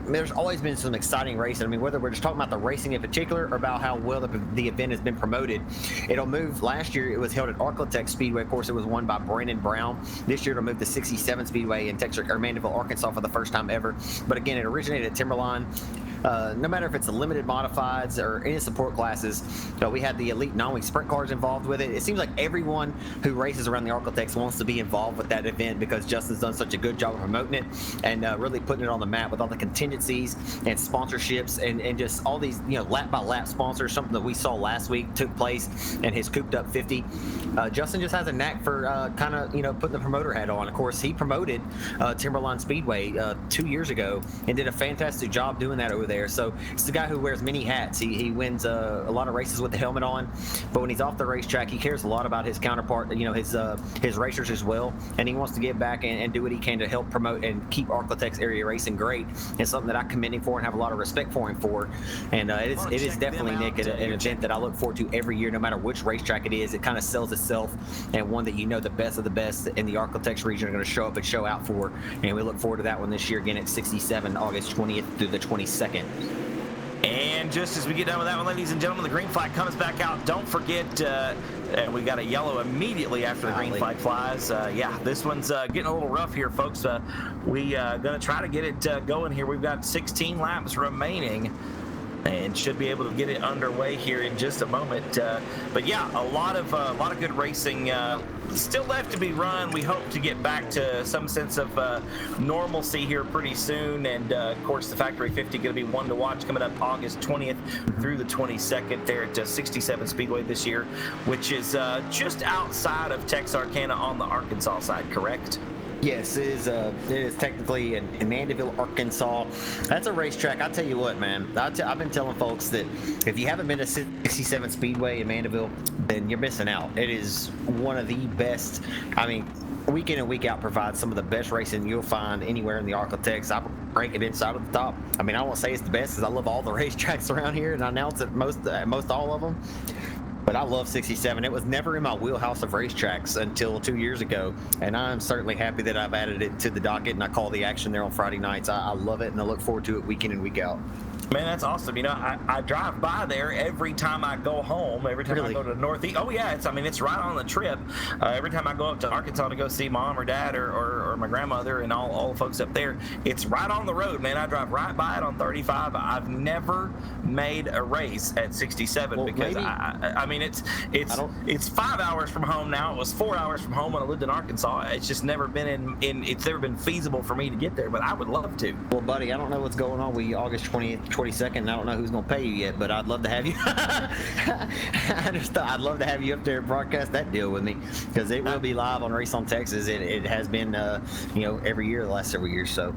There's always been some exciting racing. I mean, whether we're just talking about the racing in particular or about how well the event has been promoted, it'll move. Last year it was held at Arklatex Speedway. Of course, it was won by Brandon Brown. This year it'll move to 67 Speedway in Mandeville, Arkansas for the first time ever. But again, it originated at Timberline. No matter if it's the limited modifieds or any support classes, we had the elite non-wing sprint cars involved with it. It seems like everyone who races around the Arklatex wants to be involved with that event because Justin's done such a good job of promoting it and really putting it on the map with all the contingencies and sponsorships and just all these, you know, lap by lap sponsors. Something that we saw last week took place in his cooped up 50. Justin just has a knack for kind of, you know, putting the promoter hat on. Of course, he promoted Timberline Speedway 2 years ago and did a fantastic job doing that with there. So it's the guy who wears many hats. He wins a lot of races with the helmet on, but when he's off the racetrack, he cares a lot about his counterpart, his racers as well, and he wants to give back and do what he can to help promote and keep Arklatex area racing great. It's something that I commend him for and have a lot of respect for him for. And it is definitely, Nick, an event that I look forward to every year, no matter which racetrack it is. It kind of sells itself, and one that the best of the best in the Arklatex region are going to show up and show out for. And we look forward to that one this year again at 67, August 20th through the 22nd. And just as we get done with that one, ladies and gentlemen, the green flag comes back out. Don't forget, and we got a yellow immediately after the green flag flies. Yeah, this one's getting a little rough here, folks. We gonna try to get it going here. We've got 16 laps remaining, and should be able to get it underway here in just a moment. But yeah, a lot of good racing still left to be run. We hope to get back to some sense of normalcy here pretty soon. And of course, the Factory 50 going to be one to watch coming up August 20th through the 22nd there at 67 Speedway this year, which is just outside of Texarkana on the Arkansas side, correct? Yes, it is technically in Mandeville, Arkansas. That's a racetrack. I'll tell you what, man. I've been telling folks that if you haven't been to 67 Speedway in Mandeville, then you're missing out. It is one of the best. I mean, week in and week out provides some of the best racing you'll find anywhere in the Arklatex. I rank it inside of the top. I mean, I won't say it's the best because I love all the racetracks around here, and I announce it most all of them. But I love 67. It was never in my wheelhouse of racetracks until 2 years ago, and I'm certainly happy that I've added it to the docket, and I call the action there on Friday nights. I love it, and I look forward to it week in and week out. Man, that's awesome. I drive by there every time I go home, every time I go to the Northeast. Oh, yeah, it's right on the trip. Every time I go up to Arkansas to go see mom or dad or my grandmother and all the folks up there, it's right on the road, man. I drive right by it on 35. I've never made a race at 67 because, I mean, it's 5 hours from home now. It was 4 hours from home when I lived in Arkansas. It's just never been it's never been feasible for me to get there, but I would love to. Well, buddy, I don't know what's going on with August 20th. 22nd, and I don't know who's going to pay you yet, but I'd love to have you. I'd love to have you up there and broadcast that deal with me, because it will be live on Race on Texas. It has been, every year the last several years. So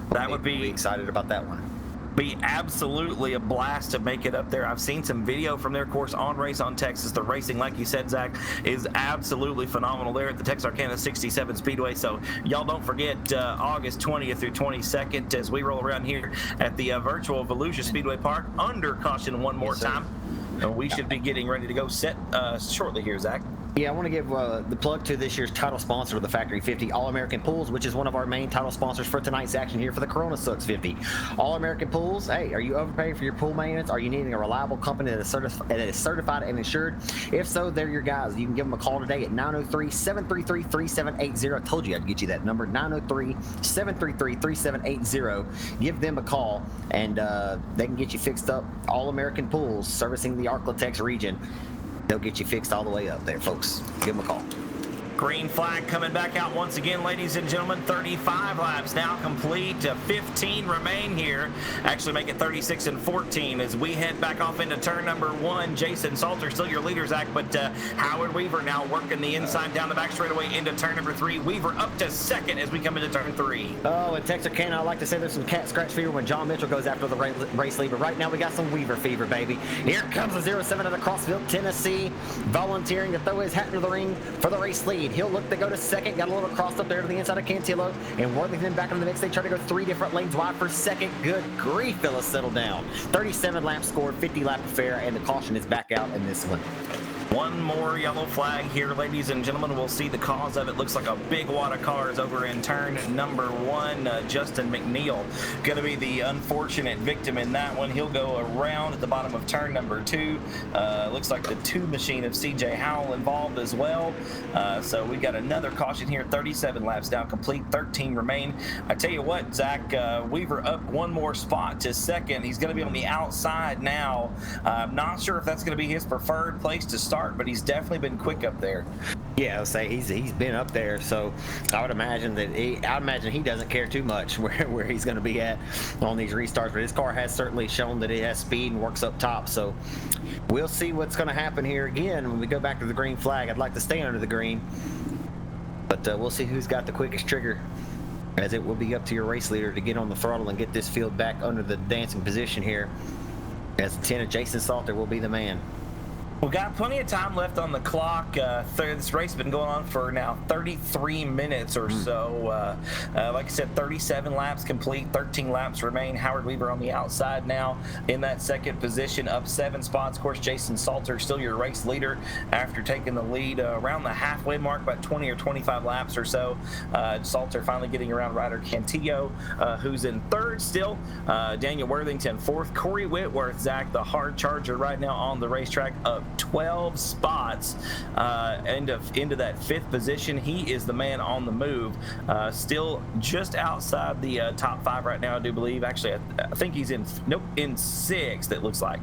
that would be excited about that one. Be absolutely a blast to make it up there. I've seen some video from their course on Race on Texas. The racing, like you said, Zach, is absolutely phenomenal there at the Texarkana 67 Speedway. So y'all don't forget August 20th through 22nd as we roll around here at the virtual Volusia Speedway Park under caution one more time. We should be getting ready to go set shortly here, Zach. Yeah, I want to give the plug to this year's title sponsor of the Factory 50, All-American Pools, which is one of our main title sponsors for tonight's action here for the Corona Sucks 50. All-American Pools, hey, are you overpaying for your pool maintenance? Are you needing a reliable company that is certified and insured? If so, they're your guys. You can give them a call today at 903-733-3780. I told you I'd get you that number, 903-733-3780. Give them a call, and they can get you fixed up. All-American Pools, servicing the Arklatex region. They'll get you fixed all the way up there, folks. Give them a call. Green flag coming back out once again, ladies and gentlemen. 35 laps now complete. 15 remain here. Actually make it 36 and 14 as we head back off into turn number 1. Jason Salter still your leader, Zach, but Howard Weaver now working the inside down the back straightaway into turn number 3. Weaver up to second as we come into turn 3. Oh, in Texarkana, I like to say there's some cat scratch fever when John Mitchell goes after the race lead, but right now we got some Weaver fever, baby. Here comes the 07 out of Crossville, Tennessee, volunteering to throw his hat into the ring for the race lead. He'll look to go to second. Got a little crossed up there to the inside of Cantillo. And Worthington back in the mix. They try to go 3 different lanes wide for second. Good grief, fellas, settle down. 37 laps scored, 50 lap affair, and the caution is back out in this one. One more yellow flag here, ladies and gentlemen. We'll see the cause of it. Looks like a big wad of cars over in turn number 1. Justin McNeil going to be the unfortunate victim in that one. He'll go around at the bottom of turn number 2. Looks like the 2 machine of CJ Howell involved as well. So we got another caution here. 37 laps down complete, 13 remain. I tell you what, Zach, Weaver up 1 more spot to second. He's going to be on the outside now. I'm not sure if that's going to be his preferred place to start, but he's definitely been quick up there. Yeah, I'll say he's been up there, so I would imagine that he doesn't care too much where he's going to be at on these restarts. But his car has certainly shown that it has speed and works up top. So we'll see what's going to happen here again when we go back to the green flag. I'd like to stay under the green, but we'll see who's got the quickest trigger. as it will be up to your race leader to get on the throttle and get this field back under the dancing position here, as the 10 of Jason Salter will be the man. We've got plenty of time left on the clock. This race has been going on for now 33 minutes or so. Like I said, 37 laps complete, 13 laps remain. Howard Weaver on the outside now in that second position, up 7 spots. Of course, Jason Salter still your race leader after taking the lead around the halfway mark, about 20 or 25 laps or so. Salter finally getting around Ryder Cantillo, who's in third still. Daniel Worthington fourth. Corey Whitworth, Zach, the hard charger right now on the racetrack, up 12 spots into that 5th position. He is the man on the move, still just outside the top 5 right now, I do believe. Actually, I think he's in 6th, it looks like.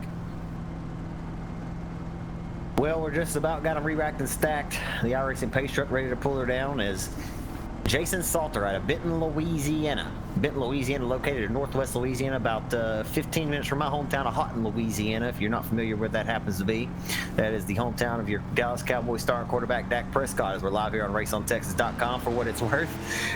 Well, we're just about got him re-racked and stacked. The iRacing pace truck ready to pull her down as Jason Salter out of Benton, Louisiana. Benton, Louisiana, located in northwest Louisiana, about 15 minutes from my hometown of Houghton, Louisiana. If you're not familiar where that happens to be, that is the hometown of your Dallas Cowboys star and quarterback Dak Prescott, as we're live here on RaceOnTexas.com for what it's worth.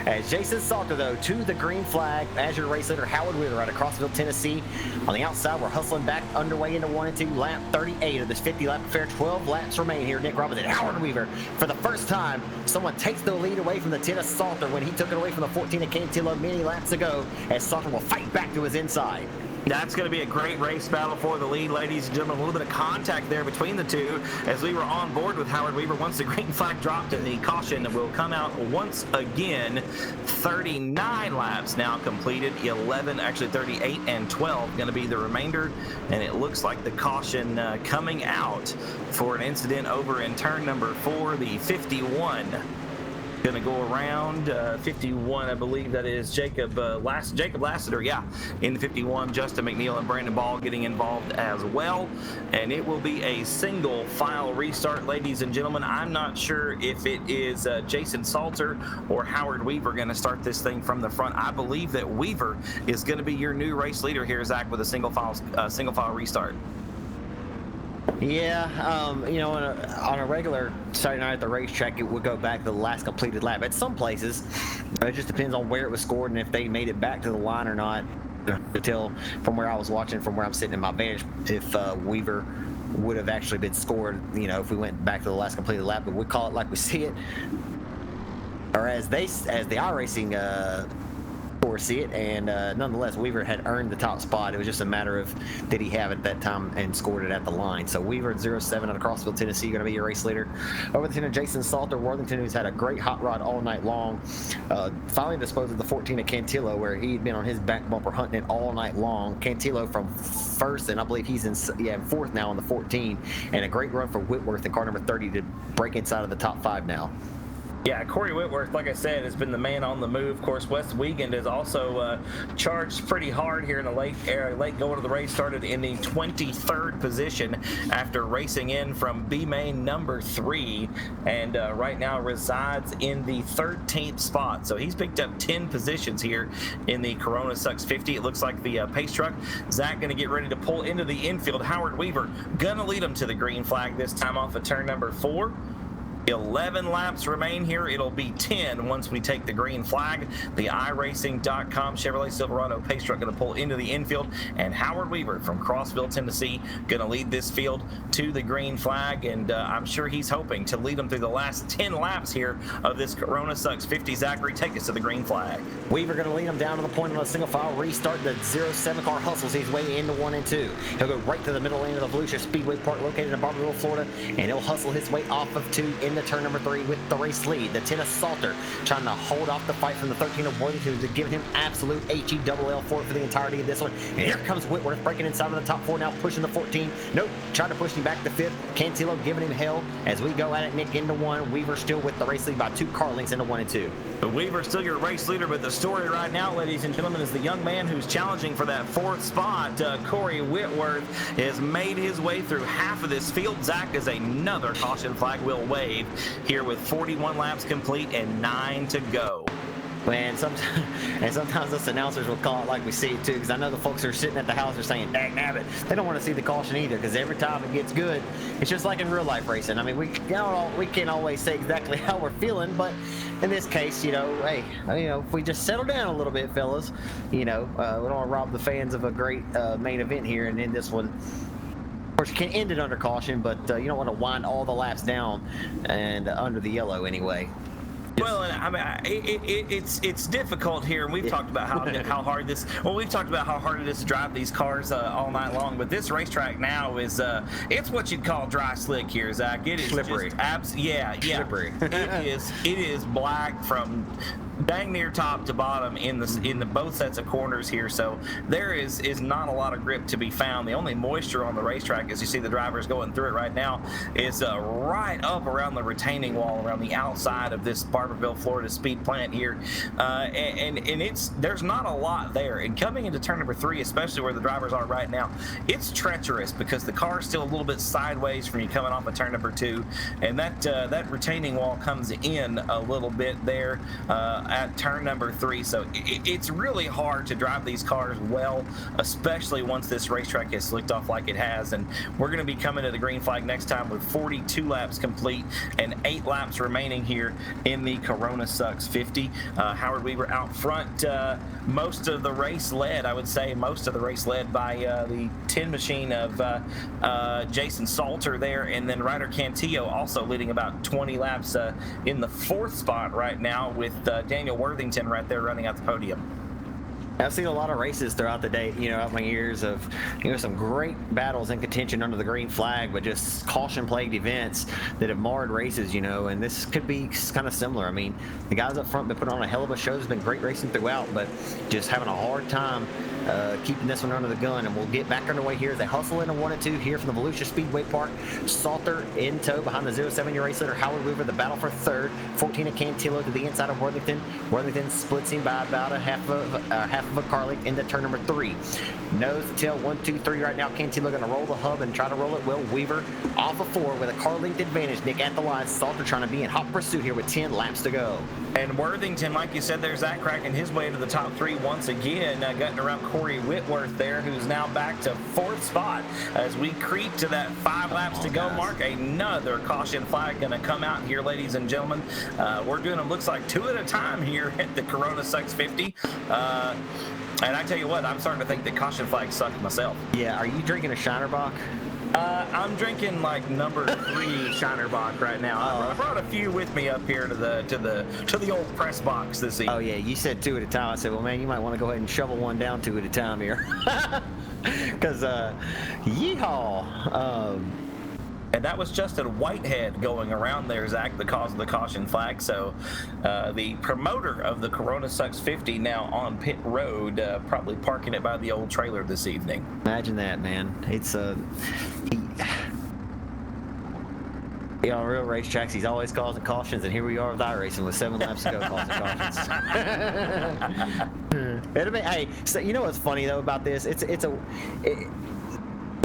As Jason Salter, though, to the green flag as your race leader, Howard Weaver out of Crossville, Tennessee. On the outside, we're hustling back underway into 1 and 2, lap 38 of this 50-lap affair. 12 laps remain here. Nick Robbins and Howard Weaver, for the first time, someone takes the lead away from the 10 of Salter when he took it away from the 14 of Cantillo many laps ago, as Salter will fight back to his inside. That's going to be a great race battle for the lead, ladies and gentlemen. A little bit of contact there between the two as we were on board with Howard Weaver once the green flag dropped, and the caution will come out once again. 39 laps now completed, 38 and 12 going to be the remainder, and it looks like the caution coming out for an incident over in turn number 4, the 51. Going to go around 51, I believe that is Jacob Lassiter, in the 51. Justin McNeil and Brandon Ball getting involved as well, and it will be a single file restart, ladies and gentlemen. I'm not sure if it is Jason Salter or Howard Weaver going to start this thing from the front. I believe that Weaver is going to be your new race leader here, Zach, with a single file restart. Yeah, on a regular Saturday night at the racetrack, it would go back to the last completed lap. At some places, it just depends on where it was scored and if they made it back to the line or not. To tell from where I was watching, from where I'm sitting in my vantage, if Weaver would have actually been scored, if we went back to the last completed lap, but we call it like we see it, or as the iRacing see it, and nonetheless Weaver had earned the top spot. It was just a matter of did he have it at that time and scored it at the line. So Weaver at 07 out of Crossville, Tennessee, going to be your race leader. Over the 10 of Jason Salter, Worthington, who's had a great hot rod all night long, finally disposed of the 14 of Cantillo, where he'd been on his back bumper hunting it all night long. Cantillo from first, and I believe he's in fourth now on the 14, and a great run for Whitworth in car number 30 to break inside of the top 5 now. Yeah, Corey Whitworth, like I said, has been the man on the move. Of course, Wes Wiegand has also charged pretty hard here in the late going of the race. Started in the 23rd position after racing in from B main number 3, and right now resides in the 13th spot. So he's picked up 10 positions here in the Corona Sucks 50. It looks like the pace truck. Zach going to get ready to pull into the infield. Howard Weaver going to lead him to the green flag this time off of turn number 4. 11 laps remain here. It'll be 10 once we take the green flag. The iRacing.com Chevrolet Silverado pace truck going to pull into the infield, and Howard Weaver from Crossville, Tennessee, going to lead this field to the green flag, and I'm sure he's hoping to lead them through the last 10 laps here of this Corona Sucks 50. Zachary, take us to the green flag. Weaver going to lead him down to the point on a single file restart. The 07 car hustles his way into 1 and 2. He'll go right to the middle lane of the Volusia Speedway Park located in Barberville, Florida, and he'll hustle his way off of 2 into turn number 3 with the race lead. The 10 of Salter trying to hold off the fight from the 13 of Worthington, to give him absolute HELL for the entirety of this one. And here comes Whitworth breaking inside of the top 4 now, pushing the 14. Nope, trying to push him back to 5th. Cantillo giving him hell as we go at it. Nick into 1. Weaver still with the race lead by 2 car lengths into 1 and 2. Weaver still your race leader, but the story right now, ladies and gentlemen, is the young man who's challenging for that 4th spot. Corey Whitworth has made his way through half of this field. Zach, is another caution flag will wave here with 41 laps complete and 9 to go. Man, sometimes us announcers will call it like we see it too, because I know the folks who are sitting at the house are saying, "Dang nabbit," they don't want to see the caution either, because every time it gets good, it's just like in real life racing. I mean, we can't always say exactly how we're feeling, but in this case, hey, if we just settle down a little bit, fellas, we don't want to rob the fans of a great main event here and end this one. Of course, you can end it under caution, but you don't want to wind all the laps down and under the yellow anyway. Well, I mean, it's difficult here, and we've talked about how hard this. Well, we've talked about how hard it is to drive these cars all night long. But this racetrack now is it's what you'd call dry slick here, Zach. It is slippery. Yeah. Slippery. it is black from dang near top to bottom in the both sets of corners here, so there is not a lot of grip to be found. The only moisture on the racetrack, as you see the drivers going through it right now, is right up around the retaining wall around the outside of this Barberville, Florida speed plant here, and there's not a lot there. And coming into turn number 3, especially where the drivers are right now, it's treacherous because the car's still a little bit sideways from you coming off of turn number 2, and that retaining wall comes in a little bit there at turn number 3, so it's really hard to drive these cars well, especially once this racetrack has slicked off like it has. And we're going to be coming to the green flag next time with 42 laps complete and 8 laps remaining here in the Corona Sucks 50. Howard Weaver out front most of the race led, I would say most of the race led by the tin machine of Jason Salter there, and then Ryder Cantillo also leading about 20 laps in the 4th spot right now, with Daniel Worthington right there running out the podium. I've seen a lot of races throughout the day, out my years of, some great battles in contention under the green flag, but just caution-plagued events that have marred races, and this could be kind of similar. I mean, the guys up front have been putting on a hell of a show. There's been great racing throughout, but just having a hard time keeping this one under the gun. And we'll get back underway here as they hustle into 1 and 2 here from the Volusia Speedway Park. Salter in tow behind the 07-year race leader Howard Weaver, the battle for 3rd. 14 of Cantillo to the inside of Worthington. Worthington splits him by about a half of a car length into turn number 3. Nose to tail, 1, 2, 3 right now. Cantillo going to roll the hub and try to roll it well. Weaver off of 4 with a car length advantage. Nick at the line. Salter trying to be in hot pursuit here with 10 laps to go. And Worthington, like you said, there's Zach cracking his way to the top 3 once again, gutting around Corey Whitworth there, who's now back to 4th spot as we creep to that 5 laps to go mark. Another caution flag going to come out here, ladies and gentlemen. We're doing them, looks like 2 at a time here at the Corona Sucks 50. And I tell you what, I'm starting to think that caution flags suck myself. Yeah, are you drinking a Shinerbach? I'm drinking like number 3 Shinerbach right now. I brought a few with me up here to the old press box this evening. Oh yeah, you said 2 at a time. I said, well, man, you might want to go ahead and shovel one down 2 at a time here, because yeehaw. And that was Justin Whitehead going around there, Zach, the cause of the caution flag. So the promoter of the Corona Sucks 50 now on pit road, probably parking it by the old trailer this evening. Imagine that, man. It's on real racetracks, he's always causing cautions, and here we are with iRacing with 7 laps to go causing cautions. Hey, so you know what's funny though about this? It's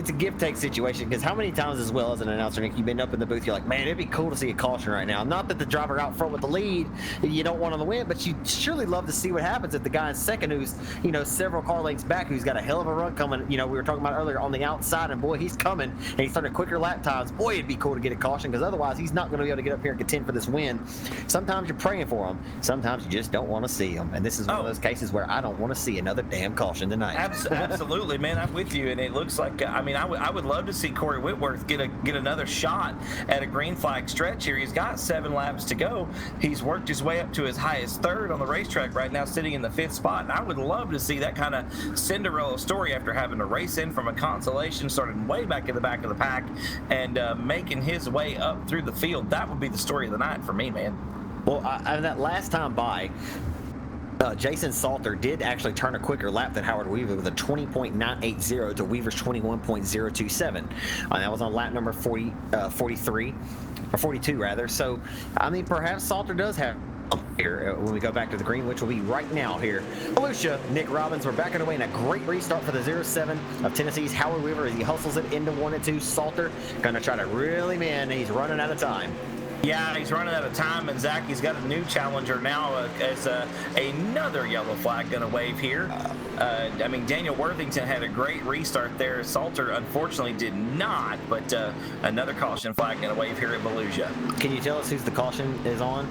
a give-take situation, because how many times as well as an announcer, Nick, you've been up in the booth, you're like, man, it'd be cool to see a caution right now. Not that the driver out front with the lead, you don't want on the win, but you'd surely love to see what happens if the guy in second, who's, several car lengths back, who's got a hell of a run coming, we were talking about earlier on the outside, and boy, he's coming, and he's starting quicker lap times. Boy, it'd be cool to get a caution, because otherwise he's not going to be able to get up here and contend for this win. Sometimes you're praying for him. Sometimes you just don't want to see him. And this is one of those cases where I don't want to see another damn caution tonight. Absolutely, man. I'm with you. And it looks like, I would love to see Corey Whitworth get another shot at a green flag stretch here. He's got 7 laps to go. He's worked his way up to his highest 3rd on the racetrack right now, sitting in the 5th spot. And I would love to see that kind of Cinderella story after having to race in from a Consolation, starting way back in the back of the pack, and making his way up through the field. That would be the story of the night for me, man. Well, that last time by, Jason Salter did actually turn a quicker lap than Howard Weaver with a 20.980 to Weaver's 21.027. That was on lap number 43, or 42 rather. So, perhaps Salter does have here when we go back to the green, which will be right now here. Volusia, Nick Robbins, we're back underway in a great restart for the 07 of Tennessee's Howard Weaver as he hustles it into 1 and 2. Salter gonna try to reel him in. He's running out of time. Yeah, he's running out of time, and Zach, he's got a new challenger now as another yellow flag going to wave here. I mean, Daniel Worthington had a great restart there. Salter, unfortunately, did not, but another caution flag going to wave here at Volusia. Can you tell us who's the caution is on?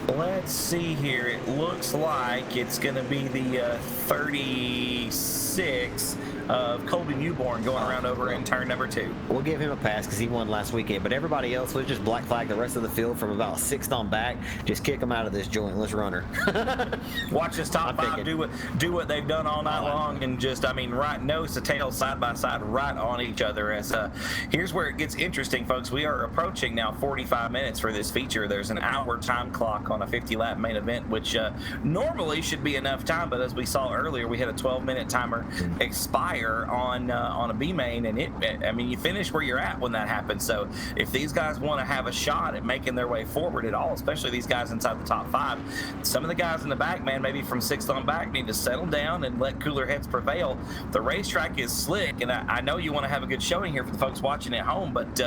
Let's see here. It looks like it's going to be the 36 of Colby Newborn going around over in turn number 2. We'll give him a pass because he won last weekend, but everybody else, let's just black flag the rest of the field from about 6th on back. Just kick them out of this joint. Let's run her. Watch this top 5 do what they've done all night long, and just, I mean, right nose to tail, side by side, right on each other. As here's where it gets interesting, folks. We are approaching now 45 minutes for this feature. There's an hour time clock on a 50-lap main event, which normally should be enough time, but as we saw earlier, we had a 12-minute timer expire on a B main, and I mean, you finish where you're at when that happens. So if these guys want to have a shot at making their way forward at all, especially these guys inside the top 5, some of the guys in the back, man, maybe from 6th on back, need to settle down and let cooler heads prevail. The racetrack is slick, and I know you want to have a good showing here for the folks watching at home, but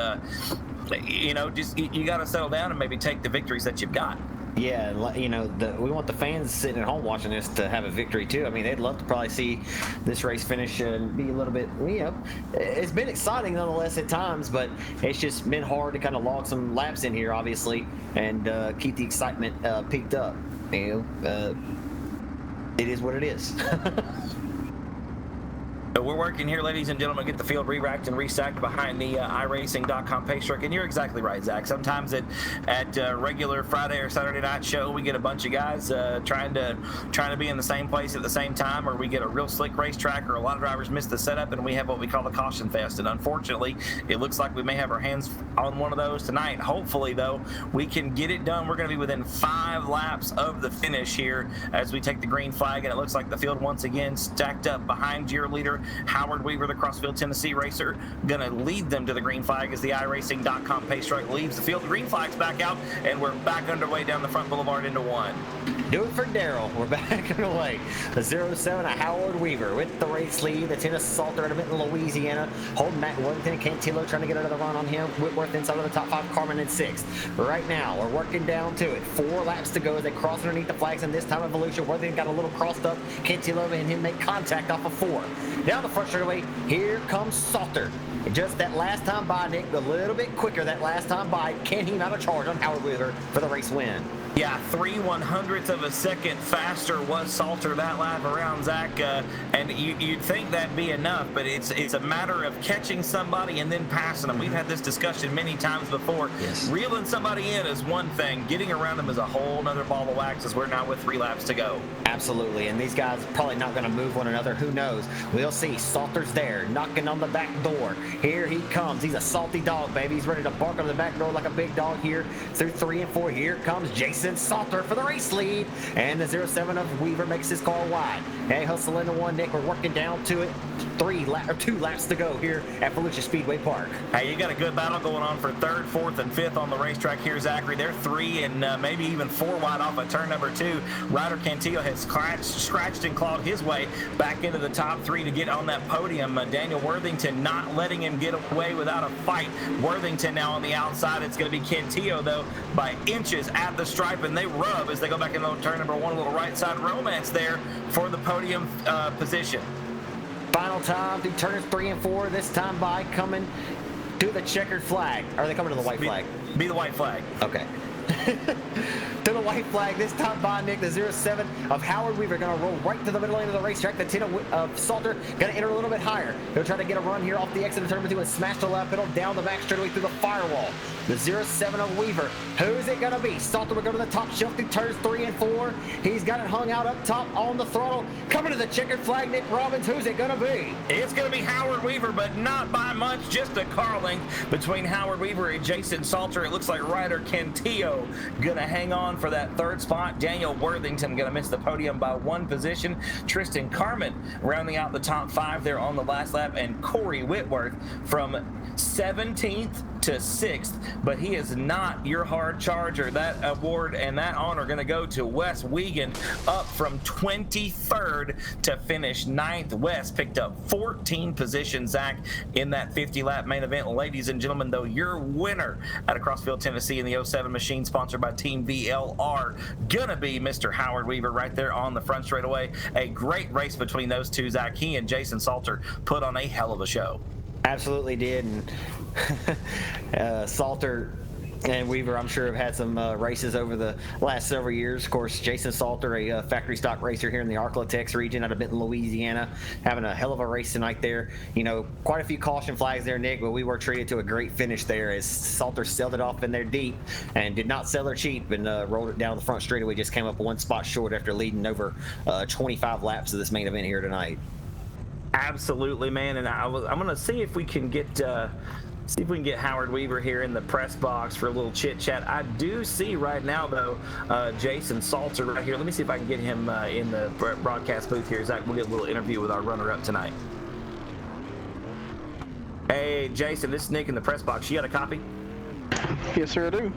you know, just you got to settle down and maybe take the victories that you've got. Yeah, you know, we want the fans sitting at home watching this to have a victory too. I mean, they'd love to probably see this race finish and be a little bit, you know, it's been exciting nonetheless at times, but it's just been hard to kind of log some laps in here, obviously, and keep the excitement peaked up. You know, it is what it is. We're working here, ladies and gentlemen, get the field re-racked and restacked behind the iRacing.com pace truck. And you're exactly right, Zach. Sometimes at regular Friday or Saturday night show, we get a bunch of guys trying to be in the same place at the same time, or we get a real slick racetrack, or a lot of drivers miss the setup, and we have what we call the caution fest. And unfortunately, it looks like we may have our hands on one of those tonight. Hopefully, though, we can get it done. We're going to be within 5 laps of the finish here as we take the green flag, and it looks like the field once again stacked up behind your leader, Howard Weaver, the Crossfield, Tennessee racer, going to lead them to the green flag as the iRacing.com pace truck leaves the field. The green flag's back out, and we're back underway down the front boulevard into 1. Do it for Daryl. We're back underway. The 07 of Howard Weaver with the race lead. The 10 of Salter out of Benton, Louisiana. Holding Matt Worthington and Cantillo trying to get another run on him. Whitworth inside of the top 5. Carmen in 6th. Right now, we're working down to it. 4 laps to go as they cross underneath the flags, and this time Evolution. Worthington got a little crossed up. Cantillo and him make contact off of 4. Down the front straightaway, here comes Salter. Just that last time by, Nick, a little bit quicker that last time by. Can he mount a charge on Howard Weaver for the race win? Yeah, 3/100ths of a second faster was Salter that lap around, Zach. And you'd think that'd be enough, but it's a matter of catching somebody and then passing them. We've had this discussion many times before. Yes. Reeling somebody in is one thing. Getting around them is a whole nother ball of wax as we're now with 3 laps to go. Absolutely, and these guys are probably not going to move one another. Who knows? We'll see. Salter's there, knocking on the back door. Here he comes. He's a salty dog, baby. He's ready to bark on the back door like a big dog here through 3 and 4. Here comes Jason Salter for the race lead, and the 07 of Weaver makes his car wide. Hey, hustle into 1, Nick. We're working down to it. 2 laps to go here at Volusia Speedway Park. Hey, you got a good battle going on for 3rd, 4th, and 5th on the racetrack here, Zachary. They're 3 and maybe even 4 wide off at turn number 2. Ryder Cantillo has scratched and clawed his way back into the top 3 to get on that podium. Daniel Worthington not letting him get away without a fight. Worthington now on the outside. It's going to be Cantillo, though, by inches at the stripe, and they rub as they go back into turn number 1. A little right side romance there for the podium position. Final time through turns 3 and 4. This time by coming to the checkered flag. Are they coming to the white flag? Be the white flag. Okay. To the white flag this time by Nick. The 07 of Howard Weaver going to roll right to the middle lane of the racetrack. The 10 of Salter going to enter a little bit higher. He'll try to get a run here off the exit of turn 2 and smash the left pedal down the back straightaway through the firewall. The 07 of Weaver. Who's it going to be? Salter will go to the top shelf through turns 3 and 4. He's got it hung out up top on the throttle. Coming to the checkered flag, Nick Robbins. Who's it going to be? It's going to be Howard Weaver, but not by much. Just a car length between Howard Weaver and Jason Salter. It looks like Ryder Cantillo going to hang on for that 3rd spot. Daniel Worthington going to miss the podium by 1 position. Tristan Carmen rounding out the top 5 there on the last lap, and Corey Whitworth from 17th to 6th, but he is not your hard charger. That award and that honor going to go to Wes Wiegand, up from 23rd to finish 9th. Wes picked up 14 positions, Zach, in that 50-lap main event. Ladies and gentlemen, though, your winner out of Crossville, Tennessee in the 07 machine sponsored by Team VLR, gonna be Mr. Howard Weaver right there on the front straightaway. A great race between those two, Zach. He and Jason Salter put on a hell of a show. Absolutely did. And Salter and Weaver, I'm sure, have had some races over the last several years. Of course, Jason Salter, a factory stock racer here in the Arklatex region out of Benton, Louisiana, having a hell of a race tonight there. You know, quite a few caution flags there, Nick, but we were treated to a great finish there as Salter sailed it off in there deep and did not sell her cheap and rolled it down the front straightaway. Just came up one spot short after leading over 25 laps of this main event here tonight. Absolutely, man. And I'm going to see if we can get Howard Weaver here in the press box for a little chit chat. I do see right now, though, Jason Salter right here. Let me see if I can get him in the broadcast booth here. Zach, we'll get a little interview with our runner-up tonight. Hey, Jason, this is Nick in the press box. You got a copy? Yes, sir, I do.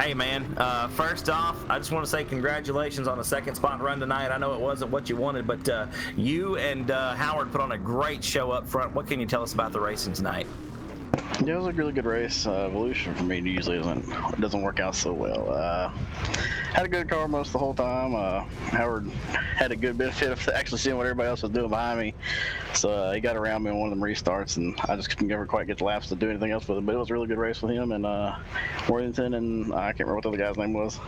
Hey, man, first off, I just want to say congratulations on the second spot run tonight. I know it wasn't what you wanted, but you and Howard put on a great show up front. What can you tell us about the racing tonight? Yeah, it was a really good race. Evolution for me usually doesn't work out so well. Had a good car most the whole time. Howard had a good benefit of actually seeing what everybody else was doing behind me. So he got around me in one of them restarts, and I just couldn't ever quite get the laps to do anything else with him. But it was a really good race with him and Worthington, and I can't remember what the other guy's name was.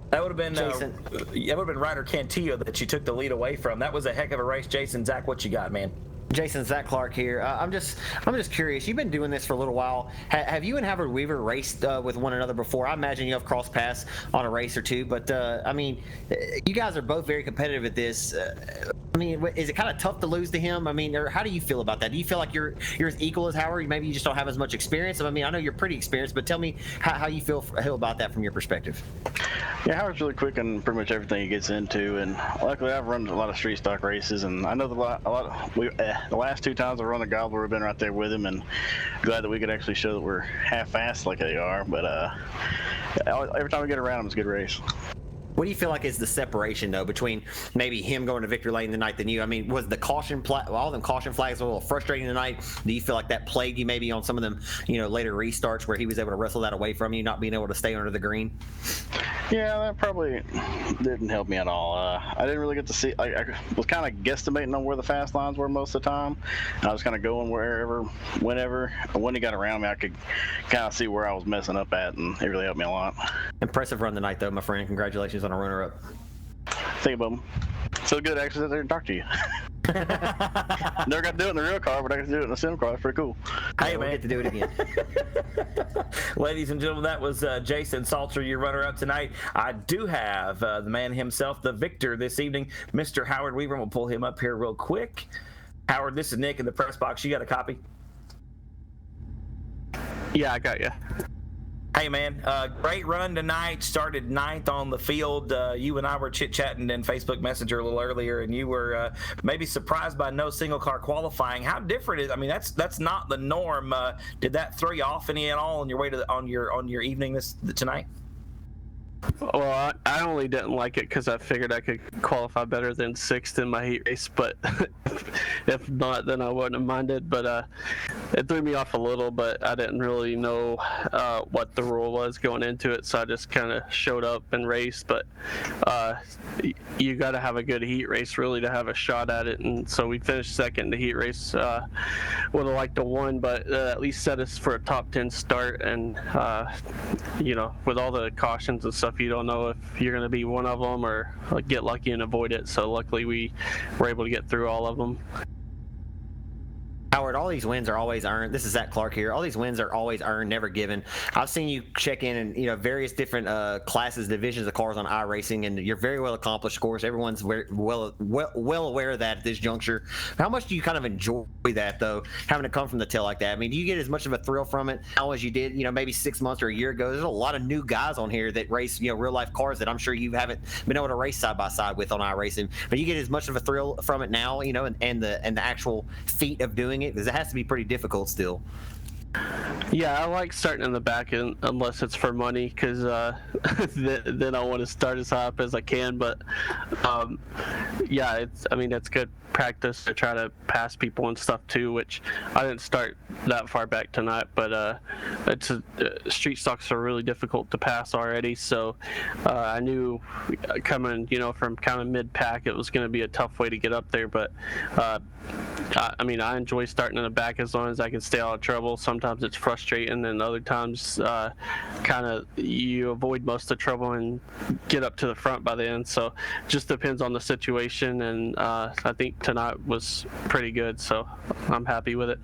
That would have been Ryder Cantillo that you took the lead away from. That was a heck of a race, Jason. Zach, what you got, man? Jason, Zach Clark here. I'm just curious. You've been doing this for a little while. Have you and Howard Weaver raced with one another before? I imagine you have crossed paths on a race or two, but I mean, you guys are both very competitive at this. I mean, is it kind of tough to lose to him? I mean, or how do you feel about that? Do you feel like you're as equal as Howard? Maybe you just don't have as much experience. I mean, I know you're pretty experienced, but tell me how you feel about that from your perspective. Yeah, Howard's really quick on pretty much everything he gets into, and luckily I've run a lot of street stock races, and I know the last two times I run a gobbler, we've been right there with him, and glad that we could actually show that we're half-assed like they are. But every time we get around them, it's a good race. What do you feel like is the separation, though, between maybe him going to victory lane tonight than you? I mean, was the all them caution flags a little frustrating tonight? Do you feel like that plagued you maybe on some of them, later restarts where he was able to wrestle that away from you, not being able to stay under the green? Yeah, that probably didn't help me at all. I didn't really get to see. I was kind of guesstimating on where the fast lines were most of the time. I was kind of going wherever, whenever. When he got around me, I could kind of see where I was messing up at, and it really helped me a lot. Impressive run tonight, though, my friend. Congratulations on a runner-up. Think about him. So good, actually, sit there and talk to you. Never got to do it in the real car, but I got to do it in the sim car. It's pretty cool. Hey, we'll get to do it again. Ladies and gentlemen, that was Jason Salter, your runner-up tonight. I do have the man himself, the victor this evening, Mr. Howard Weaver. We'll pull him up here real quick. Howard, this is Nick in the press box. You got a copy? Yeah, I got you. Hey, man, great run tonight. Started 9th on the field. You and I were chit-chatting in Facebook Messenger a little earlier, and you were maybe surprised by no single-car qualifying. How different is? I mean, that's not the norm. Did that throw you off any at all on your way to on your evening tonight? Well, I only didn't like it because I figured I could qualify better than 6th in my heat race, but if not, then I wouldn't have minded. But it threw me off a little, but I didn't really know what the rule was going into it, so I just kind of showed up and raced. But you got to have a good heat race really to have a shot at it, and so we finished second in the heat race. Would have liked to win, but at least set us for a top 10 start. And with all the cautions and stuff, you don't know if you're going to be one of them or get lucky and avoid it. So luckily we were able to get through all of them. Howard, all these wins are always earned. This is Zach Clark here. All these wins are always earned, never given. I've seen you check in various different classes, divisions of cars on iRacing, and you're very well accomplished, of course. Everyone's well aware of that at this juncture. How much do you kind of enjoy that, though, having to come from the tail like that? I mean, do you get as much of a thrill from it now as you did, maybe 6 months or a year ago? There's a lot of new guys on here that race, real life cars that I'm sure you haven't been able to race side by side with on iRacing. But you get as much of a thrill from it now, and the actual feat of doing it, because it has to be pretty difficult still. Yeah, I like starting in the back end unless it's for money, because then I want to start as high up as I can. But yeah, it's good practice to try to pass people and stuff too, which I didn't start that far back tonight. But street stocks are really difficult to pass already, so I knew coming, from kind of mid pack, it was going to be a tough way to get up there. But I enjoy starting in the back as long as I can stay out of trouble. Sometimes it's frustrating, and other times kind of you avoid most of the trouble and get up to the front by the end. So just depends on the situation, and I think tonight was pretty good, so I'm happy with it.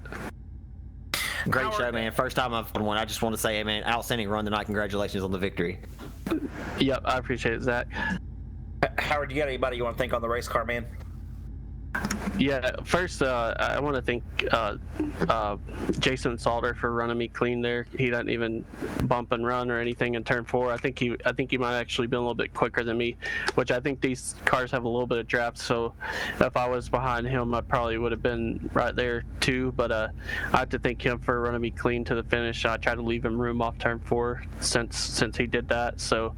Great show, man. First time I've won. I just want to say, hey, man, outstanding run tonight. Congratulations on the victory. Yep, I appreciate it, Zach. Howard, you got anybody you want to thank on the race car, man? Yeah, first I want to thank Jason Salter for running me clean there. He didn't even bump and run or anything in turn 4. I think he might actually been a little bit quicker than me, which I think these cars have a little bit of draft. So if I was behind him, I probably would have been right there too. But I have to thank him for running me clean to the finish. I tried to leave him room off turn 4 since he did that. So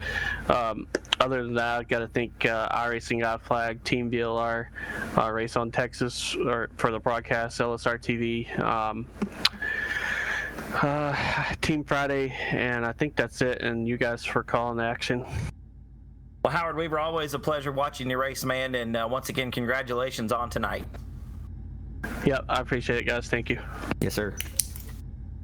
other than that, I got to thank iRacing Got Flag, Team VLR, Race on Texas for the broadcast, LSRTV, Team Friday, and I think that's it. And you guys for calling the action. Well, Howard Weaver, always a pleasure watching you race, man. And once again, congratulations on tonight. Yep, I appreciate it, guys. Thank you. Yes, sir.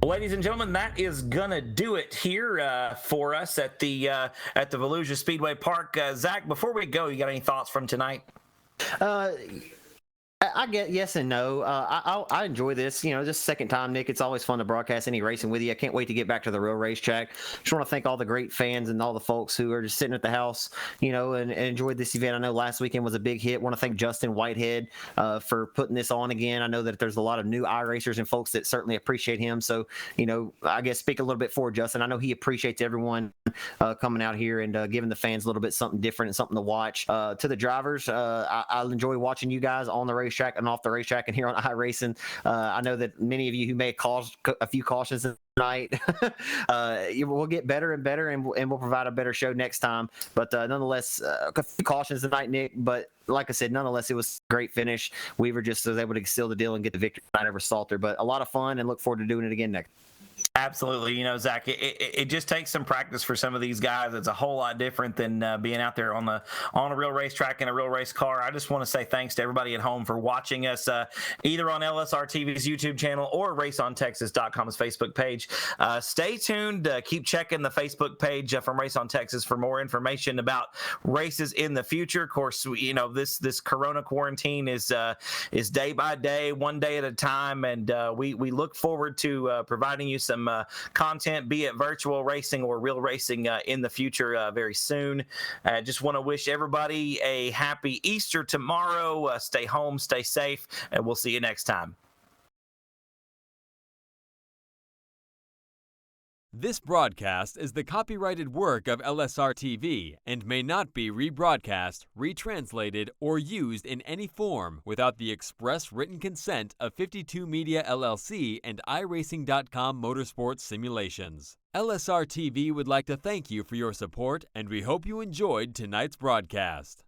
Well, ladies and gentlemen, that is gonna do it here for us at the Volusia Speedway Park. Zach, before we go, you got any thoughts from tonight? I get yes and no. I enjoy this. This second time, Nick. It's always fun to broadcast any racing with you. I can't wait to get back to the real racetrack. Just want to thank all the great fans and all the folks who are just sitting at the house, and enjoyed this event. I know last weekend was a big hit. Want to thank Justin Whitehead for putting this on again. I know that there's a lot of new iRacers and folks that certainly appreciate him. So, I guess speak a little bit for Justin. I know he appreciates everyone coming out here and giving the fans a little bit something different and something to watch. To the drivers, I enjoy watching you guys on the racetrack and off the racetrack and here on iRacing. I know that many of you who may have caused a few cautions tonight, we'll get better and better, and we'll provide a better show next time. But nonetheless, a few cautions tonight, Nick. But like I said, nonetheless, it was a great finish. Weaver just was able to seal the deal and get the victory tonight over Salter. But a lot of fun, and look forward to doing it again next. Absolutely. Zach, it just takes some practice for some of these guys. It's a whole lot different than being out there on a real racetrack in a real race car. I just want to say thanks to everybody at home for watching us either on LSRTV's YouTube channel or RaceOnTexas.com's Facebook page. Stay tuned. Keep checking the Facebook page from Race on Texas for more information about races in the future. Of course, this Corona quarantine is day by day, one day at a time, and we look forward to providing you some content, be it virtual racing or real racing in the future very soon. Just want to wish everybody a happy Easter tomorrow. Stay home, stay safe, and we'll see you next time. This broadcast is the copyrighted work of LSRTV and may not be rebroadcast, retranslated, or used in any form without the express written consent of 52 Media LLC and iRacing.com Motorsports Simulations. LSRTV would like to thank you for your support, and we hope you enjoyed tonight's broadcast.